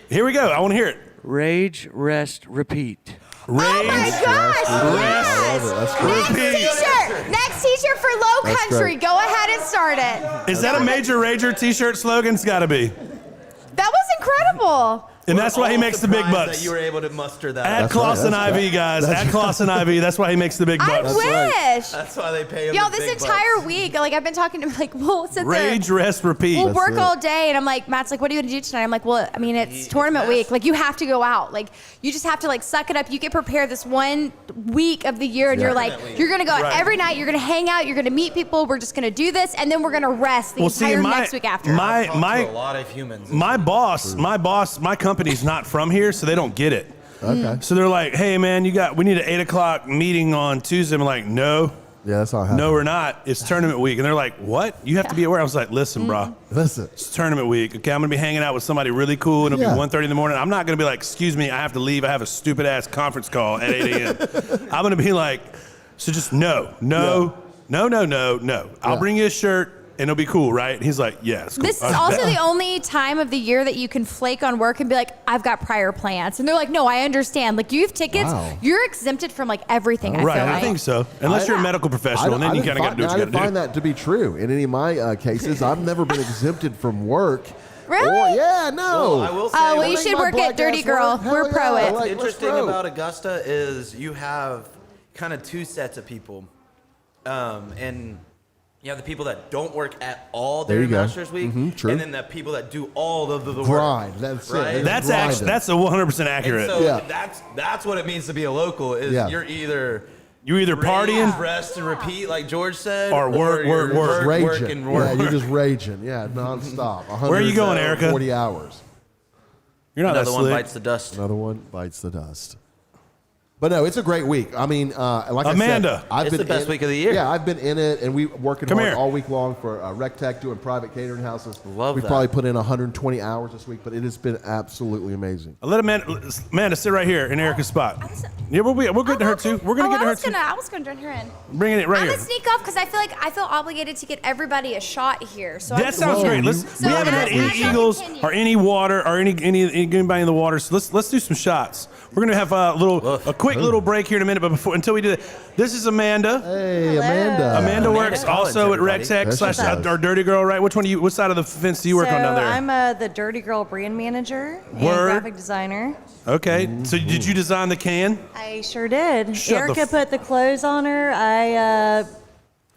Here we go. I want to hear it. Rage, rest, repeat. Rage. Oh my gosh! Yes. That's Next great. T-shirt. Next T-shirt for Low That's Country. great. Go ahead and start it. Is that a Major Rager t-shirt slogan? It's got to be. That was incredible. And that's why he All makes the big surprised bucks. That you were able to muster that. At That's right, Clausen that's IV, right. guys. At Clausen IV. That's why he makes the big I bucks. wish. That's why they pay him. Yo, the this big entire bucks. week, like I've been talking to him, like we'll sit Rage, there. rest, repeat. We'll work it. all day, and I'm like, Matt's like, what are you gonna do tonight? I'm like, well, I mean, it's tournament week. Like, you have to go out. Like, you just have to like suck it up. You get prepared this one week of the year, and you're like, you're gonna go out Right. every night. You're gonna hang out. You're gonna meet people. We're just gonna do this, and then we're gonna rest the entire next week after. Talked to a lot of humans. My company's not from here, so they don't get it. Okay. So they're like, hey, man, we need an 8 o'clock meeting on Tuesday. I'm like, no, Yeah, that's all happening. no, we're not. It's tournament week. And they're like, what? You have to be aware. I was like, listen, bro, Listen. it's tournament week. Okay, I'm going to be hanging out with somebody really cool, and it'll Yeah. be 1:30 in the morning. I'm not going to be like, excuse me, I have to leave. I have a stupid-ass conference call at 8 a.m. I'm going to be like, so just no. I'll Yeah. bring you a shirt, and it'll be cool, right? And he's like, yeah, it's cool. This is also the only time of the year that you can flake on work and be like, I've got prior plans. And they're like, no, I understand. Like, you have tickets. Wow. You're exempted from like everything, I Right, feel I like. think so. Unless you're a medical professional, and then you kind of got to do what I you didn't got to find do. that to be true in any of my cases. I've never been exempted from work. Really? Yeah, no. Well, I will say, Oh, well, one you thing should my work at black Dirty ass Girl. work, hell We're pro yeah. it. Like, What's let's interesting go. about Augusta is you have kind of 2 sets of people, and you have the people that don't work at all There during you go. Masters Week, True. and then the people that do all of the work. Grind. That's Right? it. That's Grinding. actually that's a 100% accurate. And so Yeah. that's what it means to be a local. Is Yeah. you're either partying, rest and repeat, like George said, Or work, you're work. Raging. and work. Yeah, you're just raging. Yeah, nonstop. Where are you going, Erica? 40 hours. You're not Another that one slick. bites the dust. Another one bites the dust. But no, it's a great week. I mean, like Amanda. I said, It's the best week of the year. Yeah, I've been in it, and we working Come hard here. all week long for RecTech doing private catering houses. Love We've that. probably put in 120 hours this week, but it has been absolutely amazing. Let Amanda sit right here in Erica's spot. Yeah, we'll get to her too. We're gonna get to her too. I was gonna join her in. Bringing it right I'm here. gonna sneak off because I feel obligated to get everybody a shot here. So That sounds great. We haven't had any Eagles or any water or anybody in the water. So let's do some shots. We're gonna have a quick quick little break here in a minute, but until we do that, this is Amanda. Hey, Amanda. Amanda works Collins, also at everybody. RecTech / or Dirty Girl, right? What side of the fence do you work on down there? I'm the Dirty Girl brand manager and graphic designer. Okay. So did you design the can? I sure did. Shut the Erica put the clothes on her. I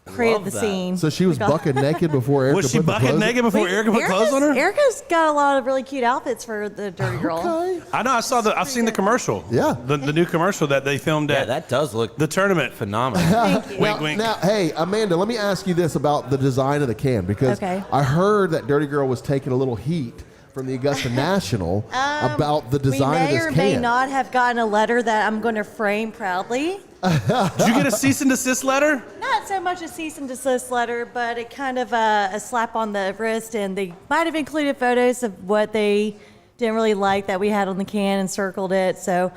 created the scene. So she was bucket naked before Erica Was she put the bucket clothes naked before Erica put clothes on her? Erica's got a lot of really cute outfits for the Dirty Girl. Okay. I know. I've seen the commercial. Yeah. The new commercial that they filmed Yeah, at that does look the tournament. phenomenal. Thank you. Wink, wink. Now, hey, Amanda, let me ask you this about the design of the can, because Okay. I heard that Dirty Girl was taking a little heat from the Augusta National about the design of We this may or can. may not have gotten a letter that I'm going to frame proudly. Did you get a cease and desist letter? Not so much a cease and desist letter, but it kind of a slap on the wrist, and they might have included photos of what they didn't really like that we had on the can and circled it. So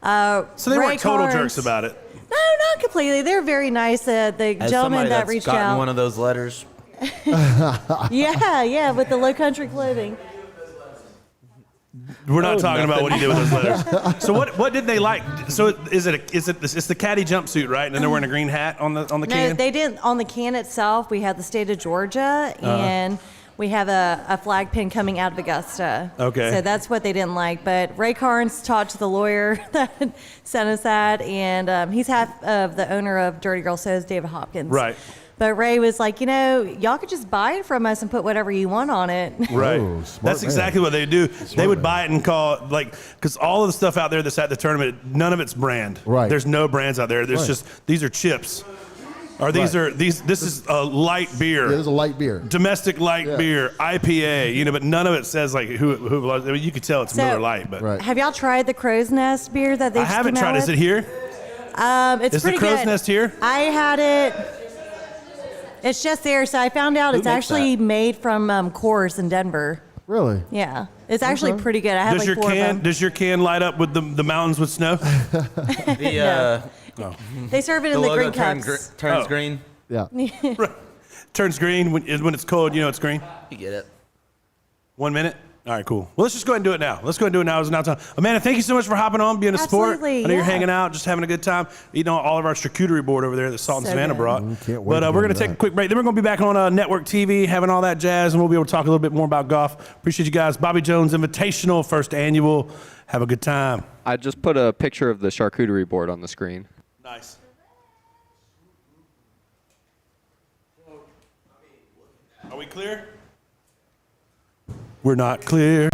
So they Ray weren't total Carnes- jerks about it. No, not completely. They're very nice. The As gentleman somebody that that's reached gotten out. one of those letters, Yeah, with the low country clothing. We're not talking about what he did with those letters. So what did they like? So it's the caddy jumpsuit, right? And then they're wearing a green hat on the No, can. they didn't. On the can itself, we have the state of Georgia, and we have a flag pin coming out of Augusta. Okay. So that's what they didn't like. But Ray Carnes talked to the lawyer that sent us that, and he's half of the owner of Dirty Girl Sews, David Hopkins. Right. But Ray was like, y'all could just buy it from us and put whatever you want on it. Right. Oh, smart That's man. exactly what they do. They would buy it and call because all of the stuff out there that's at the tournament, none of it's brand. Right. There's no brands out there. There's Right. just these are chips. Or these Right. this is a light beer. Yeah, there's a light beer. Domestic light beer, IPA, but none of it says like who I mean, you could tell it's So- Miller Lite, but Right. Have y'all tried the Crow's Nest beer that they I just haven't came out tried. Is with? it here? It's Is the pretty Crow's good. Nest here? I had it. It's just there. So I found out Who it's makes actually made from Coors in Denver. Really? Yeah, it's actually pretty good. I had Does like your 4 of them. does your can light up with the mountains with snow? the They serve it the in the logo green cups. turns Oh. green. Yeah. Turns green when it's cold. It's green. You get it. 1 minute. All right, cool. Well, let's just go ahead and do it now. Let's go ahead and do it now. It's now time. Amanda, thank you so much for hopping on, being a sport. Absolutely, I know you're yeah. hanging out, just having a good time, eating all of our charcuterie board over there that Salt and So Savannah good. brought. Can't wait But to we're get going to into take a that. quick break. Then we're going to be back on network TV, having all that jazz, and we'll be able to talk a little bit more about golf. Appreciate you guys. Bobby Jones Invitational, first annual. Have a good time. I just put a picture of the charcuterie board on the screen. Nice. Are we clear? We're not clear.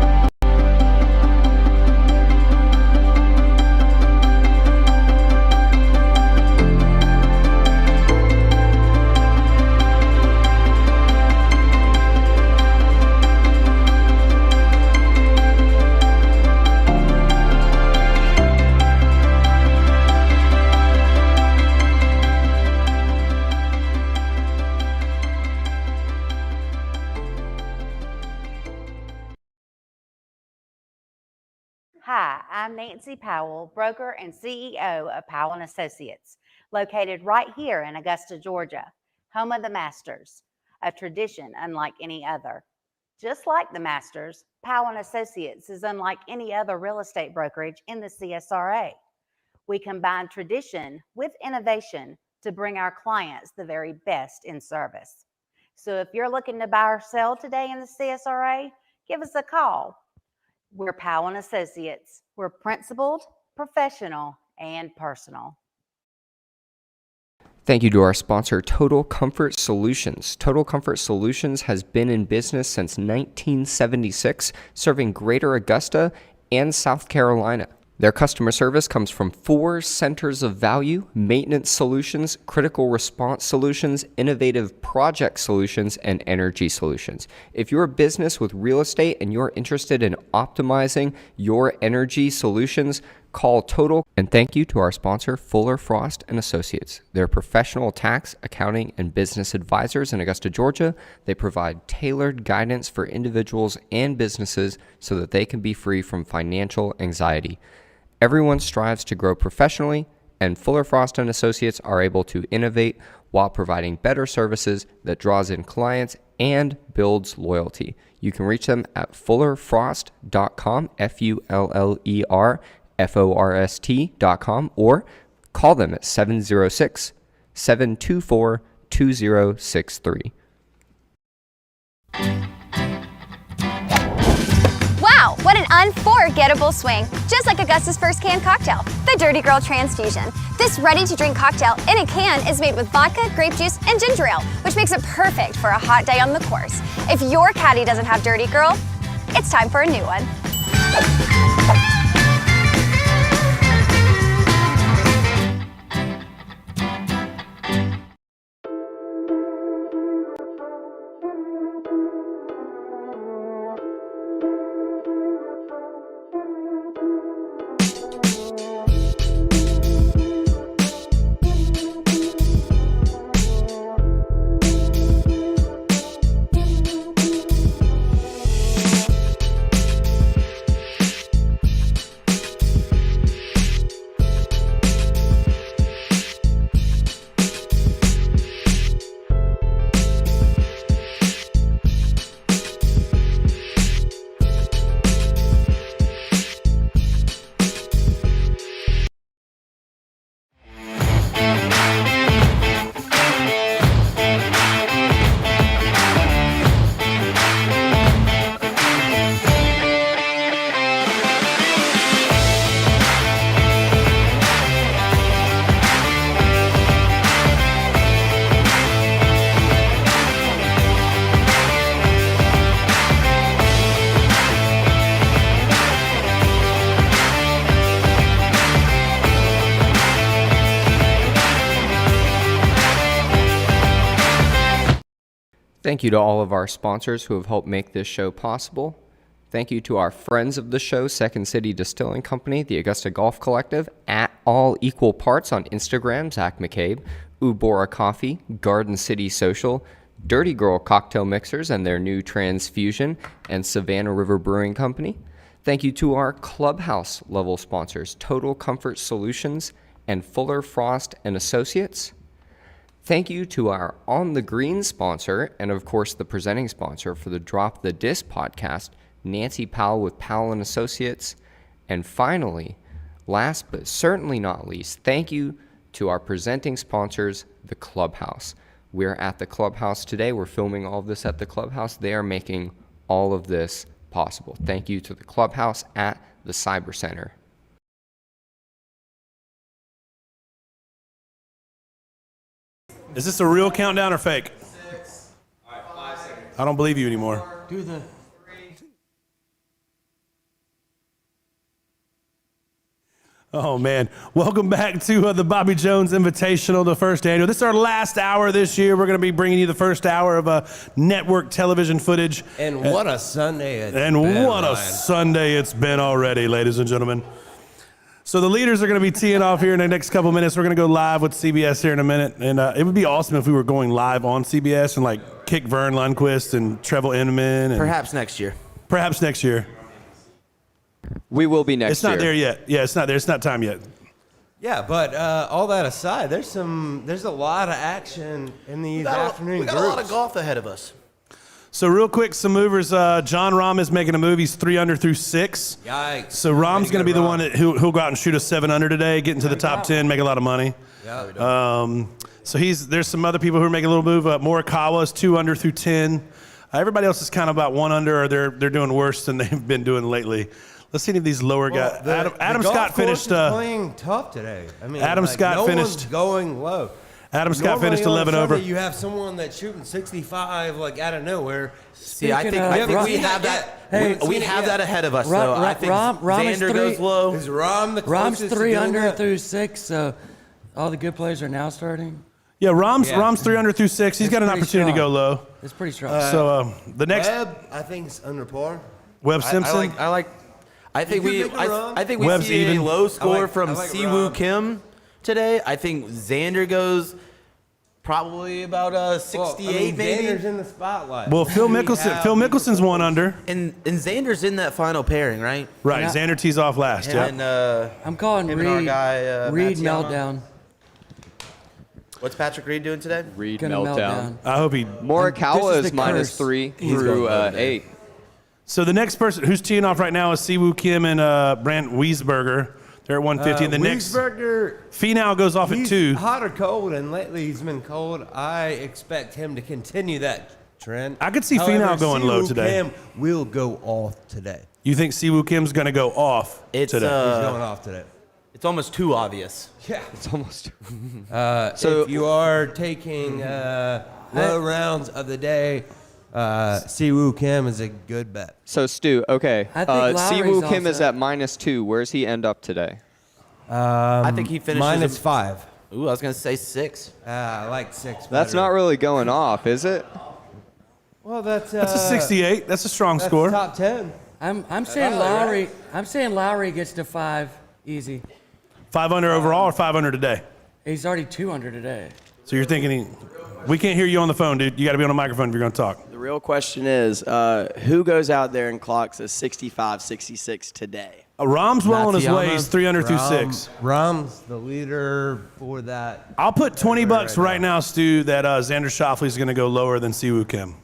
Hi, I'm Nancy Powell, broker and CEO of Powell & Associates, located right here in Augusta, Georgia, home of the Masters, a tradition unlike any other. Just like the Masters, Powell & Associates is unlike any other real estate brokerage in the CSRA. We combine tradition with innovation to bring our clients the very best in service. So if you're looking to buy or sell today in the CSRA, give us a call. We're Powell & Associates. We're principled, professional, and personal. Thank you to our sponsor, Total Comfort Solutions. Total Comfort Solutions has been in business since 1976, serving Greater Augusta and South Carolina. Their customer service comes from 4 centers of value: maintenance solutions, critical response solutions, innovative project solutions, and energy solutions. If you're a business with real estate and you're interested in optimizing your energy solutions, call Total. And thank you to our sponsor, Fuller Frost and Associates. They're professional tax, accounting, and business advisors in Augusta, Georgia. They provide tailored guidance for individuals and businesses so that they can be free from financial anxiety. Everyone strives to grow professionally, and Fuller Frost and Associates are able to innovate while providing better services that draws in clients and builds loyalty. You can reach them at fullerfrost.com, FULLER forst.com, or call them at 706-724-2063. Wow, what an unforgettable swing. Just like Augusta's first canned cocktail, the Dirty Girl Transfusion. This ready-to-drink cocktail in a can is made with vodka, grape juice, and ginger ale, which makes it perfect for a hot day on the course. If your caddy doesn't have Dirty Girl, it's time for a new one. Thank you to all of our sponsors who have helped make this show possible. Thank you to our friends of the show, Second City Distilling Company, the Augusta Golf Collective, at All Equal Parts on Instagram, Zach McCabe, Ubora Coffee, Garden City Social, Dirty Girl Cocktail Mixers and their new Transfusion, and Savannah River Brewing Company. Thank you to our Clubhouse level sponsors, Total Comfort Solutions and Fuller Frost and Associates. Thank you to our On the Green sponsor, and of course the presenting sponsor for the Drop the Disc podcast, Nancy Powell with Powell and Associates. And finally, last but certainly not least, thank you to our presenting sponsors, the Clubhouse. We're at the Clubhouse today. We're filming all of this at the Clubhouse. They are making all of this possible. Thank you to the Clubhouse at the Cyber Center. Is this a real countdown or fake? 6. All right, 5 seconds. I don't believe you anymore. Do the. Oh, man. Welcome back to the Bobby Jones Invitational, the first annual. This is our last hour this year. We're going to be bringing you the first hour of network television footage. And what a Sunday it's been. And what a Ryan. Sunday it's been already, ladies and gentlemen. So the leaders are going to be teeing off here in the next couple minutes. We're going to go live with CBS here in a minute. And it would be awesome if we were going live on CBS and like kick Vern Lundquist and Trevel Inman. And Perhaps next year. Perhaps next year. We will be next year. It's not there yet. Yeah, it's not there. It's not time yet. Yeah, but all that aside, there's a lot of action in these afternoon We got groups. a lot of golf ahead of us. So real quick, some movers. John Rahm is making a move. He's 3 under through 6. Yikes. So Rahm's going to be the one who'll go out and shoot a 7 under today, get into the top 10, make a lot of money. Yeah. So there's some other people who are making a little move. Morikawa is 2 under through 10. Everybody else is kind of about 1 under, or they're doing worse than they've been doing lately. Let's see any of these lower guys. Adam Scott finished. Playing tough today. I mean, Adam Scott no finished one's going low. Adam Scott Normally finished on 11 Sunday, over. You have someone that's shooting 65 like out of nowhere. See, I think we have that. We have that ahead of us. So I think Xander goes low. Is Rahm the Rahm's closest 3 to doing under that? through 6, so all the good players are now starting. Yeah, Rahm's 3 under through 6. He's got an pretty opportunity to go strong. low. It's pretty strong. So the next Webb, I think, is under par. Webb Simpson. I think we Webb's see even. a low score I from like Siwoo Rahm. Kim today. I think Xander goes probably about 68 maybe. Xander's in the spotlight. Well, Phil Mickelson's 1 under. And Xander's in that final pairing, right? Right, Xander tees off last. Him Yeah. and I'm calling him and our Reed. guy, Reed Matsuyama. meltdown. What's Patrick Reed doing today? Reed Gonna meltdown. I hope he. Morikawa This is is the minus curse. 3 through 8. So the next person who's teeing off right now is Siwoo Kim and Brant Wiesberger. They're at 150. And the next Wiesberger, Finau goes off at he's 2. hot or cold, and lately he's been cold. I expect him to continue that trend. I could see Finau going low today. Kim will go off today. You think Siwoo Kim's going to go off It's today? He's going off today. It's almost too obvious. Yeah. It's almost. So if you are taking low rounds of the day, Siwoo Kim is a good bet. So Stu, okay. I think Siwoo Lowry's Kim is also- at -2. Where's he end up today? I think he finishes -5. Ooh, I was gonna say 6. I like 6. That's better. not really going off, is it? Well, that's That's a 68. That's a strong that's score. top 10. I'm saying Lowry. I'm saying Lowry gets to 5 easy. 5 under overall or 5 under today? He's already 2 under today. So you're thinking we can't hear you on the phone, dude. You got to be on the microphone if you're going to talk. The real question is, who goes out there and clocks a 65, 66 today? Rom's well on his way. He's 3 under through 6. Rom's the leader for that. I'll put $20 right now, Stu, that Xander Schauffele's going to go lower than Siwoo Kim.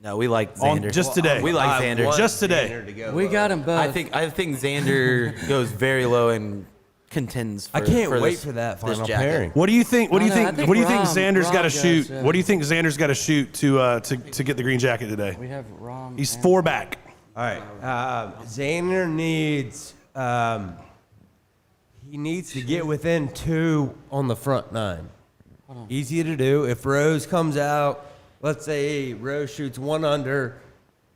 No, we like Xander. Just today. We like Xander. Just today. We got him both. I think Xander goes very low and contends. For, I can't for wait this, for that this final jacket. pairing. What do you think? What do you I think? think What do you think Rom- Xander's got to Rom shoot? goes, What do you think Xander's got to shoot to get the green jacket today? We have Rom. He's and- 4 back. All right. Xander needs he needs to get within 2 on the front 9. Easy to do. If Rose comes out, let's say Rose shoots 1 under,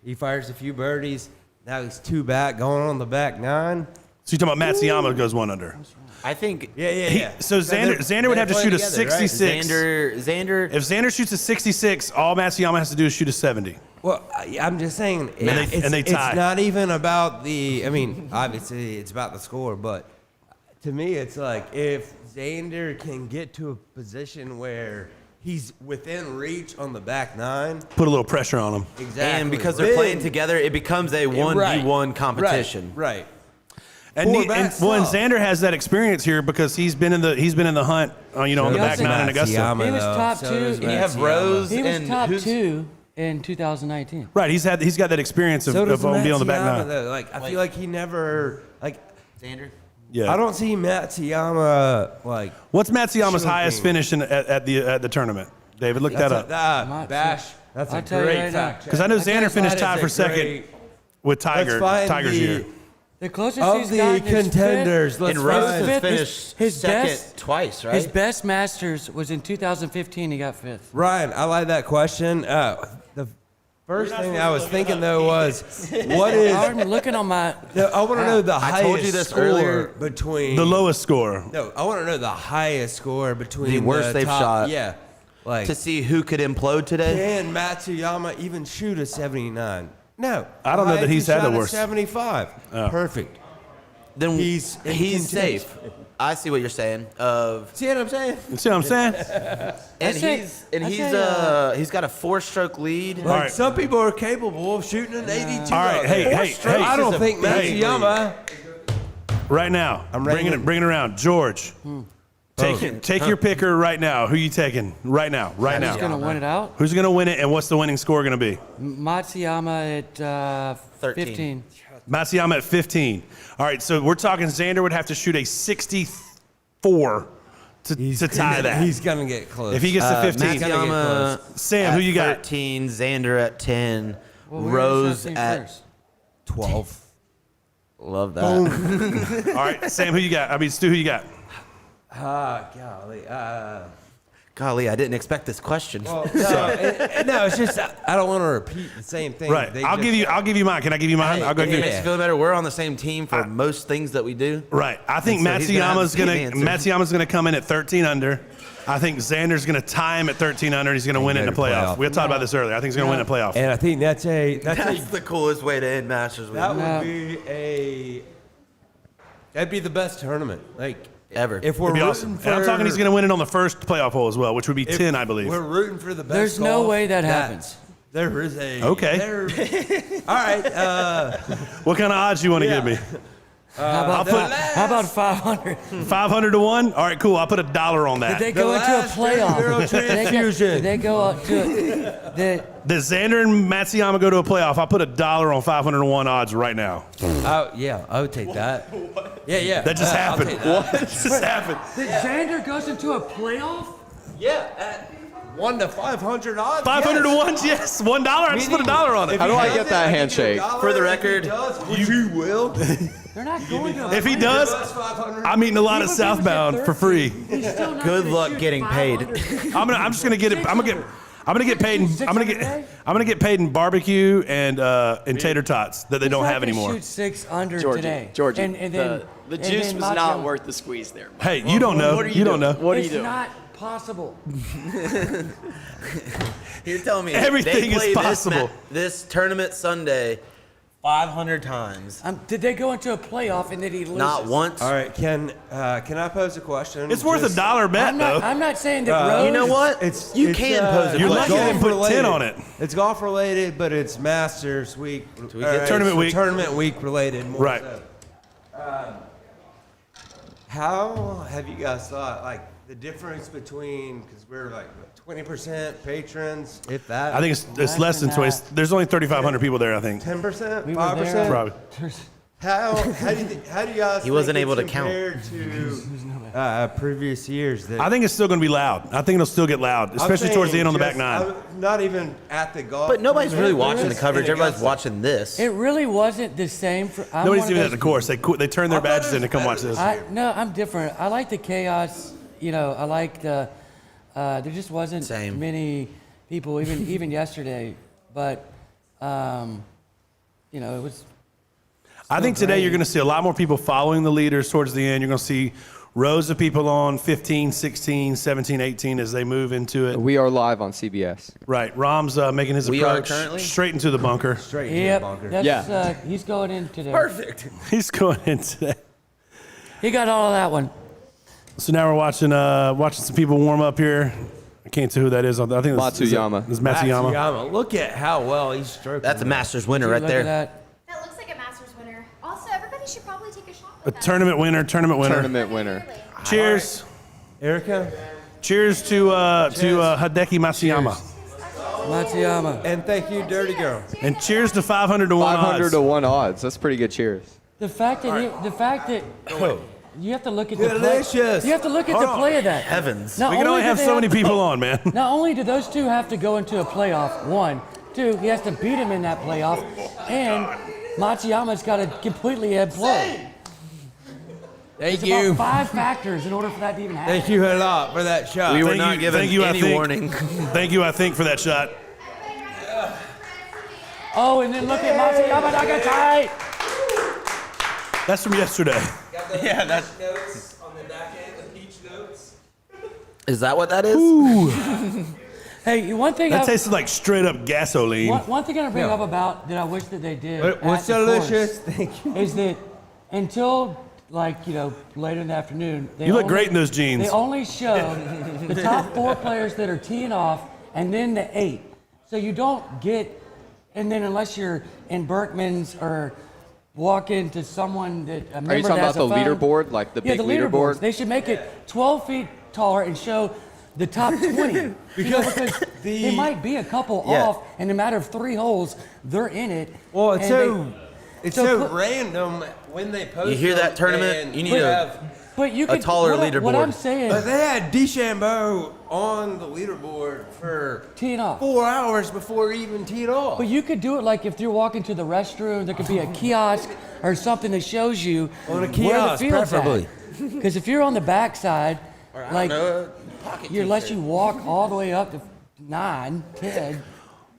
he fires a few birdies. Now he's 2 back, going on the back 9. So you're talking about Matsuyama goes 1 under. I think. Yeah. So Xander would have to shoot a 66. Xander. If Xander shoots a 66, all Matsuyama has to do is shoot a 70. Well, I'm just saying, And they tie. it's not even about the. I mean, obviously it's about the score, but to me, it's like if Xander can get to a position where he's within reach on the back 9, Put a little pressure on him. exactly. And because they're playing together, it becomes a 1v1 competition. Right. And, Four backs and off. Xander has that experience here because he's been in the hunt, on the back also 9 in Augusta. Matsuyama, He was though. top So 2. does And you have Matsuyama. Rose He was and top who's, 2 in 2019. Right, he's got that experience of So does being on the back Matsuyama, 9. though. Like I feel like he never like. Xander. Yeah. I don't see Matsuyama like. What's Matsuyama's Choking. highest finish at the tournament? David, look that up. Bash. That's I'll a tell you great right now. fact. Because I know Xander That finished is tied a for second great- with Let's find Tiger's year. The closest Of he's the gotten is contenders, fifth. let's And Rose find- has Fifth. finished His second best- twice, right? His best Masters was in 2015. He got 5th. Ryan, I like that question. The first thing I was thinking though was, what is? I'm looking on my. I want to know the highest told you this score earlier. between The lowest score. No, I want to know the highest score between The worst they've top, shot. Yeah, like to see who could implode today. can Matsuyama even shoot a 79? No, I don't know that highest he's he had the shot a worst. 75. Perfect. Then He's in he's contention. safe. I see what you're saying. Of See what I'm saying? You see what I'm saying? and he's got a 4-stroke lead. Like right. some people are capable of shooting an 82. All right, out hey, there. hey, hey. I don't think Hey. Matsuyama. Right now, I'm bring ready. it around. George, take your picker right now. Who you taking right now? Right Who's now. going to win it out? Who's going to win it, and what's the winning score going to be? Matsuyama at 13. 15. Matsuyama at 15. All right, so we're talking Xander would have to shoot a 64 to tie that. He's gonna get close. If he gets to 15. Matsuyama Sam, who at you got? 13, Xander at 10, Well, where's Rose 17 at first? 12. Love that. All right, Sam, who you got? I mean, Stu, who you got? Golly. Golly, I didn't expect this question. No, it's just I don't want to repeat the same thing. Right. They I'll just- give you mine. Can I give you mine? I'll go If give it you. makes you feel better, we're on the same team for most things that we do. Right. I think And so he's gonna have Matsuyama's the same gonna answer. come in at 13 under. I think Xander's gonna tie him at 13 under, and he's gonna win it in the go to playoff. playoff. We had talked about this earlier. I think he's gonna win the playoff. And I think that's That's the coolest way to end Masters. that Week. would be that'd be the best tournament Ever. If we're It'd be rooting awesome. for, And I'm talking he's gonna win it on the first playoff hole as well, which would be if 10, I believe. We're rooting for the best. There's no golf, way that happens. There is a Okay. All right. What kind of odds you want to give me? How about 500? 500 to 1? All right, cool. I'll put $1 on that. Did they go into a playoff? Transfusion. Did they go up to it? Does Xander and Matsuyama go to a playoff? I'll put $1 on 500 to 1 odds right now. Oh, yeah, I would take that. Yeah. That just happened. What? That just happened. That Xander goes into a playoff? Yeah, at 1 to 500 odds. 500 to 1, yes. $1. I just put $1 on it. How do I get that handshake? For the record, you will. They're not going to. If he does, I'm eating a lot of Southbound for free. good luck getting paid. I'm just gonna get it. I'm gonna get paid. I'm gonna get paid in barbecue and tater tots that they don't have anymore. Shoot 6 under today. Georgie, and then the juice was not worth the squeeze there. Hey, you don't know. You don't know. What are you doing? It's not possible. You're telling me Everything they is played possible. This tournament Sunday 500 times. Did they go into a playoff and did he lose? Not once. All right, can I pose a question? It's worth $1 bet though. I'm not saying that Rose. You know what? You can pose a You're lucky question. I didn't put 10 on it. It's golf related, but it's Masters week. Tournament week. Tournament week related. More Right. So. How have you guys thought, like, the difference between, because we're like 20% patrons, if that? I think it's less than 20. There's only 3,500 people there. I think. 10%, We were there. 5%. Probably. How do you guys? He wasn't think able it's to count. compared to previous years. That I think it's still going to be loud. I think it'll still get loud, especially towards the end on the back nine. Not even at the golf. But nobody's really watching the It's coverage. in Everybody's Augusta. watching this. It really wasn't the same. Nobody's even at the course. They turn their badges in to come watch this. No, I'm different. I like the chaos. You know, I like the. There just wasn't many people, even yesterday. But, you know, it was. I think today you're going to see a lot more people following the leaders towards the end. You're going to see rows of people on 15, 16, 17, 18 as they move into it. We are live on CBS. Right. Rom's making his We are approach currently? straight into the bunker. Straight into Yep. the bunker. That's, he's going in today. Perfect. He's going in today. He got all of that one. So now we're watching some people warm up here. I can't tell who that is. I think Matsuyama. It's Matsuyama. Matsuyama. Look at how well he's stroking. That's a Masters winner Look right at there. that. That looks like a Masters winner. Also, everybody should probably take a shot. A tournament winner. Tournament winner. Cheers. Erica. Cheers to Hideki Matsuyama. Matsuyama. And thank you, Dirty Girl. And cheers to 500 to 1 500 odds. to 1 odds. That's pretty good cheers. The fact that you have to look at the play. Delicious. You have to look at the play of that. Heavens. Not We can only do have they so many people on, man. Not only do those two have to go into a playoff, 1, 2, he has to beat him in that playoff, and Matsuyama's got to completely implode. Thank It's you. about 5 factors in order for that to even happen. Thank you a lot for that shot. We were Thank not you- given thank you, I any think. warning. Thank you, I think, for that shot. Oh, and then look at Matsuyama Nagatai. That's from yesterday. Yeah, that's. Notes on the back end, the peach notes. Is that what that is? Ooh. Hey, one thing That tasted like straight up gasoline. one thing I bring up about that I wish that they did What's at the delicious? course Thank you. is that until later in the afternoon, You look great in those jeans. They only show the top 4 players that are teeing off, and then the 8. So you don't get, and then unless you're in Berkman's or walk into someone that a member Are you talking that has about the a phone. leaderboard, like the Yeah, big the leaderboards. leaderboard? They should make it 12 feet taller and show the top 20. because it might be a couple off, and in a matter of 3 holes, they're in it. Well, and it's so random when they post. You hear that them, tournament? and You need But you a could, taller what leaderboard. What I'm saying, But they had DeChambeau on the leaderboard for teeing off. 4 hours before he even teed off. But you could do it like if you're walking to the restroom, there could be a kiosk or something that shows you On a where the kiosk, field's preferably. Because if you're on the backside, like pocket unless you walk all the way up to 9, 10.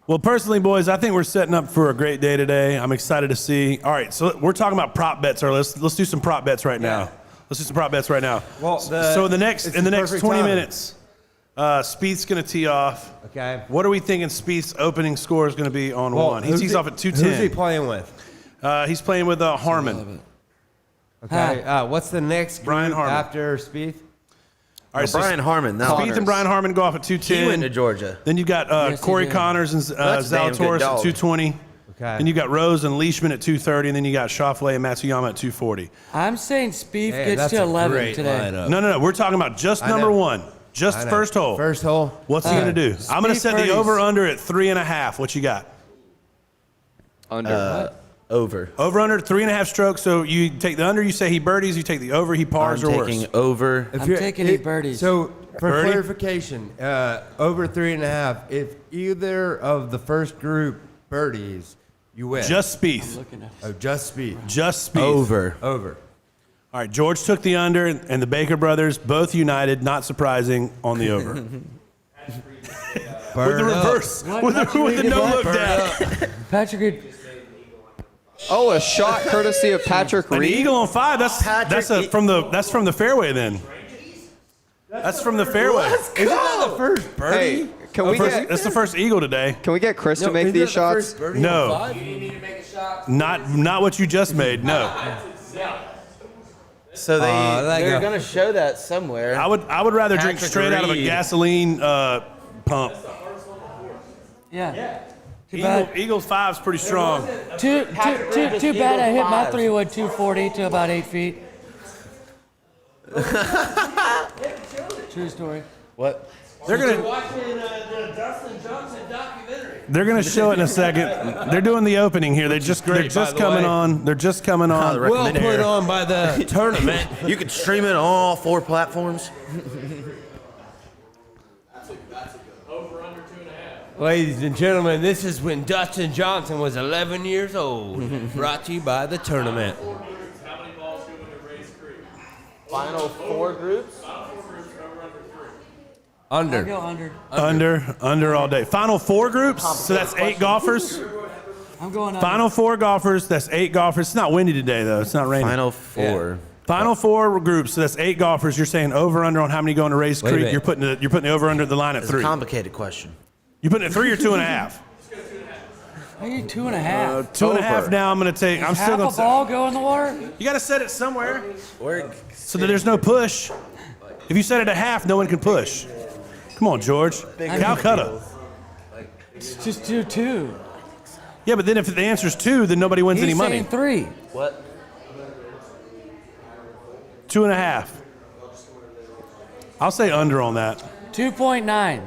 Well, personally, boys, I think we're setting up for a great day today. I'm excited to see. All right, so we're talking about prop bets. Let's do some prop bets right now. Let's do some prop bets right now. Well, so in the next perfect 20 timing. minutes, Spieth's going to tee off. Okay. What are we thinking Spieth's opening score is going to be on 1? He tees off at 210. Who's he playing with? He's playing with Harmon. Okay. What's the next Brian group Harmon. after Spieth? All right, so Brian Harmon. Now, Spieth and Brian Harmon go off at 210. he went to Georgia. Then you got Yes, he Corey did. Connors and That's a damn good Zalatoris at dog. 220. Okay. And you got Rose and Leishman at 230, and then you got Schauffele and Matsuyama at 240. I'm saying Spieth Hey, gets that's to a 11 great today. lineup. No. We're talking about just I number know. one. Just I know. first hole. First hole. What's he going to do? I'm going to set the birdies. over-under at 3.5. What you got? Under. Over. Over-under, 3.5 strokes. So you take the under, you say he birdies, you take the over, he pars, I'm or taking worse. over. I'm taking eight birdies. So for Birdie? clarification, over 3.5. If either of the first group birdies, you win. Just Spieth. Oh, just Spieth. Just Spieth. Over. Over. All right, George took the under, and the Baker brothers, both united, not surprising, on the over. With the reverse. With the no-look down. Patrick, Oh, a shot courtesy of Patrick An Reed. eagle on 5. That's from the fairway then. That's from the fairway. Isn't that the first birdie? Hey, can we get That's the first eagle today. can we get Chris to make Isn't these that the shots? first birdie No. on 5? Not what you just made. No. So they're go. going to show that somewhere. I would rather drink Patrick straight out of a Reed. gasoline pump. yeah. Too bad. Eagles 5 is pretty strong. Too bad I hit my 3-wood 240 to about 8 feet. True story. What? They're gonna show it in a second. They're doing the opening here. They're just by coming the way. on. They're just coming on. the Well recommended put air. on by the tournament. You can stream it on all 4 platforms. Ladies and gentlemen, this is when Dustin Johnson was 11 years old. Brought to you by the tournament. Final 4 groups? I'll Under. go under. Under all day. Final 4 groups. So that's 8 golfers. I'm going under. Final 4 golfers. That's 8 golfers. It's not windy today though. It's not raining. Final 4. Final 4 groups. So that's 8 golfers. You're saying over under on how many go into Race Wait a Creek? minute. You're putting the over under the line at It's a 3. complicated question. You putting it at 3 or 2.5? I need 2.5. 2.5 now. I'm gonna take. I'm still Half gonna a say. ball go in the water? You got to set it somewhere Or so that there's no push. If you set it at half, no one can push. Come on, George. Calcutta. Just do 2. Yeah, but then if the answer's 2, then nobody wins any He's money. saying 3. what? 2.5. I'll say under on that. 2.9.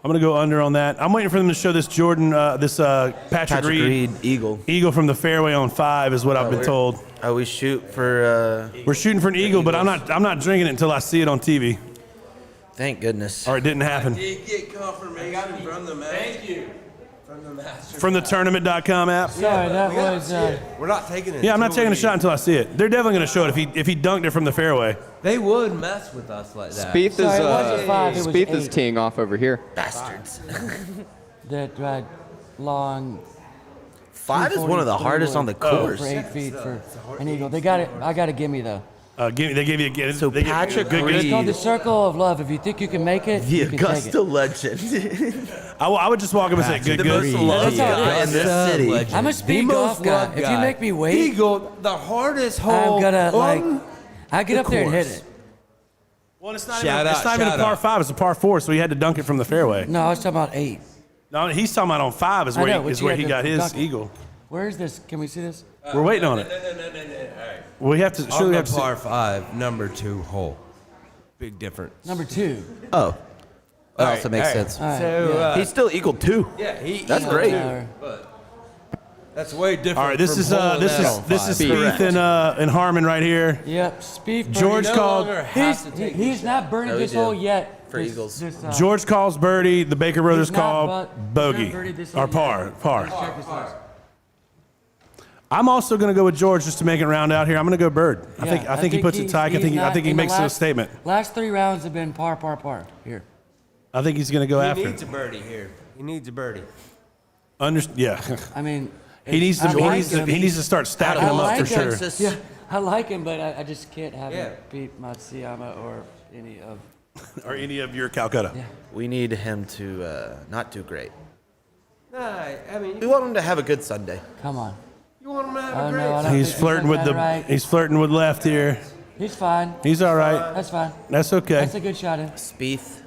I'm gonna go under on that. I'm waiting for them to show this Patrick Reed eagle from the fairway on 5 is what I've been told. Oh, we shoot for. We're shooting for an eagle, but I'm not drinking it until I see it on TV. Thank goodness. Or it didn't happen. Did get confirmation from the master. Thank you. From the master. From the tournament.com app. Sorry, that was. We're not taking it. Yeah, I'm not until taking a we- shot until I see it. They're definitely gonna show it if he dunked it from the fairway. They would mess with us like that. Spieth is Sorry, it wasn't 5, it was Spieth is 8. teeing off over here. Bastards. That long. 5 is one of the hardest on the course. For 8 feet for an eagle. They got it. I got a gimme though. They gave you a So they give you a Patrick good. Reed- It's called the circle of love. If you think you can make it, The you can take Augusta it. legend. I would just walk up and say, the good. most loved That's how it guy in is. this city. Legend. I'm a The speed most golf guy. loved If you make me wait, Eagle, the hardest hole. I'm gonna on I get the up there and hit course. it. Well, it's not Shout even out, a par shout 5. It's a par 4, so he had to dunk it from the fairway. No, I was talking about 8. No, he's talking about on 5 is I where know, he, but is you where had he to got his dunk it. eagle. Where is this? Can we see this? We're waiting on it. No. All right. We have to. On Surely we the have to. par 5, number 2 hole. Big difference. Number 2. Oh. That All also right, makes all right. sense. All right, So, yeah. He's still eagle 2. Yeah, That's great. But that's way different. All right, this from is hole 11. Spieth and Harmon right here. Yep, Spieth. George birdie. called. He's not burning No, he this did. hole yet. For Eagles. George calls birdie. The Baker brothers He's not call but- bogey he's not birdied this or hole par. yet. Par. Let's check this out. I'm also going to go with George just to make it round out here. I'm going to go bird. I Yeah, think he puts it tight. I think he makes a statement. Last 3 rounds have been par, par, par. Here. I think he's going to go He after needs it. a birdie here. He needs a birdie. Yeah. I mean, He needs to. I like him. He needs to start stacking I them up like for him. sure. Yeah, I like him, but I just can't have Yeah. him beat Matsuyama or any of. Or any of your Calcutta. Yeah. We need him to not do great. Nah, I mean, We want him to have a good Sunday. Come on. you want him to have Oh, a great no, I don't He's think flirting with does the. that right. He's flirting with left here. He's fine. He's all right. That's fine. That's okay. That's a good shot in. Spieth.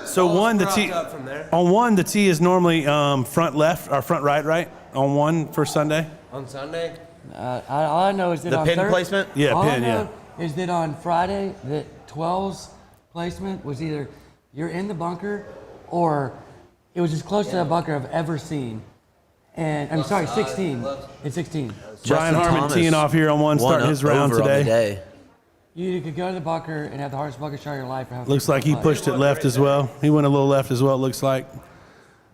So one, the tee up from there. on one, the tee is normally front left or front right on one for Sunday. On Sunday? All I know is that The on pin placement? Yeah, all pin, I yeah. know is that on Friday, the 12's placement was either you're in the bunker or it was as close to the bunker I've ever seen. And I'm sorry, 16. It's 16. Brian Harmon Thomas teeing off here on one, starting his round over on the today. day. You could go to the bunker and have the hardest bunker shot of your life. Or have Looks like he pushed it left as well. He went a little left as well, it looks like.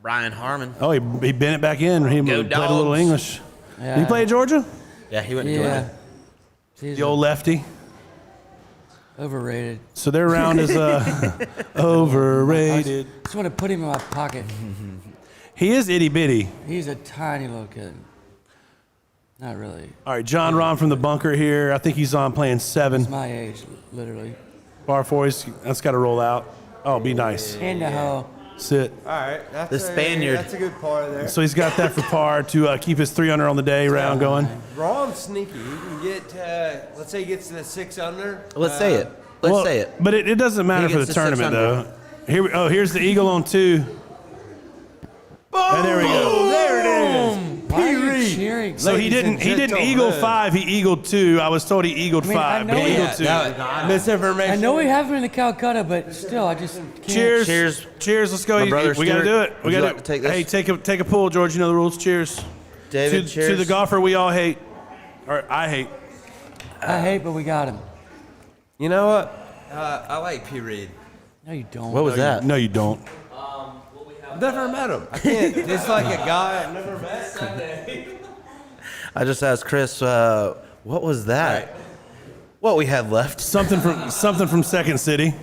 Brian Harmon. Oh, he bent it back in. He played a little Dogs. English. Yeah. Did he play at Georgia? Yeah, he went to Yeah. Georgia. The old lefty. Overrated. So their round is overrated. I just want to put him in my pocket. He is itty bitty. He's a tiny little kid. Not really. All right, John Rahm from the bunker here. I think he's on playing 7. He's my age, literally. Bar 4, that's got to roll out. Oh, be nice. In the hole. Sit. All right. That's The Spaniard. That's a good par there. So he's got that for par to keep his 3 under on the day round going. Rahm's sneaky. He can get, let's say he gets to the 6 under. Let's say it. Let's say it. But it doesn't matter He for gets the to 6 tournament, under. though. Here's the eagle on 2. And there we go. There it is. Why are you cheering? So he didn't eagle 5, he eagled 2. I was told he eagled 5, but he eagled 2. Misinformation. I know we have him in the Calcutta, but still, I just can't. Cheers. Cheers. Let's go. My brother We got to Stuart, do it. We would you got like to take this? Hey, take a pull, George. You know the rules. Cheers. David, to cheers. the golfer we all hate. Or I hate. I hate, but we got him. You know what? I like P. Reed. No, you don't. What was that? No, you don't. I've never met him. I can't. It's like a guy I've never met. I just asked Chris, what was that? Right. What we had left? Something from Second City.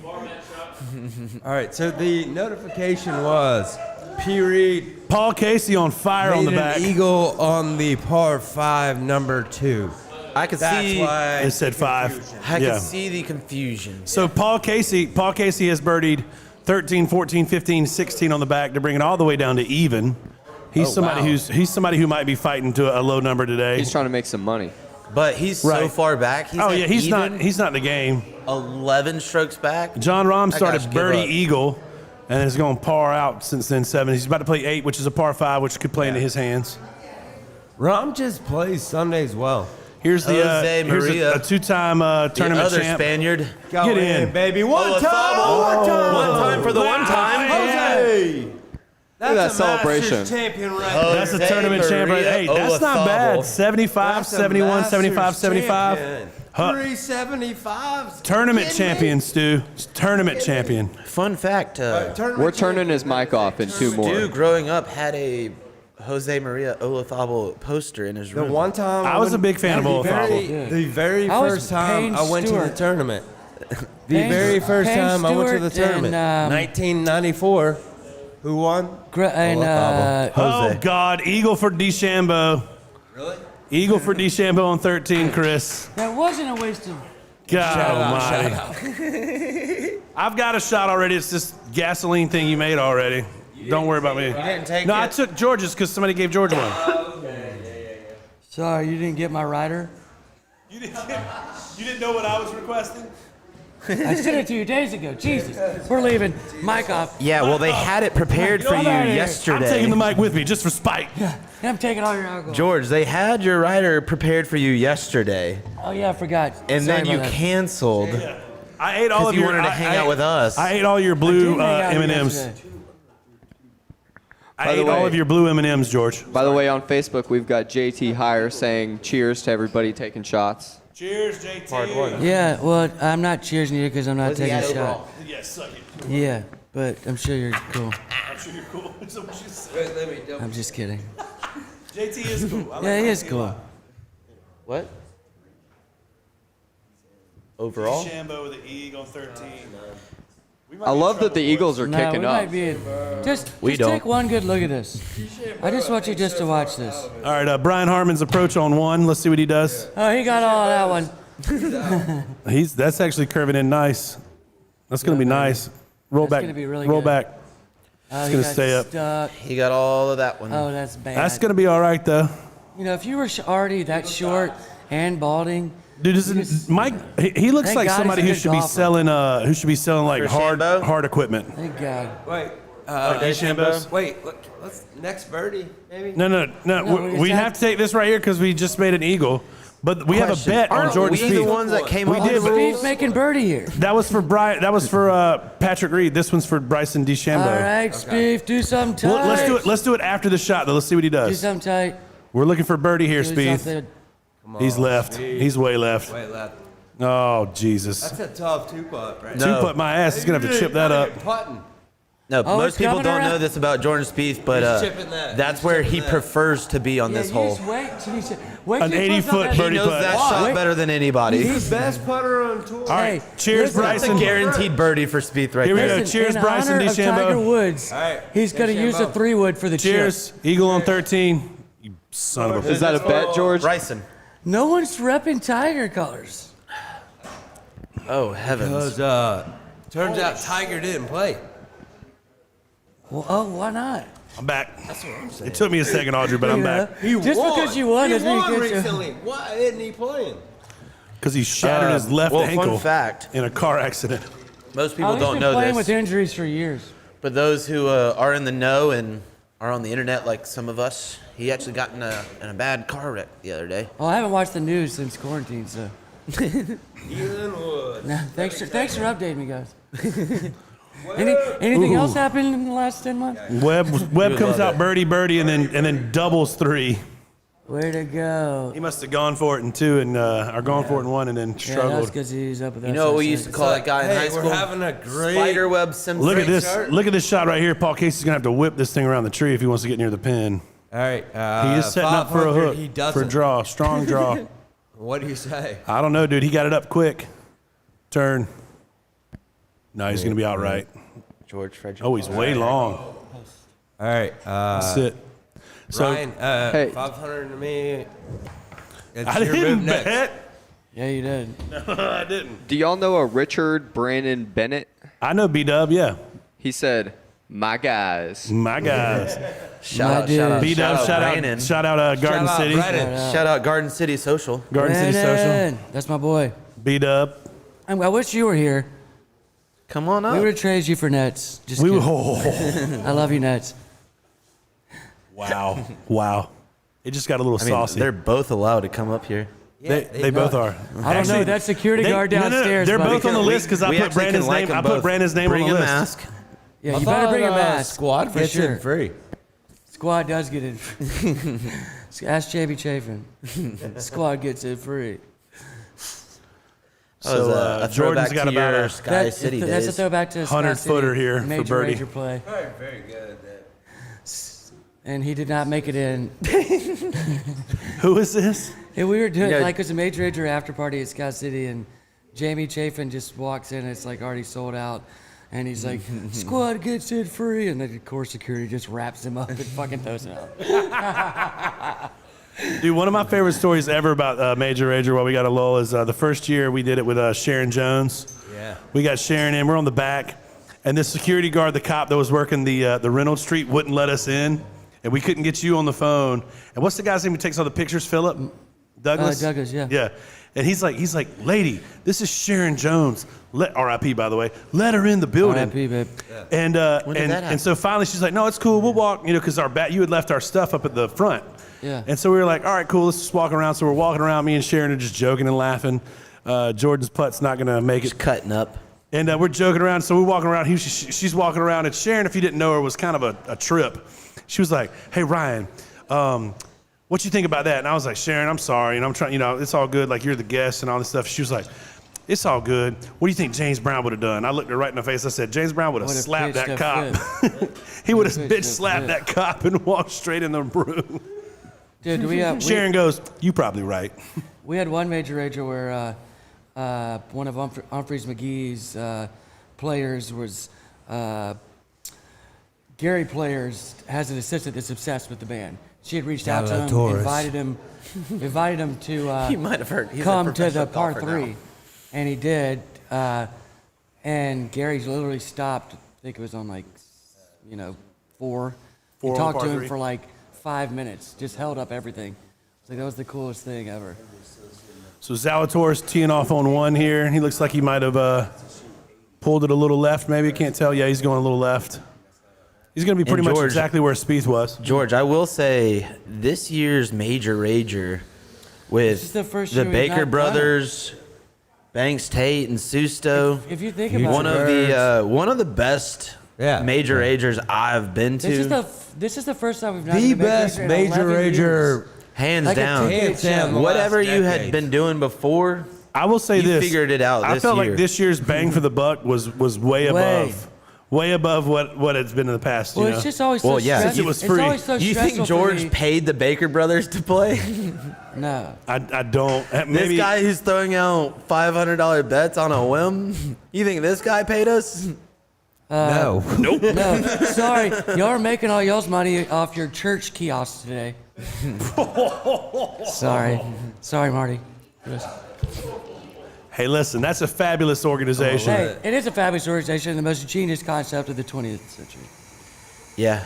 All right. So the notification was P. Reed Paul Casey on fire on the made back. an eagle on the par 5 number 2. I could That's see. why It said 5. I Yeah. could see the confusion. So Paul Casey has birdied 13, 14, 15, 16 on the back to bring it all the way down to even. He's somebody who might be fighting to a low number today. He's trying to make some money. But he's so Right. far back. He's at he's even, not in the game. 11 strokes back. John Rahm I started gotta give birdie up. eagle and is going par out since then 7. He's about to play 8, which is a par 5, which could play into his hands. Rahm just plays Sundays well. Here's the Jose here's Maria. a 2-time The tournament other champ. Spaniard. Go Get in. baby. One time. One time for the one time. Jose. That's that a celebration. Masters champion right there. That's a Jose tournament champ. Maria Hey, that's not bad. Olazabal. 75, That's a 71, Masters 75, 75. champion. Huh. 375s. Tournament champion, Stu. Tournament champion. Fun fact. We're turning his mic off in 2 more. Stu, growing up, had a Jose Maria Olazabal poster in his The room. one time I was a big fan of Olazabal. The very I was first time Payne I went to the Stewart. tournament. The Payne- very first Payne time I went to the Stewart tournament. and, 1994. Who won? Oh, Jose. God. Eagle for DeChambeau. Really? Eagle for DeChambeau on 13, Chris. That wasn't a waste of. God almighty. I've got a shot already. It's this gasoline thing you made already. Don't worry about me. didn't take No, it? I took George's because somebody gave George one. Sorry, you didn't get my rider. You didn't know what I was requesting? I sent it to you days ago. Jesus, we're leaving. Mic off. Yeah, well, they had it prepared for you Get outta here. yesterday. I'm taking the mic with me just for spite. And I'm taking all your alcohol. George, they had your rider prepared for you yesterday, Oh yeah, I forgot. and Sorry then you about that. canceled. I ate all 'Cause of you your. wanted to hang out with us. I ate all your I blue did hang out with you M&Ms. yesterday. I By the ate all way- of your blue M&Ms, George. By the way, on Facebook, we've got JT Hire saying cheers to everybody taking shots. Cheers, JT. Yeah, well, I'm not cheersing you because I'm not What's he taking a at shot. overall? Yeah, suck it. Yeah, but I'm sure you're cool. I'm sure you're cool. That's what you said. Wait, let me double. I'm just kidding. JT is cool. I like Yeah, he is JT a cool. lot. What? Overall? DeChambeau with the Eagle 13. I love that the Eagles are No, kicking we up. might be. Just We don't. take one good look at this. I just want you just to watch this. All right, Brian Harmon's approach on 1. Let's see what he does. Oh, he got all of that one. That's actually curving in nice. That's going to be nice. Roll That's back. gonna be really roll good. back. Oh, It's he gonna got stay up. stuck. He got all of that one. Oh, that's bad. That's going to be all right though. You know, if you were already that short and balding, Dude, this is Mike. He looks Thank like God somebody he's a who good should be golfer. selling like For hard Shambo? equipment. thank God. Wait. DeChambeau's? Wait. Let's next birdie maybe. No. We have to take this right here because we just made an eagle. But we have a bet on Jordan we the Spieth. ones that came We up did, with the but- rules? He's making birdie here. That was for Brian. That was for Patrick Reed. This one's for Bryson DeChambeau. All right, Spieth, do something tight. Well, let's do it. Let's do it after the shot, though. Let's see what he Do does. something tight. We're looking for birdie here, Do Spieth. something. He's left. Spieth. He's way left. Wait, left. Oh Jesus! That's a tough two-putt right Two putt my ass. He's gonna have to chip that up. Putting. No, Oh, most it's people coming don't around. know this about Jordan Spieth, but He's chipping that. that's He's where chipping he that. prefers to be on this you hole. just wait till he wait An till he puts 80-foot up that- He birdie knows putt. that shot better than anybody. He's the best putter on tour. All right. Hey, Cheers, listen, That's a Bryson. guaranteed birdie for Spieth right Here we there. go. Cheers, in Bryson honor of DeChambeau. Tiger Woods, All right. he's going to use a DeChambeau. 3-wood for the Cheers. Eagle on 13. You son of a. Is that a bet, George? Bryson. chip. No one's repping Tiger colors. Oh, heavens. Because turns out Tiger didn't play. Well, oh, why not? I'm back. That's what I'm saying. It took me a second, Audrey, but I'm back. Just because you won He doesn't mean won you get to- recently. Why isn't he playing? Because he shattered his left well, ankle fun fact. in a car accident. Most people Oh, he's don't been know playing this, with injuries for years. but those who are in the know and are on the internet like some of us, he actually got in a bad car wreck the other day. Oh, I haven't watched the news since quarantine, so. Elon Wood. Nah, thanks for updating me, guys. Anything else happened in the last 10 months? Webb comes out birdie, and then doubles 3. Way to go. He must have gone for it in 2 and or gone for it in 1 and then Yeah, that's struggled. because he's up with that. You know what we used to call that guy in high Hey, school? we're having a great. Spiderweb Simpson. Look at this! Look at this shot right here. Paul Casey's gonna have to whip this thing around the tree if he wants to get near the pin. All right. He is setting up for a 500, hook, He for a doesn't. draw, strong draw. What do you say? I don't know, dude. He got it up quick. Turn. No, he's gonna be out right. George Frederick. Oh, he's way long. All right. Sit. So Ryan, Hey. 500 to me. It's I your move didn't next. bet. Yeah, you did. I didn't. Do y'all know a Richard Brandon Bennett? I know B-Dub. Yeah, He said, "My guys." my guys. Shout out B-Dub. Brandon. Shout out Garden Shout out City. Brandon. Shout out Garden City Social. Garden City Social. Brandon, that's my boy. B-Dub. I wish you were here. Come on We up. would have traded you for Nets. Just We kidding. oh, I love you, Nets. wow. It just got a little I mean, saucy. they're both allowed to come up here. They both are. I don't know. That security guard downstairs. They're buddy. both on the list because I We put actually Brandon's can like name. I them put both. Brandon's name Bring on the a list. mask. Yeah, you better bring a mask. Squad for Yeah, sure. sure. Free. Squad does get it. Ask JB Chafin. Squad gets it free. So, a Jordan's throwback got to about your a Sky City That's a days. throwback to 100 Sky City footer here for major birdie. Major play. Very good at that. And he did not make it in. Who is this? And we were doing Yeah. like it was a major after party at Sky City, and Jamie Chafin just walks in. And it's like already sold out, and he's like, "Squad gets it free," and then of course security just wraps him up and fucking throws him out. Dude, one of my favorite stories ever about Major Rager while we got a lull is the first year we did it with Sharon Jones. Yeah. We got Sharon in. We're on the back, and this security guard, the cop that was working the Reynolds Street, wouldn't let us in, and we couldn't get you on the phone. And what's the guy's name who takes all the pictures? Philip Douglas. Douglas, yeah. Yeah. And he's like, lady, this is Sharon Jones. R.I.P. by the way. Let her in the building. R.I.P. babe. And When did that happen? and so finally she's like, no, it's cool. We'll walk, because you had left our stuff up at the front. Yeah. And so we were like, all right, cool, let's just walk around. So we're walking around, me and Sharon are just joking and laughing. Jordan's putt's not going to make it. Just cutting up. And we're joking around. So we're walking around. She's walking around. And Sharon, if you didn't know her, was kind of a trip. She was like, hey, Ryan, what you think about that? And I was like, Sharon, I'm sorry. And I'm trying, it's all good. Like, you're the guest and all this stuff. She was like, it's all good. What do you think James Brown would have done? I looked her right in the face. I said, James Brown would have Would've slapped that pitched cop. a He would have Pitched bitch a slapped fit. that cop and walked straight in the room. Dude, we Sharon goes, you probably right. We had one major rager where one of Humphreys McGee's players was Gary Players has an assistant that's obsessed with the band. She had reached out to him, invited him to You might have heard. He's a come to the professional par golfer 3, now. and he did. And Gary literally stopped. I think it was on 4. Four He on talked par to him 3. for 5 minutes. Just held up everything It's like that was the coolest thing ever. So Zalatoris teeing off on 1 here. He looks like he might have pulled it a little left, maybe. Can't tell. Yeah, he's going a little left. He's going to be pretty much exactly where Spieth was. George, I will say this year's major rager with the Baker brothers, Banks, Tate, and Susto. If you think about one of the best major ragers I've been to. This is the first time we've done The best major rager. Hands down. Whatever you had been doing before, I will say you this. figured it out I felt like this year's bang for the buck was way above. Way above what it's been in the past. Well, you know? it's just always so Since it was free. You think George paid the Baker brothers to play? No. I don't. Maybe, this guy who's throwing out $500 bets on a whim, you think this guy paid us? No. Nope. No. Sorry. Y'all are making all y'all's money off your church kiosks today. Sorry. Sorry, Marty. Hey, listen, that's a fabulous organization. Hey, it is a fabulous organization and the most genius concept of the 20th century. Yeah.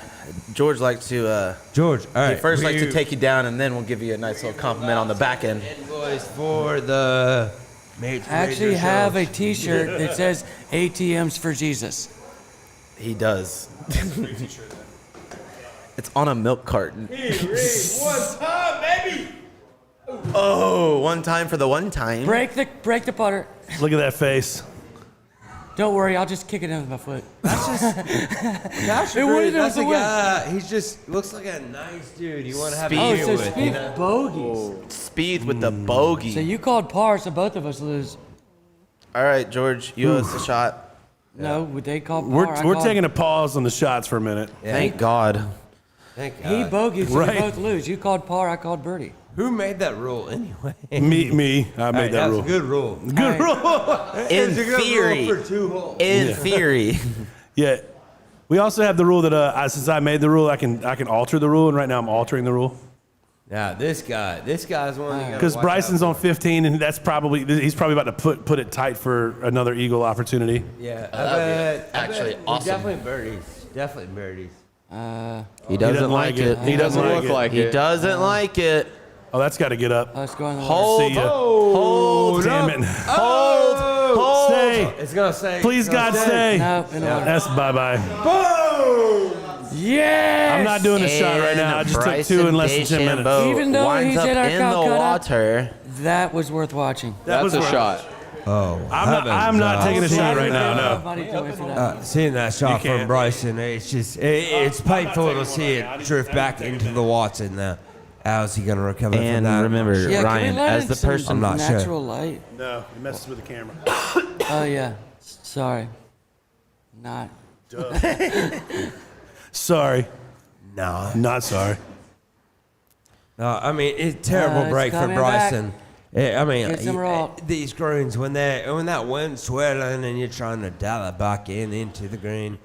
George likes to... George, all right. He first likes to take you down, and then we'll give you a nice little compliment on the back end. Invoice for the major I actually rager have a shows. T-shirt that says ATMs for Jesus. He does. It's on a milk carton. One time, baby! Oh, one time for the one time. Break the putter. Look at that face. Don't worry, I'll just kick it in with my foot. Gosh, It wouldn't that's a have won. guy. He just looks like a nice dude. You want to have a Speed. beer So with. You know? Speed bogeys. Speed with the bogey. So you called par, so both of us lose. All right, George, you owe us a shot. No, they called par. We're taking a pause on the shots for a minute. Thank God. Thank God. He bogeyed, so Right. we both lose. You called par, I called birdie. Who made that rule anyway? Me. I made that rule. That's a good rule. Good rule. In It's a good theory. rule for 2 holes. In theory. Yeah. We also have the rule that since I made the rule, I can alter the rule, and right now I'm altering the rule. Now this guy's one. Because Bryson's on 15, and he's probably about to put it tight for another eagle opportunity. Yeah, Actually awesome. Definitely birdies. Definitely birdies. He doesn't like it. He doesn't look like He it. doesn't like it. Oh, that's got to get up. Let's go on the Hold. See ya. Hold. Damn it. Hold. Stay. It's gonna say. Please, God, stay. No, in order. That's bye-bye. Yes! I'm not doing a shot right now. I just took 2 in less than 10 minutes. Even though winds he's up in our in cup the cut up. water. That was worth watching. That's a shot. Oh, I'm not taking a shot right now, no. Nobody told me for that. Seeing that shot can't. from Bryson, it's just it's painful to see it drift back into the Watson now. How's he gonna recover from And that? remember, Yeah, can Ryan, we let as in the some person... I'm not sure. natural light. No, it messes with the camera. Oh yeah, sorry. Not. Sorry. No, Not sorry. no. I mean, it's a terrible It's break for coming Bryson. I mean, Get some roll. these greens when that wind's swelling and you're trying to dial it back into the green,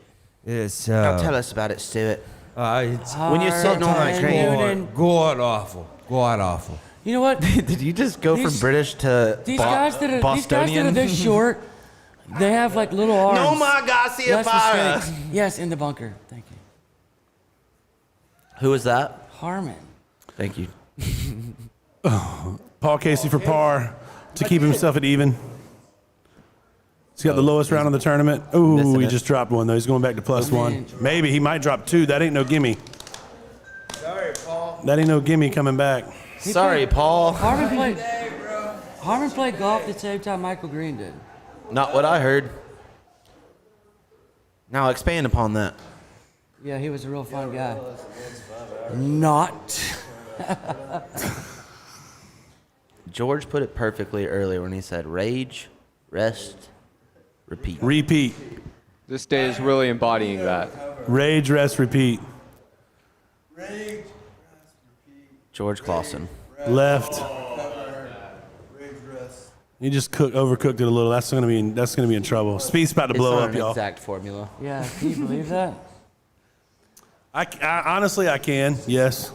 it's Now tell us about it, Stuart. it's When you're sitting on that green. god awful, god awful. You know what? Did you just go from These- British to These guys that are this short, they have like little arms. No my Garcia Less Fire. mistakes. Yes, in the bunker. Thank you. Who was that? Harmon. Thank you. Paul Casey for par to keep himself at even. He's got the lowest round of the tournament. Ooh, Missing he it. just dropped one, though. He's going back to +1. Maybe he might drop 2. That ain't no gimme. Sorry, Paul. That ain't no gimme coming back. Sorry, Paul. Harmon played golf the same time Michael Green did. Not what I heard. Now expand upon that. Yeah, he was a real fun guy. Not. George put it perfectly earlier when he said rage, rest, repeat. Repeat. This day is really embodying that. Rage, rest, repeat. George Clausen. Left. You just overcooked it a little. That's gonna be in trouble. Speed's about to blow It's not up, an y'all. exact formula. Yeah, can you believe that? I honestly I can. Yes.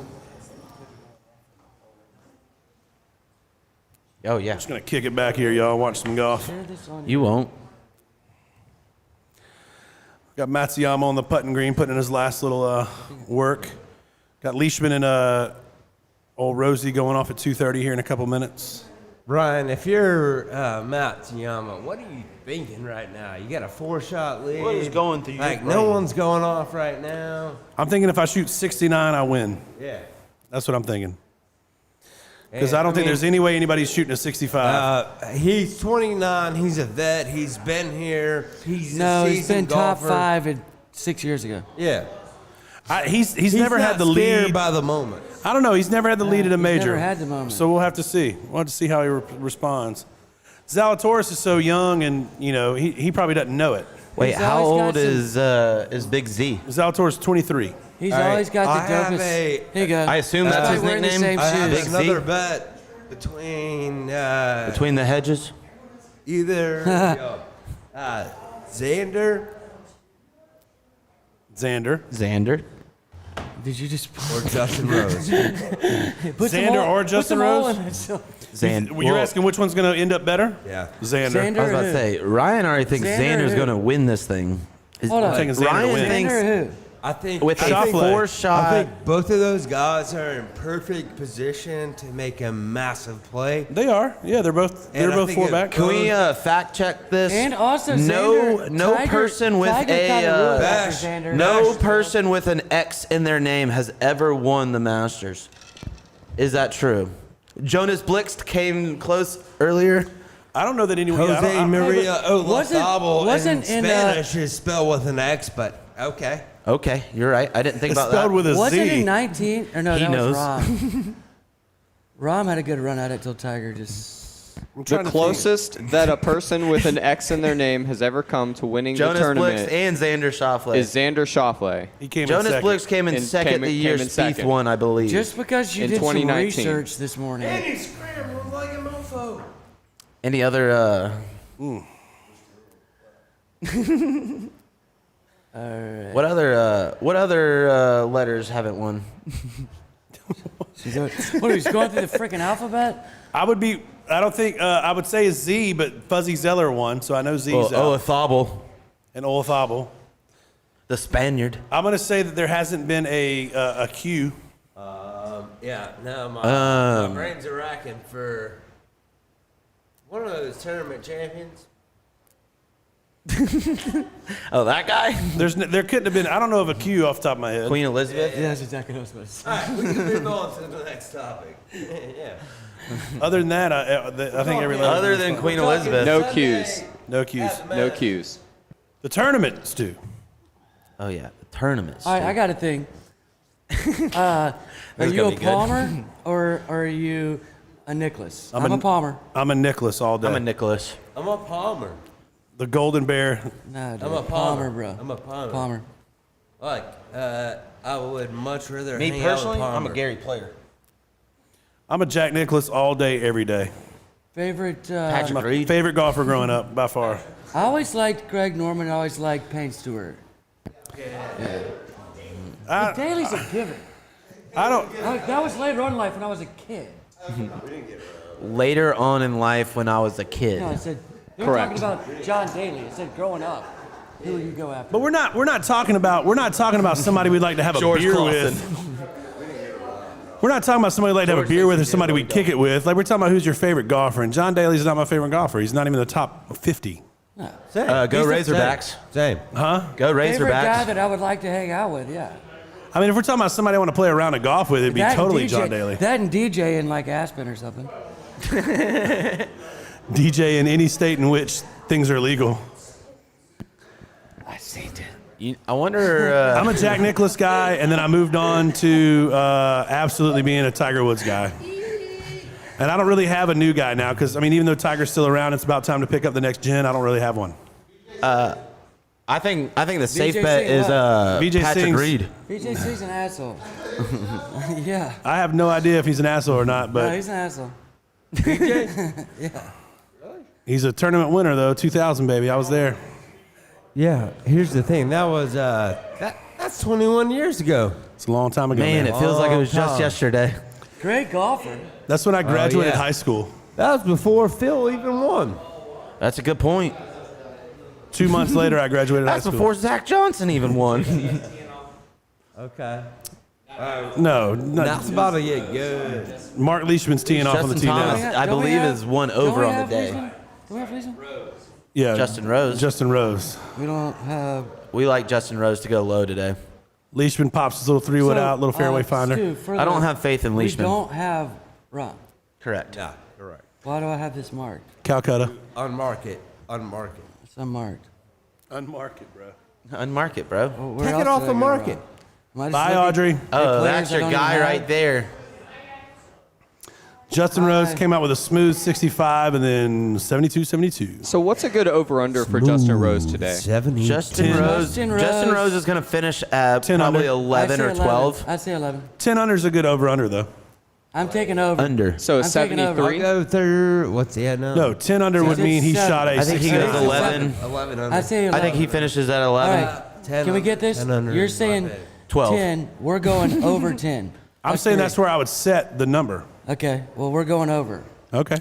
Oh yeah. Just gonna kick it back here, y'all. Watch some golf. Share this on You won't. Got Matsuyama on the putting green, putting in his last little work. Got Leishman and Old Rosie going off at 2:30 here in a couple minutes. Ryan, if you're Matsuyama, what are you thinking right now? You got a 4-shot lead. What is going through your Like, brain? no one's going off right now. I'm thinking if I shoot 69, I win. Yeah. That's what I'm thinking. Because And, I don't think mean, there's any way anybody's shooting a 65. He's 29. He's a vet. He's been here. He's a he's been seasoned top golfer. 5 6 years ago. Yeah. He's never not had the scared lead. by the moment. I don't know. He's never had the lead at a he's major. never had the moment. So we'll have to see. We'll have to see how he responds. Zalatoris is so young, and he probably doesn't know it. Wait, He's how always old got is Big Z? Zalatoris 23. He's All right, always got I the have dopest. a- Here you go. I assume that's Everybody his wearing the nickname? same I have Big shoes. Z? another bet between Between the hedges? either Xander Xander. Did you just or Justin Rose. put some Xander all- or put Justin some all Rose? in it, so- You're asking which one's going to end up better? Yeah. Xander. Xander I was about or to who? say, Ryan already thinks Xander Xander's who? going to win this thing. Hold on. I'm taking Xander to Ryan win. thinks Xander or who? I think with a Schauffele. 4-shot. I think both of those guys are in perfect position to make a massive play. They are. Yeah, they're both And I both think four it back. Can we fact check this? And also no, Xander, no Tiger- person with Tiger kinda a ruled Bash. after Xander. no person with an X in their name has ever won the Masters. Is that true? Jonas Blixt came close earlier. I don't know that anyone. Jose Maria Olazabal wasn't in in, Spanish is spelled with an X, but okay. Okay, you're right. I didn't think It's about spelled that. with a Was it Z. in 19? Or no, He that knows. was Rom. Rom had a good run at it till Tiger just. I'm The trying to closest that a person with an X in their name has ever come to winning Jonas the tournament Blixt and Xander Schauffele. is Xander Schauffele. He came Jonas in second. Blixt came in And second came the in year Spieth second. won, I believe. Just because you In did some 2019. research this morning. he's scrambling like a mofo. Any other? What other letters haven't won? What, he's going through the freaking alphabet? I would be. I don't think. I would say it's Z, but Fuzzy Zeller won, so I know Z's out. Olazabal, And Olazabal. the Spaniard. I'm going to say that there hasn't been a Q. Yeah, no, my brains are racking for one of those tournament champions. Oh, that guy? There couldn't have been. I don't know of a Q off the top of my head. Queen Elizabeth? Yeah, that's exactly what I was supposed to say. All right, we can move on to the next topic. Yeah. Other than that, I think every letter. Other than Queen Elizabeth. No Q's. No Q's. No Q's. The tournament, Stu. Oh, yeah. The tournaments. All right, I got a thing. Are This is you gonna a be good. Palmer or are you a Nicholas? I'm a Palmer. I'm a Nicholas all day. I'm a Nicholas. I'm a Palmer. The Golden Bear. No, dude, I'm a Palmer, bro. I'm a Palmer. Palmer. Like, I would much rather Me hang personally, out with I'm Palmer. a Gary player. I'm a Jack Nicklaus all day, every day. Favorite. Patrick My Reed. favorite golfer growing up, by far. I always liked Greg Norman. I always liked Payne Stewart. But Daly's a given. I don't. That was later on in life when I was a kid. Later on in life when I was a kid. No, I said. You're Correct. talking about John Daly. I said growing up. Who would you go after? But we're not talking about somebody we'd like to have a George beer Clausen. with. We're not talking about somebody we'd like to have a beer with or somebody we kick it with. Like we're talking about who's your favorite golfer. And John Daly's not my favorite golfer. He's not even in the top 50. Go He's the Razorbacks. Same. Huh? Go Favorite guy Razorbacks. that I would like to hang out with, yeah. I mean, if we're talking about somebody I want to play around a golf with, it'd be That and totally DJ John Daly. That and DJ in like Aspen or something. DJ in any state in which things are legal. I see it. I wonder. I'm a Jack Nicklaus guy, and then I moved on to absolutely being a Tiger Woods guy. And I don't really have a new guy now because, I mean, even though Tiger's still around, it's about time to pick up the next gen. I don't really have one. I think the safe VJ bet Singh is what? VJ Patrick Singh's- Reed. BJC's an asshole. Yeah. I have no idea if he's an asshole or not, No, but he's an asshole. Yeah. he's a tournament winner, though. 2000, baby. I was there. Yeah, here's the thing. That was that's 21 years ago. It's a long time ago, Man, man. it feels like it was Long just time. yesterday. Great golfer. That's when I graduated yeah. high school. That was before Phil even won. That's a good point. 2 months later, I graduated high That's school. before Zach Johnson even won. Okay. No, That's about to get good. Mark Leishman's teeing off on the tee Thomas, now. I believe, is one over on the day. Do we have Leishman? Yeah, Justin Rose. Justin Rose. We don't have. We like Justin Rose to go low today. Leishman pops his little 3-wood out, little fairway finder. Stu, for I don't the- have faith in Leishman. We don't have rum. Correct. Yeah, correct. Why do I have this marked? Calcutta. Unmark it. It's unmarked. Unmark it, bro. Unmark it, bro. Well, where Take else it off did the I get market. wrong? Am I just Bye, looking- Audrey. Oh, players that's I your don't guy even right have? there. Justin Rose came out with a smooth 65 and then 72. So what's a good over/under for Justin Rose today? 70. Justin Rose is going to finish at 10 probably under. 11 or 12. I say 11. 10 under's a good over/under though. I'm taking over. Under. So I'm taking over. 73. Go through. What's the no? No, 10 under would mean he shot a I think he 68. goes 11. 11 under. I say 11. I think he finishes at All 11. right. 10 Can we get this? 10 under. You're saying 12. 10. We're going over 10. I'm saying that's where I would set the number. Okay. Well, we're going over. Okay.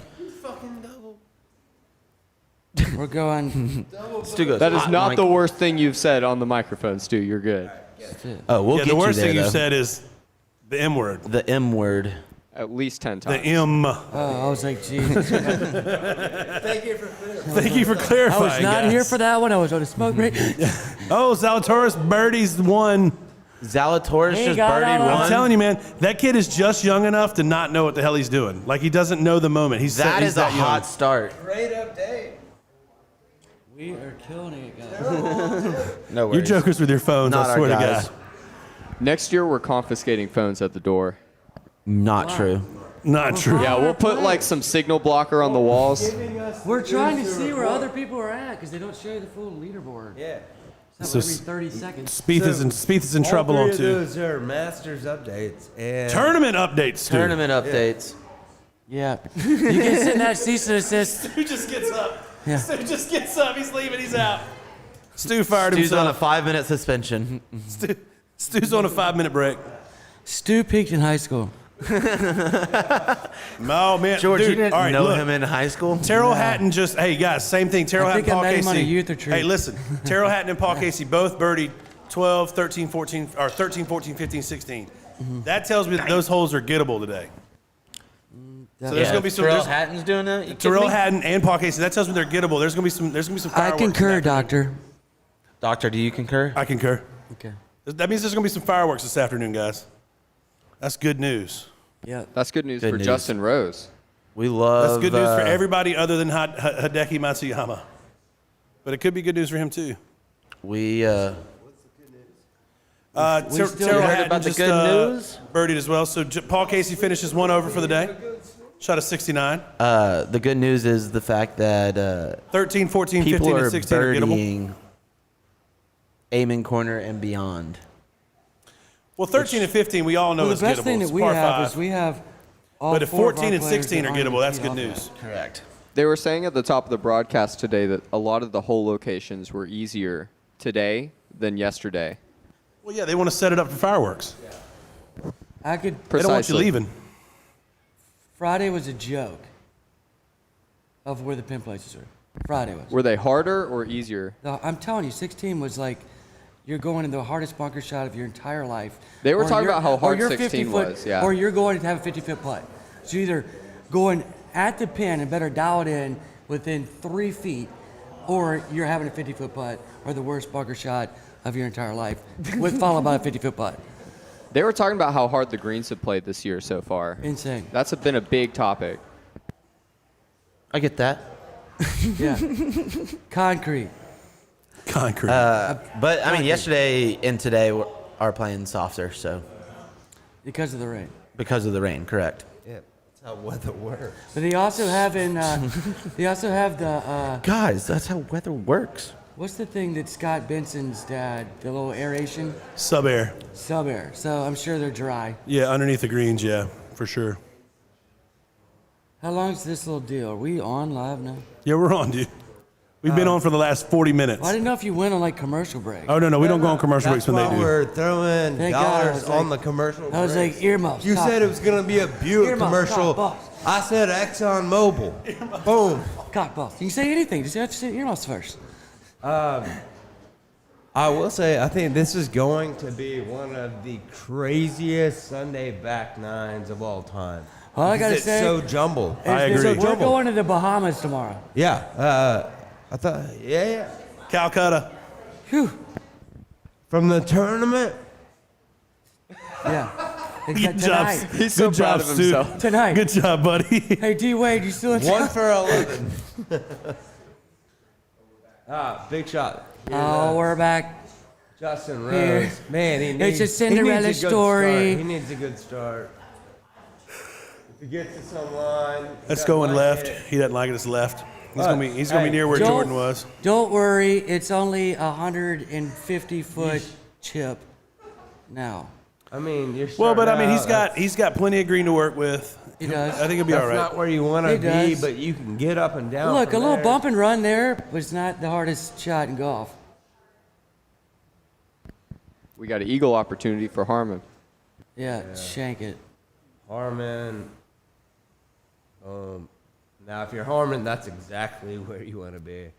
We're going. Stu goes, That is hot not mic. the worst thing you've said on the microphone, Stu. You're good. Oh, we'll Yeah, get the worst you there, thing you though. said is the M word. The M word. At least 10 The times. M. Oh, I was like, geez. Thank you for clarifying. I was not guys. here for that one. I was on a smoke break. Oh, Zalatoris birdies one. Zalatoris He just got birdied out on- one. I'm telling you, man, that kid is just young enough to not know what the hell he's doing. Like he doesn't know the moment. He's That he's is a that young. hot start. Great update. We are killing it, guys. No worries. You jokers with your phones, Not I our swear to guys. God. Next year, we're confiscating phones at the door. Not true. Not true. Yeah, we'll put like some signal blocker on the walls. We're trying to see where other people are at because they don't show you the full leaderboard. Yeah. It's So every 30 seconds. Spieth is in trouble all on three two. of those are Masters updates and Tournament updates, too. Tournament updates. Yeah. You can send that cease and desist. Stu just gets up. Yeah. Stu just gets up. He's leaving. He's out. Stu fired Stu's on a himself. 5-minute suspension. Stu's on a 5-minute break. Stu peaked in high school. No, man. George, dude, you didn't all right, know look. him in high school? Terrell Hatton just, hey guys, same thing. Terrell I Hatton, think I Paul met Casey. him on a youth retreat. Hey, listen. Terrell Hatton and Paul Casey both birdied 12, 13, 14, or 13, 14, 15, 16. That tells me that those holes are gettable today. So there's gonna be some. Terrell there's- Hatton's doing that? You kidding Terrell me? Hatton and Paul Casey. That tells me they're gettable. There's gonna be some. There's gonna be some I fireworks. concur, this afternoon. Doctor. Doctor, do you concur? I concur. Okay. That means there's gonna be some fireworks this afternoon, guys. That's good news. Yeah. That's good news Good for news. Justin Rose. We love. That's good news for everybody other than Hideki Matsuyama. But it could be good news for him too. We Terrell heard Hatton about the just good news? birdied as well. So Paul Casey finishes one over for the day. Shot a 69. the good news is the fact that 13, 14, people 15, are and 16 are gettable. birdieing Amen Corner and beyond. Well, 13 and 15 we all know Well, is the best gettable. thing It's that we par have five. is we have all But if 4 of our 14 and players 16 are that aren't gettable, that's even good teed off news. Correct. They were saying at the top of the broadcast today that a lot of the hole locations were easier today than yesterday. Well, yeah, they want to set it up for fireworks. I could. They don't want you Precisely. leaving. Friday was a joke of where the pin places are. Friday was. Were they harder or easier? No, I'm telling you, 16 was like you're going in the hardest bunker shot of your entire life. They were Or talking you're- about how or hard you're 16 50 foot, was, yeah. Or you're going to have a 50-foot putt. So you're either going at the pin and better dial it in within 3 feet, or you're having a 50-foot putt, or the worst bunker shot of your entire life, with followed by a 50-foot putt. They were talking about how hard the greens have played this year so far. Insane. That's been a big topic. I get that. Yeah. Concrete. Concrete. But I mean, yesterday and today are playing softer, so Because of the rain. because of the rain, correct? yeah, that's how weather works. But they also have they also have the, Guys, that's how weather works. what's the thing that Scott Benson's dad, the little aeration? Sub-air. Sub-air. So I'm sure they're dry. Yeah, underneath the greens, yeah, for sure. How long's this little deal? Are we on live now? Yeah, we're on, dude. We've been on for the last 40 minutes. Well, I didn't know if you went on like commercial break. Oh, no, we don't go on commercial That's breaks when why they do. we're throwing Thank God, I dollars was on the like- commercial. I was breaks. like, earmuffs. You top. said it was going to be a Buick Earmuffs, commercial. top, boss. I said Exxon Mobil. Boom. Cock boss. You can say anything. Just have to say earmuffs first. I will say, I think this is going to be one of the craziest Sunday back nines of all time. All I gotta It's say, so jumbled. I agree. We're jumbled. going to the Bahamas tomorrow. Yeah. I thought, yeah. Calcutta. Phew. From the tournament. Yeah. Good job. Tonight. He's so Good proud job, of Stu. himself. Tonight. Good job, buddy. Hey, D Wade, you still in 1 town? for 11. Big shot. Oh, we're back. Justin Here. Rose. Man, he needs, It's a Cinderella he needs a good story. Start. He needs a good start. If he gets us online. That's going left. He doesn't like it. It's left. He's gonna be near where Don't- Jordan was. Don't worry, it's only 150-foot chip now. I mean, you're Well, but I mean, starting out, he's got plenty of green to work with. He does. I think he'll be that's all right. not where you want to He be, does. but you can get up and down. Look, a from little there. bump and run there, but it's not the hardest shot in golf. We got an eagle opportunity for Harmon. Yeah, shank it. Harmon. Now, if you're Harmon, that's exactly where you want to be.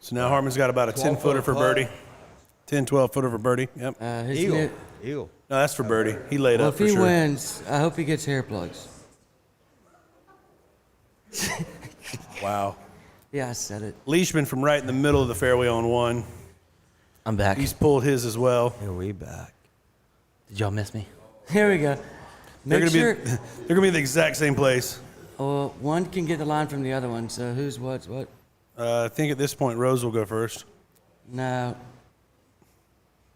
So now Harmon's got about a 10-footer for birdie. 10, 12-footer for birdie. Yep. His Eagle. net- Eagle. No, that's for birdie. He laid well, up if for he sure. wins, I hope he gets hair plugs. Wow. Yeah, I said it. Leishman from right in the middle of the fairway on one. I'm back. He's pulled his as well. And we back. Did y'all miss me? Here we go. They're Make gonna sure. be they're gonna be in the exact same place. Oh, one can get the line from the other one. So who's what's what? I think at this point Rose will go first. No,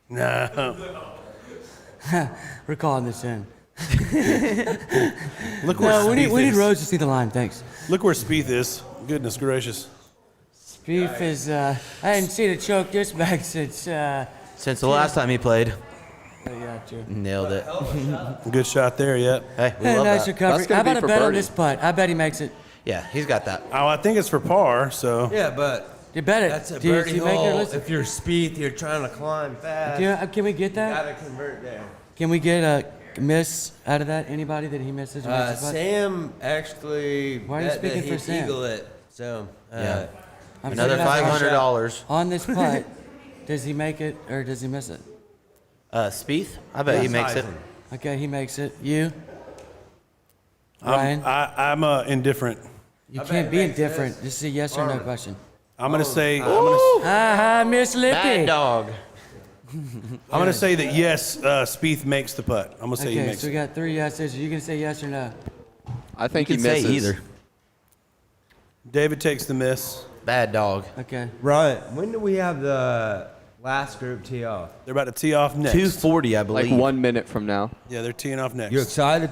No. we're calling this in. Look where No, we Spieth need is. Rose to see the line. Thanks. Look where Spieth is. Goodness gracious. Beef is. I hadn't seen a choke this back since. Since the last time he played, Yeah, true. nailed it. Good shot there. Yep. Hey, we Hey, love nice that. recovery. That's gonna How be about a for bet on birdie. this putt? I bet he makes it. Yeah, he's got that. Oh, I think it's for par. So Yeah, but You bet it. that's a Do you- birdie do you make it? hole. Listen. If you're Spieth, you're trying to climb fast. Can we get that? Gotta convert there. Can we get a miss out of that? Anybody that he misses? Or makes a putt? Sam actually Why are you bet speaking that for he'd Sam? eagle it. So Yeah. I'm Another saying that's $500. on this putt. Does he make it or does he miss it? Spieth, I bet he makes it. Okay, he makes it. You? Ryan? I'm indifferent. You can't be indifferent. This is a yes or no question. I'm gonna say Miss Lippy. Bad dog. I'm gonna say that yes. Spieth makes the putt. I'm gonna say he Okay, makes so we it. got 3 yeses. Are you gonna say yes or no? I think You he can say misses. either. David takes the miss. Bad dog. Okay. Right. When do we have the last group tee off? They're about to tee off next. 240, I believe. Like 1 minute from now. Yeah, they're teeing off next. You excited?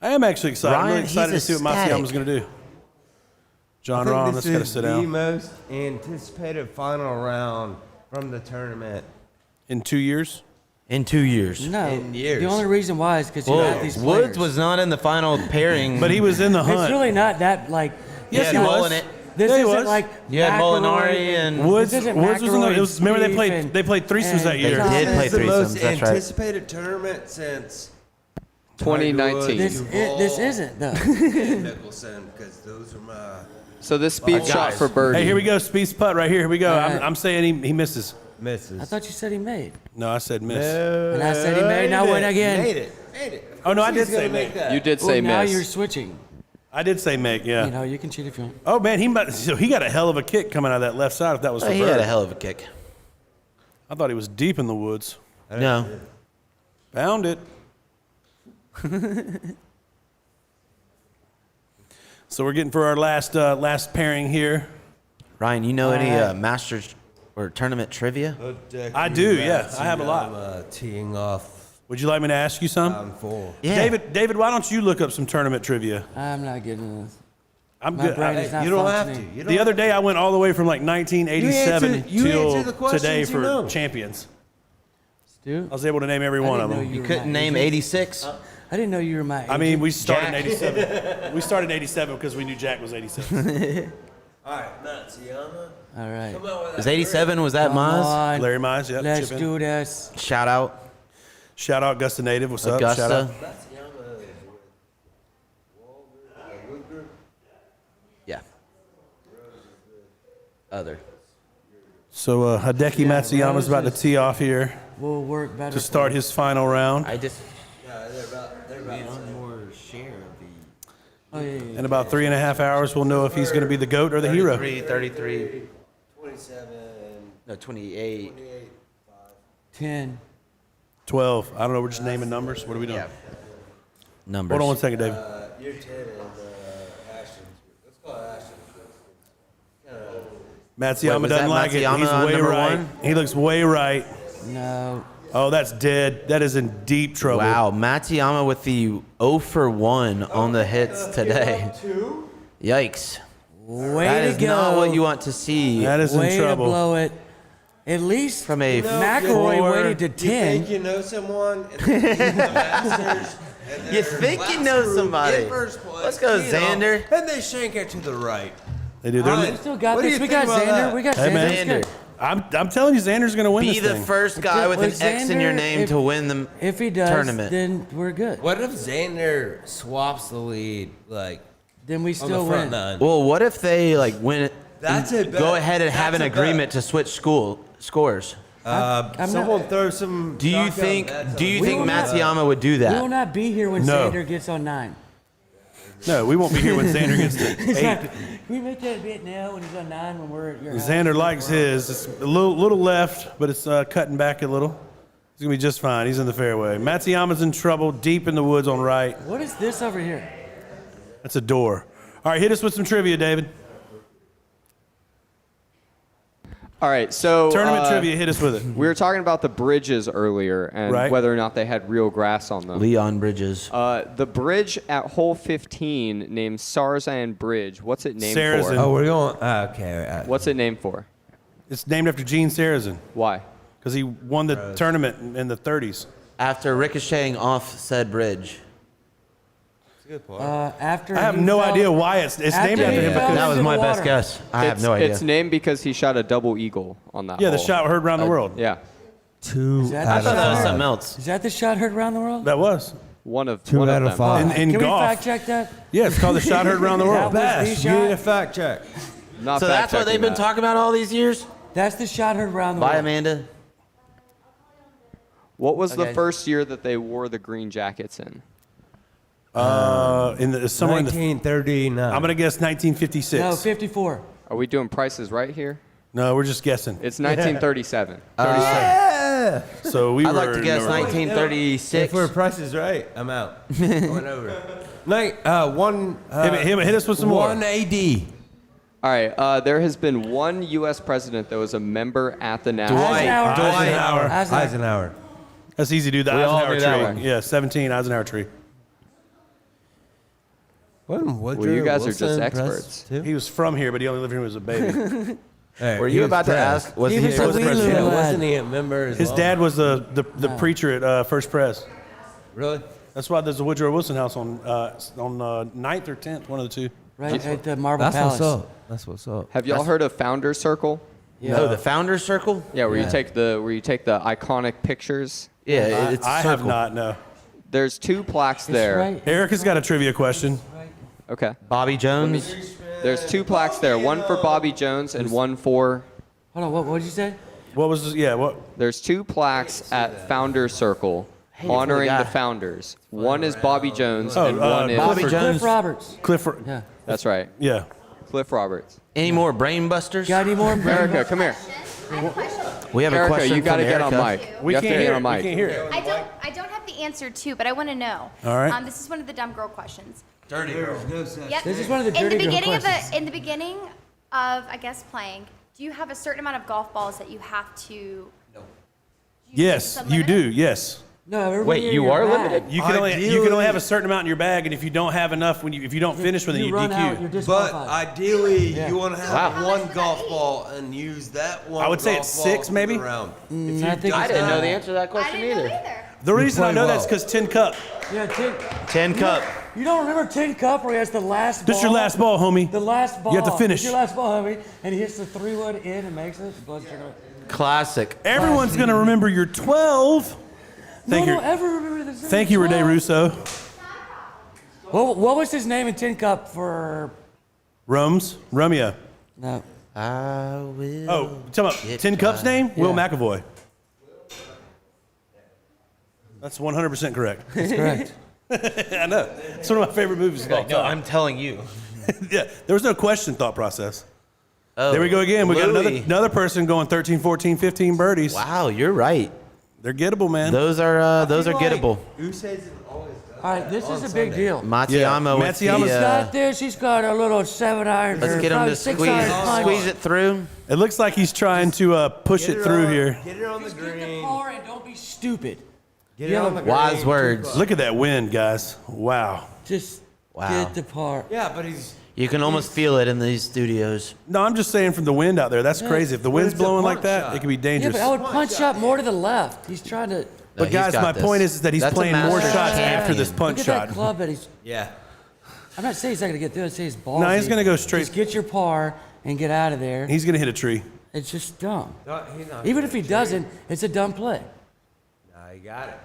I am actually excited. I'm really Ryan, excited to he's see what my Siam's gonna do. John I Rahm, think let's this gotta is sit the down. most anticipated final round from the tournament. In 2 years? In 2 years. No. In years. The only reason why is because you Well, have these Woods players. was not in the final pairing. But he was in the hunt. It's really not that like. Yes, Yeah, he Mullen was. it. This Yeah, he isn't was. like. You had McIlroy Molinari and Woods This isn't was in the. McIlroy It was, remember they and played threesomes that and year. They did play It's the most threesomes, that's right. anticipated tournament since 2019. This isn't though. and Nicholson, because those are my. So this speed shot guys. for birdie. Hey, here we go. Spieth's putt right here. Here we go. All right. I'm saying he misses. misses. I thought you said he made. No, I said miss. And I said he made. Now win again. Made it. Made it. Oh no, I He's did gonna say make make. that. You did Well, say now miss. you're switching. I did say make. Yeah. You know, you can cheat if you want. Oh man, he got a hell of a kick coming out of that left side. If that was for he had bird. a hell of a kick. I thought he was deep in the woods. No. Found it. So we're getting for our last pairing here. Ryan, you know any Masters or tournament trivia? I do, yeah. I have a lot. Teeing off Would you like me to ask you some? round 4. Yeah. David, why don't you look up some tournament trivia? I'm not getting this. I'm My good. brain is not You don't have functioning. to. You The don't other have day, I went all the way from like 1987 You till answer the questions today you for know. champions. Stu? I was able to name every one of them. You couldn't name 86? I didn't know you were my agent. I mean, we started in Jack. 87. We started in 87 because we knew Jack was 86. All right, Matsuyama. All right. Come on with Was that 87? Was that Come Maz? on. Larry Mize, yep. Let's chip in. do this. Shout out. Shout out Augusta Native. What's up? Shout Augusta. out. Yeah. Other. So Hideki Matsuyama's about to tee off here Will work better to start his final round. They're about one more share of the. Oh, yeah. In about 3.5 hours, we'll know if he's going to be the GOAT or the hero. 33. 27. No, 28. 10. 12. I don't know. We're just naming numbers. What are we doing? Yeah. Numbers. Hold on 1 second, David. You're 10 and Ashton. Let's call it Ashton. Matsuyama was doesn't that like Matsuyama it. He's way number right. one? He looks way right. No. Oh, that's dead. That is in deep trouble. Wow, Matsuyama with the 0 for 1 on the hits today. Yikes. Way That to is go. not what you want to see. That is Way in trouble. to blow it. At least From a McElroy waited to You 10. think you know someone? And then you win the Masters, and then You you're think you last know group somebody. in first place, Let's go, you know, Xander. and they shank it to the right. They do. All We right. still got What do this. you We think got about Xander. that? We got Hey, Xander. man. It's good. I'm telling you, Xander's going to win Be this the thing. first guy with an With X in your Xander, name if- to win the If he does, tournament. then we're good. What if Xander swaps the lead, like Then we on the still front win. nine? Well, what if they like win it? That's and a bet. Go ahead and have an That's a agreement bet. to switch scores. I'm Someone not, throw some. Do you shotgun think? bets Do you on think will not- Matsuyama would do we will that? not be here when No. Xander gets on 9. No, we won't be here when Xander gets to 8. Can we make that bet now when he's on 9 when we're at your house? Xander likes his. It's a little left, but it's cutting back a little. He's going to be just fine. He's in the fairway. Matsuyama's in trouble, deep in the woods on right. What is this over here? That's a door. All right, hit us with some trivia, David. All right, so Tournament trivia, hit us with it. we were talking about the bridges earlier and Right. whether or not they had real grass on them. Leon Bridges. The bridge at hole 15 named Sarzan Bridge. What's it named Sarazin. for? Oh, we're going. Okay. What's it named for? It's named after Gene Sarazin Why? because he won the tournament in the 30s. After ricocheting off said bridge. After I have he no fell- idea why it's named after after he him fell because That was into my the best water. guess. I have no idea. It's named because he shot a double eagle on that yeah, the hole. shot heard around the world. Yeah, 2 that I the thought that was shot? something else. Is that the shot heard around the world? That was one of 2 one out of of them. 5. in Can golf. we fact check that? Yeah, it's called the shot heard around the world. That was Best. the You need a shot? fact check. Not So that's what they've been fact-checking that. talking about all these years? That's the shot heard around the Bye, world. Amanda. What was the Okay. first year that they wore the green jackets in? Somewhere in the. 1939. I'm gonna guess 1956. No, 54. Are we doing prices right here? No, we're just guessing. It's 1937. Yeah. So we I'd were. like to guess in the- 1936. If we're Price is Right, I'm out. I went over. Hit us with some more. 1 AD. All right, there has been one U.S. president that was a member at the national. Eisenhower. That's easy, dude. The We all Eisenhower knew that tree. one. Yeah, 17 Eisenhower tree. Well, you guys are just experts. He was from here, but he only lived here when he was a baby. Hey, Were he you was about to press. ask? Was he, was was a wee president? little Yeah, lad. wasn't he a member as His well? dad was the preacher at First Pres. Really? That's why there's a Woodrow Wilson house on 9th or 10th, one of the two. Right at the Marble That's Palace. what's up. That's what's up. Have y'all heard of Founders Circle? Yeah. Oh, the Founders Circle? Yeah, where you take the iconic pictures. Yeah, it's I circle. have not, no. There's 2 plaques It's there. right. Erica's got a trivia question. Okay. Bobby Jones. There's 2 plaques there. One for Bobby Jones and one for. Hold on, what did you say? What was this? Yeah, what? There's 2 plaques at Founders Circle honoring guy. the founders. One is Bobby Jones Oh, and one is Bobby Jones. Cliff Roberts. Clifford. Yeah. That's right. Yeah. Cliff Roberts. Any more brain busters? Got any more? Erica, come here. We have a Erica, question you got to from get on Erica. mic. We you have can't to hear get it. on We mic. can't hear it. I don't have the answer to, but I want to know. All right. This is one of the dumb girl questions. Dirty girl. Yep. This is one of the in dirty the girl beginning questions. in the beginning of I guess playing, do you have a certain amount of golf balls that you have to? Yes, some you limit? do. Yes. No, everybody Wait, in you your are bag. limited? You can only have a certain amount in your bag, and if you don't have enough, if you don't finish with it, You you run out, you're DQ. But disqualified. ideally, Yeah. you want to have Wow. one golf ball and use that one. I would say golf it's ball 6 for maybe? the round. I think I it's didn't know not. the answer to that I question didn't know either. either. The reason I play know well. that's because 10 cup. Yeah, 10 cup. You don't remember Tin Cup where he has the last ball? This your last ball, homie. The last ball. You have to finish. It's your last ball, homie. And he hits the 3-wood in and makes it. Blood's turning. Classic. Everyone's gonna remember your 12. Thank you. No, ever remember this. Thank you, Rene Russo. What was his name in Tin Cup for? Rumia. No. I will. Oh, talking about Tin Cup's name? Will McAvoy. That's 100% correct. That's correct. I know. It's one of my favorite movies of all No, time. I'm telling you. Yeah, there was no question thought process. Oh, There we go again. We got Louis. another person going 13, 14, 15 birdies. Wow, you're right. They're gettable, man. Those are gettable. All right, this is a big deal. Matsuyama with Matsuyama's the, Got this. He's got a little 7-iron. let's or get him probably to 6-iron punch. squeeze it through. It looks like he's trying to push it through here. Get it on the Just get the green. par and don't be stupid. Get it on the green. Wise words. Look at that wind, guys. Wow. Just Wow. get the par. Yeah, but he's. You can almost feel it in these studios. No, I'm just saying from the wind out there. That's crazy. If the wind's it's a blowing like punch that, shot. it can be Yeah, dangerous. but I would punch up more to the left. He's trying to. But guys, my point is that he's That's a playing more Masters shots champion. after this punch Look at shot. that club that he's. Yeah. I'm not saying he's not gonna get through. I'm saying he's ballsy. No, he's gonna go straight. Just get your par and get out of there. He's gonna hit a tree. It's just dumb. No, he's not Even if he doesn't, it's a dumb play. No, he got it.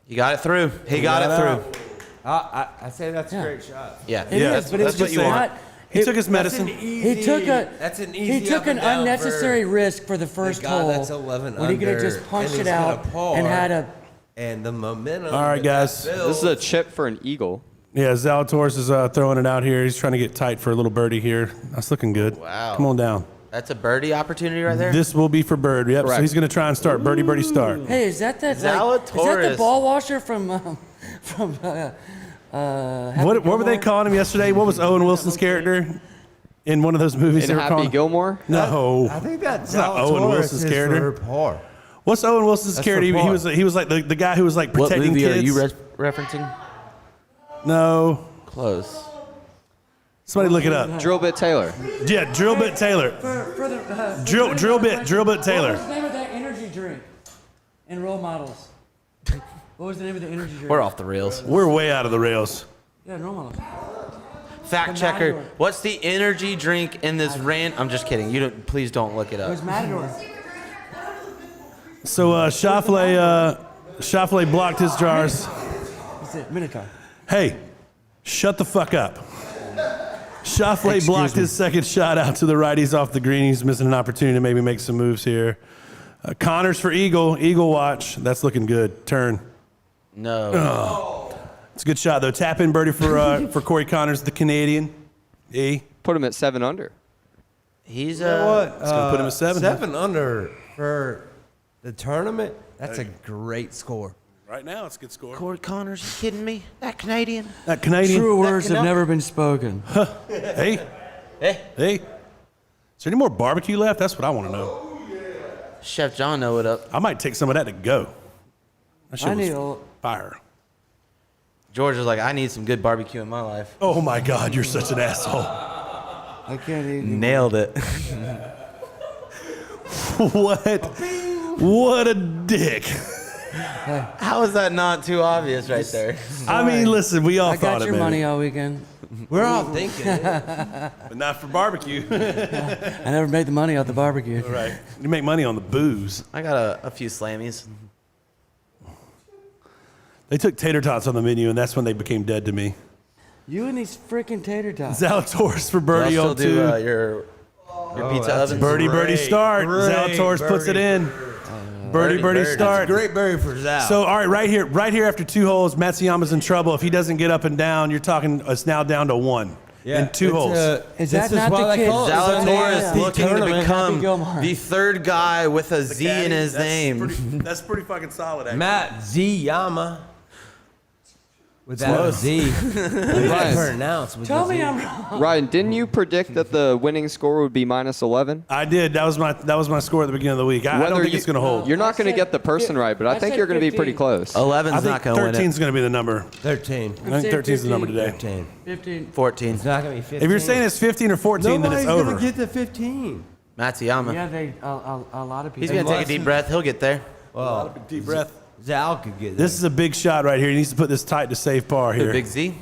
You got it through. He got it through. I say that's a great shot. Yeah. It is, but it's that's what just you want. not. He took his medicine. He took a. That's an He easy took up and an down unnecessary for risk for the first guy hole. that's 11 when he could have under, just punched and it he's got out a par. and had a. And the momentum. All right, that guys. that This is a chip for an eagle. Yeah, Zalatoris is throwing it out here. He's trying to get tight for a little birdie here. That's looking good. Wow. Come on down. That's a birdie opportunity right there. This will be for bird. Yep. So Correct. he's going to try and start birdie, birdie, start. Hey, is that is that the Zalatoris. ball washer from What were they calling him yesterday? What was Owen Wilson's character in one of those movies? In they were Happy calling? Gilmore? No. I think that's not Owen Wilson's character. Par. What's Owen Wilson's That's character? for par. He was like the guy who was like What protecting movie kids. are you referencing? No. Close. Somebody look it up. Drill Bit Taylor. Yeah, Drill Bit Taylor. for the Drill Bit Taylor. What was the name of that energy drink in Role Models? What was the name of the energy drink? We're off the rails. We're way out of the rails. Yeah, Role Models. Fact checker. What's the energy drink in this rant? I'm just kidding. You don't. Please don't look it It up. was Matador. So Schauffele blocked his jars. That's it. Minotaur. Hey, shut the fuck up. Schauffele blocked his second shot out to the right. He's off the green. He's missing an opportunity to maybe make some moves here. Connors for Eagle. Eagle watch. That's looking good. Turn. No. It's a good shot, though. Tap in birdie for Corey Connors, the Canadian. E. Put him at 7 under. He's You know what? It's going to put him at 7. 7 under for the tournament. That's a great score. Right now, it's a good score. Corey Connors, you kidding me? That Canadian. That Canadian. True words have never been spoken. Hey. Is there any more barbecue left? That's what I want to know. Chef John, know it up. I might take some of that to go. That shit I need was a. fire. George was like, I need some good barbecue in my life. Oh my God, you're such an asshole. I can't even. Nailed it. What a dick. How is that not too obvious right there? I mean, listen, we all I thought got it, your man. money all weekend. We're all thinking it. But not for barbecue. I never made the money off the barbecue. Right. You make money on the booze. I got a few slammies. They took tater tots on the menu, and that's when they became dead to me. You and these freaking tater tots. Zalatoris for birdie Y'all on still 2. do your pizza oven. Birdie start. Great Zalatoris puts it in. Birdie start. Great birdie for Zal. So, all right, right here after 2 holes, Matsuyama's in trouble. If he doesn't get up and down, you're talking it's now down to 1 in 2 holes. Is that not the kid? Zalatoris looking to Happy become Gilmore. the third guy with a Z in his name. That's pretty fucking solid, actually. Matt Ziyama. Without a Z. Pronounce with Tell a me Z. I'm wrong. Ryan, didn't you predict that the winning score would be minus 11? I did. That was my score at the beginning of the week. I don't think it's going to hold. You're not going to get the person right, but I think said you're going to be 15. pretty close. 11's I think not going to win 13 it. is going to be the number. 13. I think 13 is the number today. 13. 15. 14. It's not going to be 15. If you're saying it's 15 or 14, then Nobody's it's over. going to get to 15. Matsuyama. Yeah, a lot of people. He's going to take a deep breath. He'll get there. Well, Deep breath. Zal could get This is a big shot right here. He needs to put this tight to save par The here. big Z.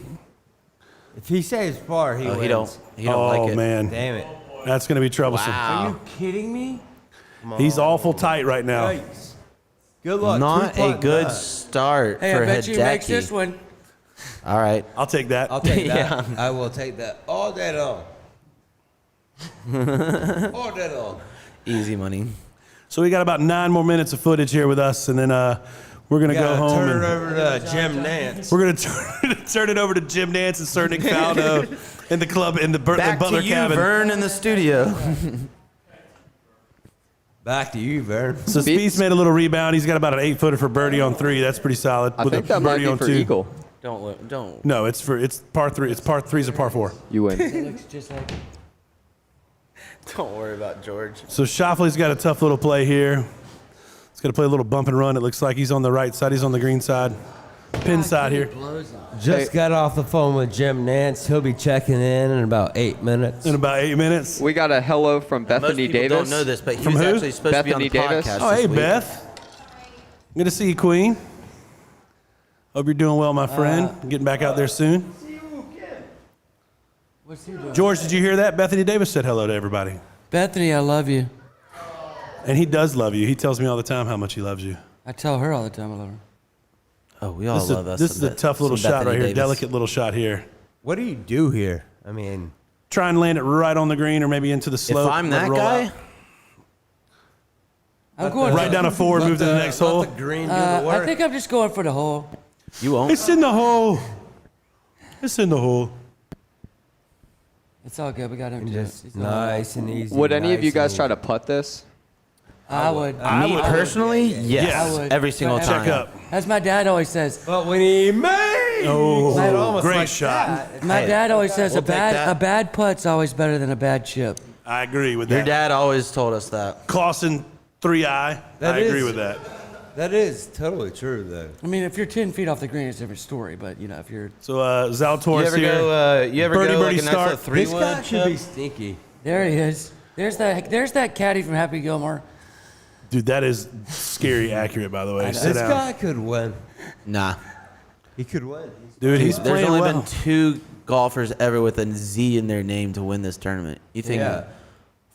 If he saves par, he wins. He don't like it. Man. Damn it. That's going to be troublesome. Are Wow. you kidding me? He's awful tight right now. Yikes. Good luck. Not a 2-putt good nut. start Hey, for I bet you makes Hideki. this one. All right. I'll take that. I'll take that. Yeah. I will take that all day long. All day long. Easy money. So we got about 9 more minutes of footage here with us, and then we're gonna go home. Turn and it over to Jim Nance. We're gonna turn it over to Jim Nance and Sir Nick Faldo in the club in the Back Butler to you, cabin. Vern, in the studio. Back to you, Vern. So Spieth made a little rebound. He's got about an 8-footer for birdie on 3. That's pretty solid. I with think a that might birdie be on for 2. eagle. Don't. No, it's par 3. It's par 3's a par 4. You win. It looks just like Don't worry about George. So Shoffley's got a tough little play here. He's got to play a little bump and run. It looks like he's on the right side. He's on the green side. Pin side here. Just got off the phone with Jim Nance. He'll be checking in about 8 minutes. In about 8 minutes. We got a hello from Most Bethany people Davis. don't know this, but he From was who? actually supposed Bethany to be on the Davis. podcast Oh, this hey, week. Beth. Good to see you, Queen. Hope you're doing well, my friend. Getting back out there soon. What's he doing? George, did you hear that? Bethany Davis said hello to everybody. Bethany, I love you. And he does love you. He tells me all the time how much he loves you. I tell her all the time I love her. Oh, we all love us. This is a tough little shot right here. Delicate little shot here. What do you do here? I mean, try and land it right on the green or maybe into the slope. If I'm let it that roll guy, out. I'm going right down a 4 and move to the next hole. Let the green do the I work. think I'm just going for the hole. you won't. It's in the hole. It's in the hole. It's all good. We got him. Just nice and easy. Would any of you nice guys and try to putt this? I would. Me personally, yes. Yes. I would. Every single But time. Check up. As my dad always says. But when he made, Oh, great shot. My dad always says We'll a take that. bad putt's always better than a bad chip. I agree with Your that. dad always told us that. Clausen 3i. That I agree is- with that. that is totally true, though. I mean, if you're 10 feet off the green, it's a different story. But you know, if you're So Zalatoris You ever here. go? You ever Birdie, go birdie like a nice start. little This 3-wood guy could be chip? stinky. there, he is. There's that caddy from Happy Gilmore. Dude, that is scary accurate, by the way. Sit This down. guy could win. Nah. He could win. Dude, he's There's playing only well. been 2 golfers ever with a Z in their name to win this tournament. You think? Yeah.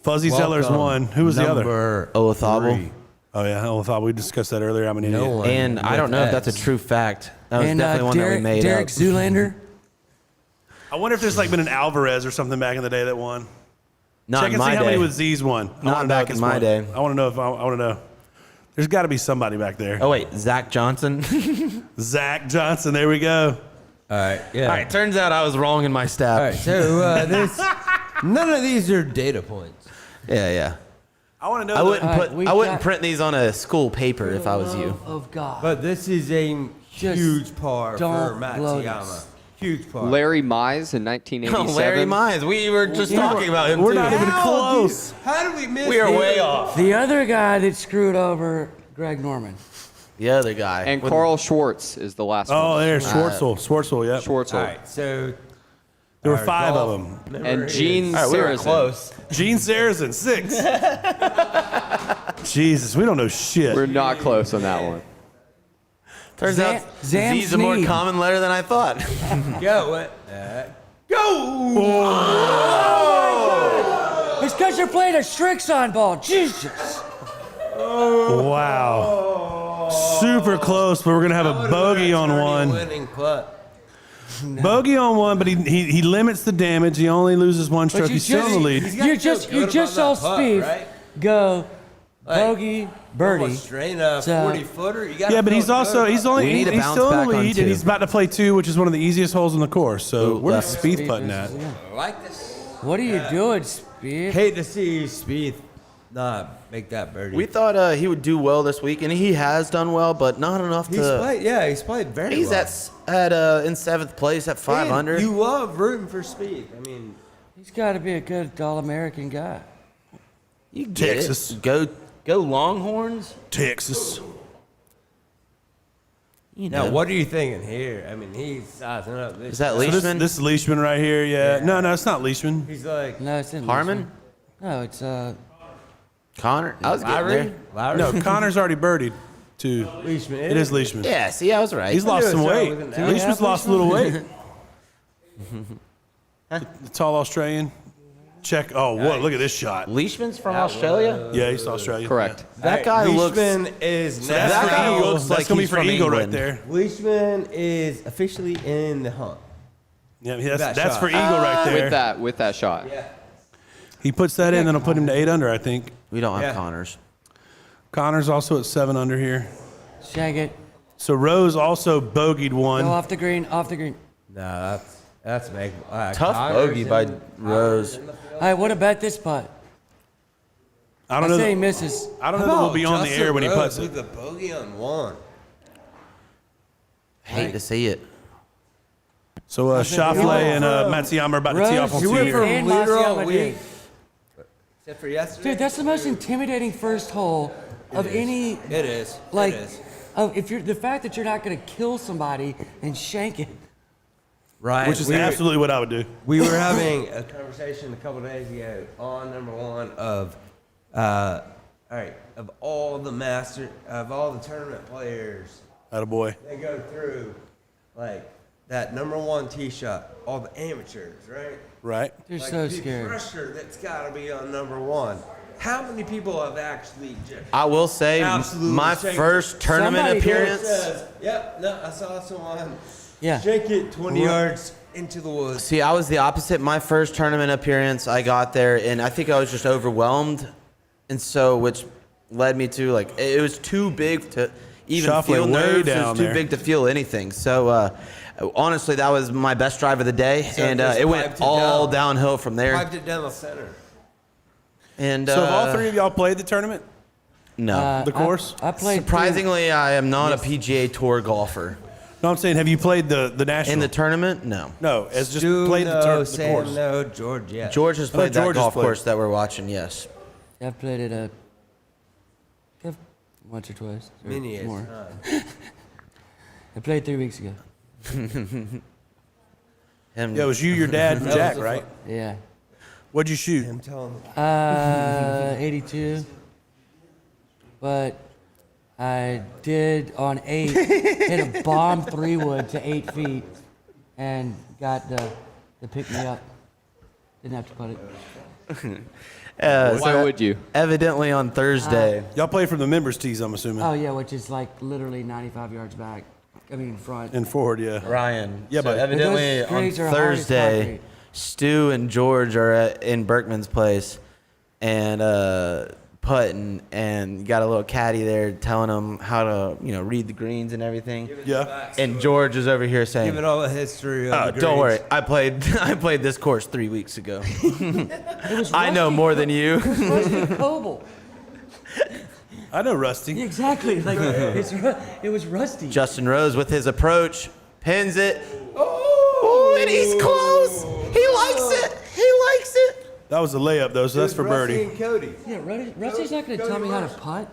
Fuzzy Zeller's Welcome, one. Who was the other? number Olazabal. 3. Oh, yeah. I thought we discussed that earlier. I'm an idiot. No one And I with don't know if that's a X. true fact. That was And definitely one that we Derek, made Derek up. Zoolander. I wonder if there's like been an Alvarez or something back in the day that won. Not Check in and see my how many day. with Z's won. I Not wanna know back at this in my point. day. I want to know if I want to know. There's got to be somebody back there. Oh wait, Zach Johnson. Zach Johnson. There we go. All right. Yeah. All right, turns out I was wrong in my stat. All right. So this, none of these are data points. Yeah. I want to know. I wouldn't All right, we I wouldn't got- print these on a school paper if I was you. Of God. But this is a Just huge par for don't blow Matsuyama. this. Huge par. Larry Mize in 1987. Oh, Larry Mize. We were just talking about him We're too. not even close. How do we miss? We are him? way off. The other guy that screwed over Greg Norman. The other guy. And Carl Schwartz is the last one. Oh, there's Schwartzel. Schwartzel. Yep. Schwartzel. All right. So There were our 5 golf of them. And memory Gene is- All right, we were Sarazen. close. Gene Sarazen 6. Jesus, we don't know shit. We're not close on that one. Turns Zam- out Zam Z's a more Sneed. common letter than I thought. Go. Go. It's because you're playing a Strixon ball. Jesus. Wow. Super close, but we're going to have a bogey on one. Winning putt. Bogey on one, but he limits the damage. He only loses 1 stroke. He's still in the lead. You just saw Spieth go bogey birdie. Almost straight up So- 40-footer. Yeah, but he's still We he's need to bounce still in back the on lead, 2. and he's about to play 2, which is one of the easiest holes in the course. So Ooh, where's left. Spieth putting at? I like this. What are you doing, Spieth? Hate to see Spieth not make that birdie. We thought he would do well this week, and he has done well, but not enough he's to. played. Yeah, he's played very He's well. in 7th place at 500. And you love rooting for Spieth. I mean, He's got to be a good All-American guy. You get Texas. it. Go Longhorns. Texas. You know. now what are you thinking here? I mean, he's sizing up. This Is that guy. Leishman? So this is Leishman right here. Yeah. Yeah. No, it's not Leishman. He's like No, it's in Harmon? No, it's Connor? I was getting there. Lowry. No, Connor's already birdied. To Leishman. it is Leishman. Yeah, see, I was right. He's lost some so weight. with an Leishman's lost a little weight. The tall Australian. Check. Oh, what? Look at this shot. Leishman's from Australia? Yeah, he's Australian. Correct. That guy looks. Leishman is So that's That for guy Eagle. looks That's like gonna be he's for from Eagle right England. there. Leishman is officially in the hunt. Yeah, That that's shot. for Eagle right there. With that shot. Yeah. He puts that in, then I'll put him to 8 under, I think. We don't have Yeah. Connors. Connor's also at 7 under here. Shag it. So Rose also bogeyed one. Go off the green, off the green. No, that's big. Tough bogey by Rose. All right, what about this putt? I don't know. Say he misses. I don't know that we'll be on the air when he puts it. With the bogey on 1. Hate to see it. So Schauffele and Matsuyama are about to tee off on You went 2. from And leader all Matsuyama week. did. Except for yesterday. Dude, that's the most intimidating first hole of any. It is. Like, It is. if you're the fact that you're not going to kill somebody and shank it. Right. Which is absolutely what I would do. We were having a conversation a couple days ago on number 1 of, all right, of all the tournament players. Attaboy. They go through, like, that number 1 tee shot, all the amateurs, right? Right. They're Like, so the scared. pressure that's got to be on number 1. How many people have actually just I will say, absolutely my shanked first it? tournament Somebody appearance. Yep, no, I saw someone Yeah. shake it 20 yards into the woods. See, I was the opposite. My first tournament appearance, I got there, and I think I was just overwhelmed, and so which led me to like it was too big to even Schauffele feel way nerves. It down was too there. big to feel anything. So honestly, that was my best drive of the day, So and just it went piped it all down. downhill from there. Piped it down the center. And So have all 3 of y'all played the tournament? no, The course? I played. surprisingly, I am not a PGA Tour golfer. No, I'm saying, have you played the national? In the tournament, no. No, as just Stu, played no, the Sam, course. no, George, yeah. George has played that George has golf played. course that we're watching. Yes. I've played it once or twice. Or Many more. times. I played 3 weeks ago. And Yeah, it was you, your dad, and Jack, right? Yeah. What'd you shoot? I'm telling you. 82. But I did on 8 hit a bomb 3-wood to 8 feet and got the pick me up. Didn't have to put it. Why would you? Evidently on Thursday. Y'all play from the members' tees, I'm assuming. Oh yeah, which is like literally 95 yards back. I mean front. And forward, yeah. Ryan. Yeah, so but evidently those on grades are hard as Thursday, concrete. Stu and George are in Berkman's place and putting, and you got a little caddy there telling them how to read the greens and everything. Yeah. And George is over here saying, Give it all the history of the "Don't worry, greens. I played this course 3 weeks ago. It was I know rusty. more than you." It was rusty Coble. I know Rusty. Exactly. Like it was rusty. Justin Rose with his approach pins it. Oh, and he's close. He likes it. He likes it. That was a layup, though, so that's for Rusty birdie. and Cody. Yeah, Rusty's not going to tell me how to putt.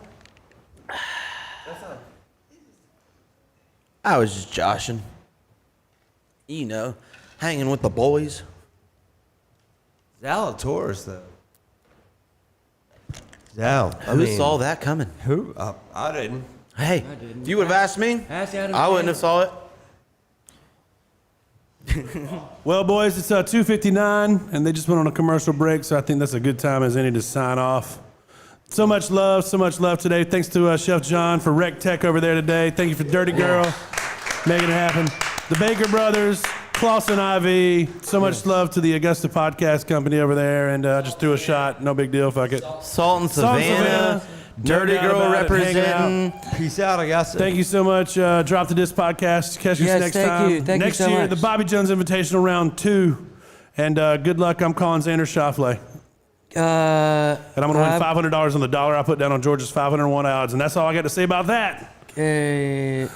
I was just joshing. Hanging with the boys. Zalatoris, though. Zal. Who saw that coming? Who? I didn't. Hey, if you would have asked me, Ask Adam I wouldn't have saw it. Well, boys, it's 2:59, and they just went on a commercial break, so I think that's a good time as any to sign off. So much love today. Thanks to Chef John for Rec Tech over there today. Thank you for Dirty Gurl, making it happen. The Baker Brothers, Clausen IV. So much love to the Augusta Podcast Company over there, and I just threw a shot. No big deal. Fuck it. Salt and Savannah. Dirty No doubt Girl about it. Hanging representing. Peace out, Augusta. Thank you so much. Drop the Disc Podcast. Catch us Yes, next thank time. you. Thank you next so year, much. the Bobby Jones Invitational Round 2. And good luck. I'm calling Xander Schauffele. And I'm going to win $500 on the dollar I put down on George's 501 odds. And that's all I got to say about that. Okay.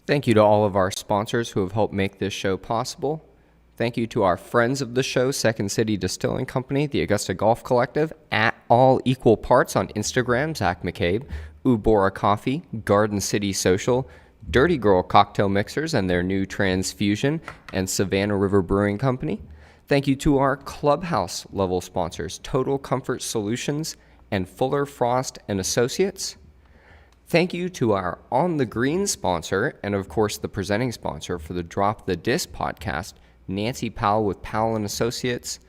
Thank you to all of our sponsors who have helped make this show possible. Thank you to our friends of the show, Second City Distilling Company, the Augusta Golf Collective, at All Equal Parts on Instagram, Zach McCabe, Ubora Coffee, Garden City Social, Dirty Gurl Cocktail Mixers and their new Transfusion, and Savannah River Brewing Company. Thank you to our Clubhouse level sponsors, Total Comfort Solutions and Fuller Frost and Associates. Thank you to our On the Green sponsor, and of course the presenting sponsor for the Drop the Disc podcast, Nancy Powell with Powell and Associates.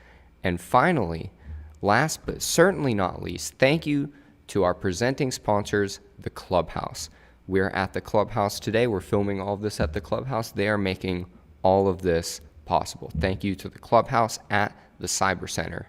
And finally, last but certainly not least, thank you to our presenting sponsors, the Clubhouse. We're at the Clubhouse today. We're filming all of this at the Clubhouse. They are making all of this possible. Thank you to the Clubhouse at the Cyber Center.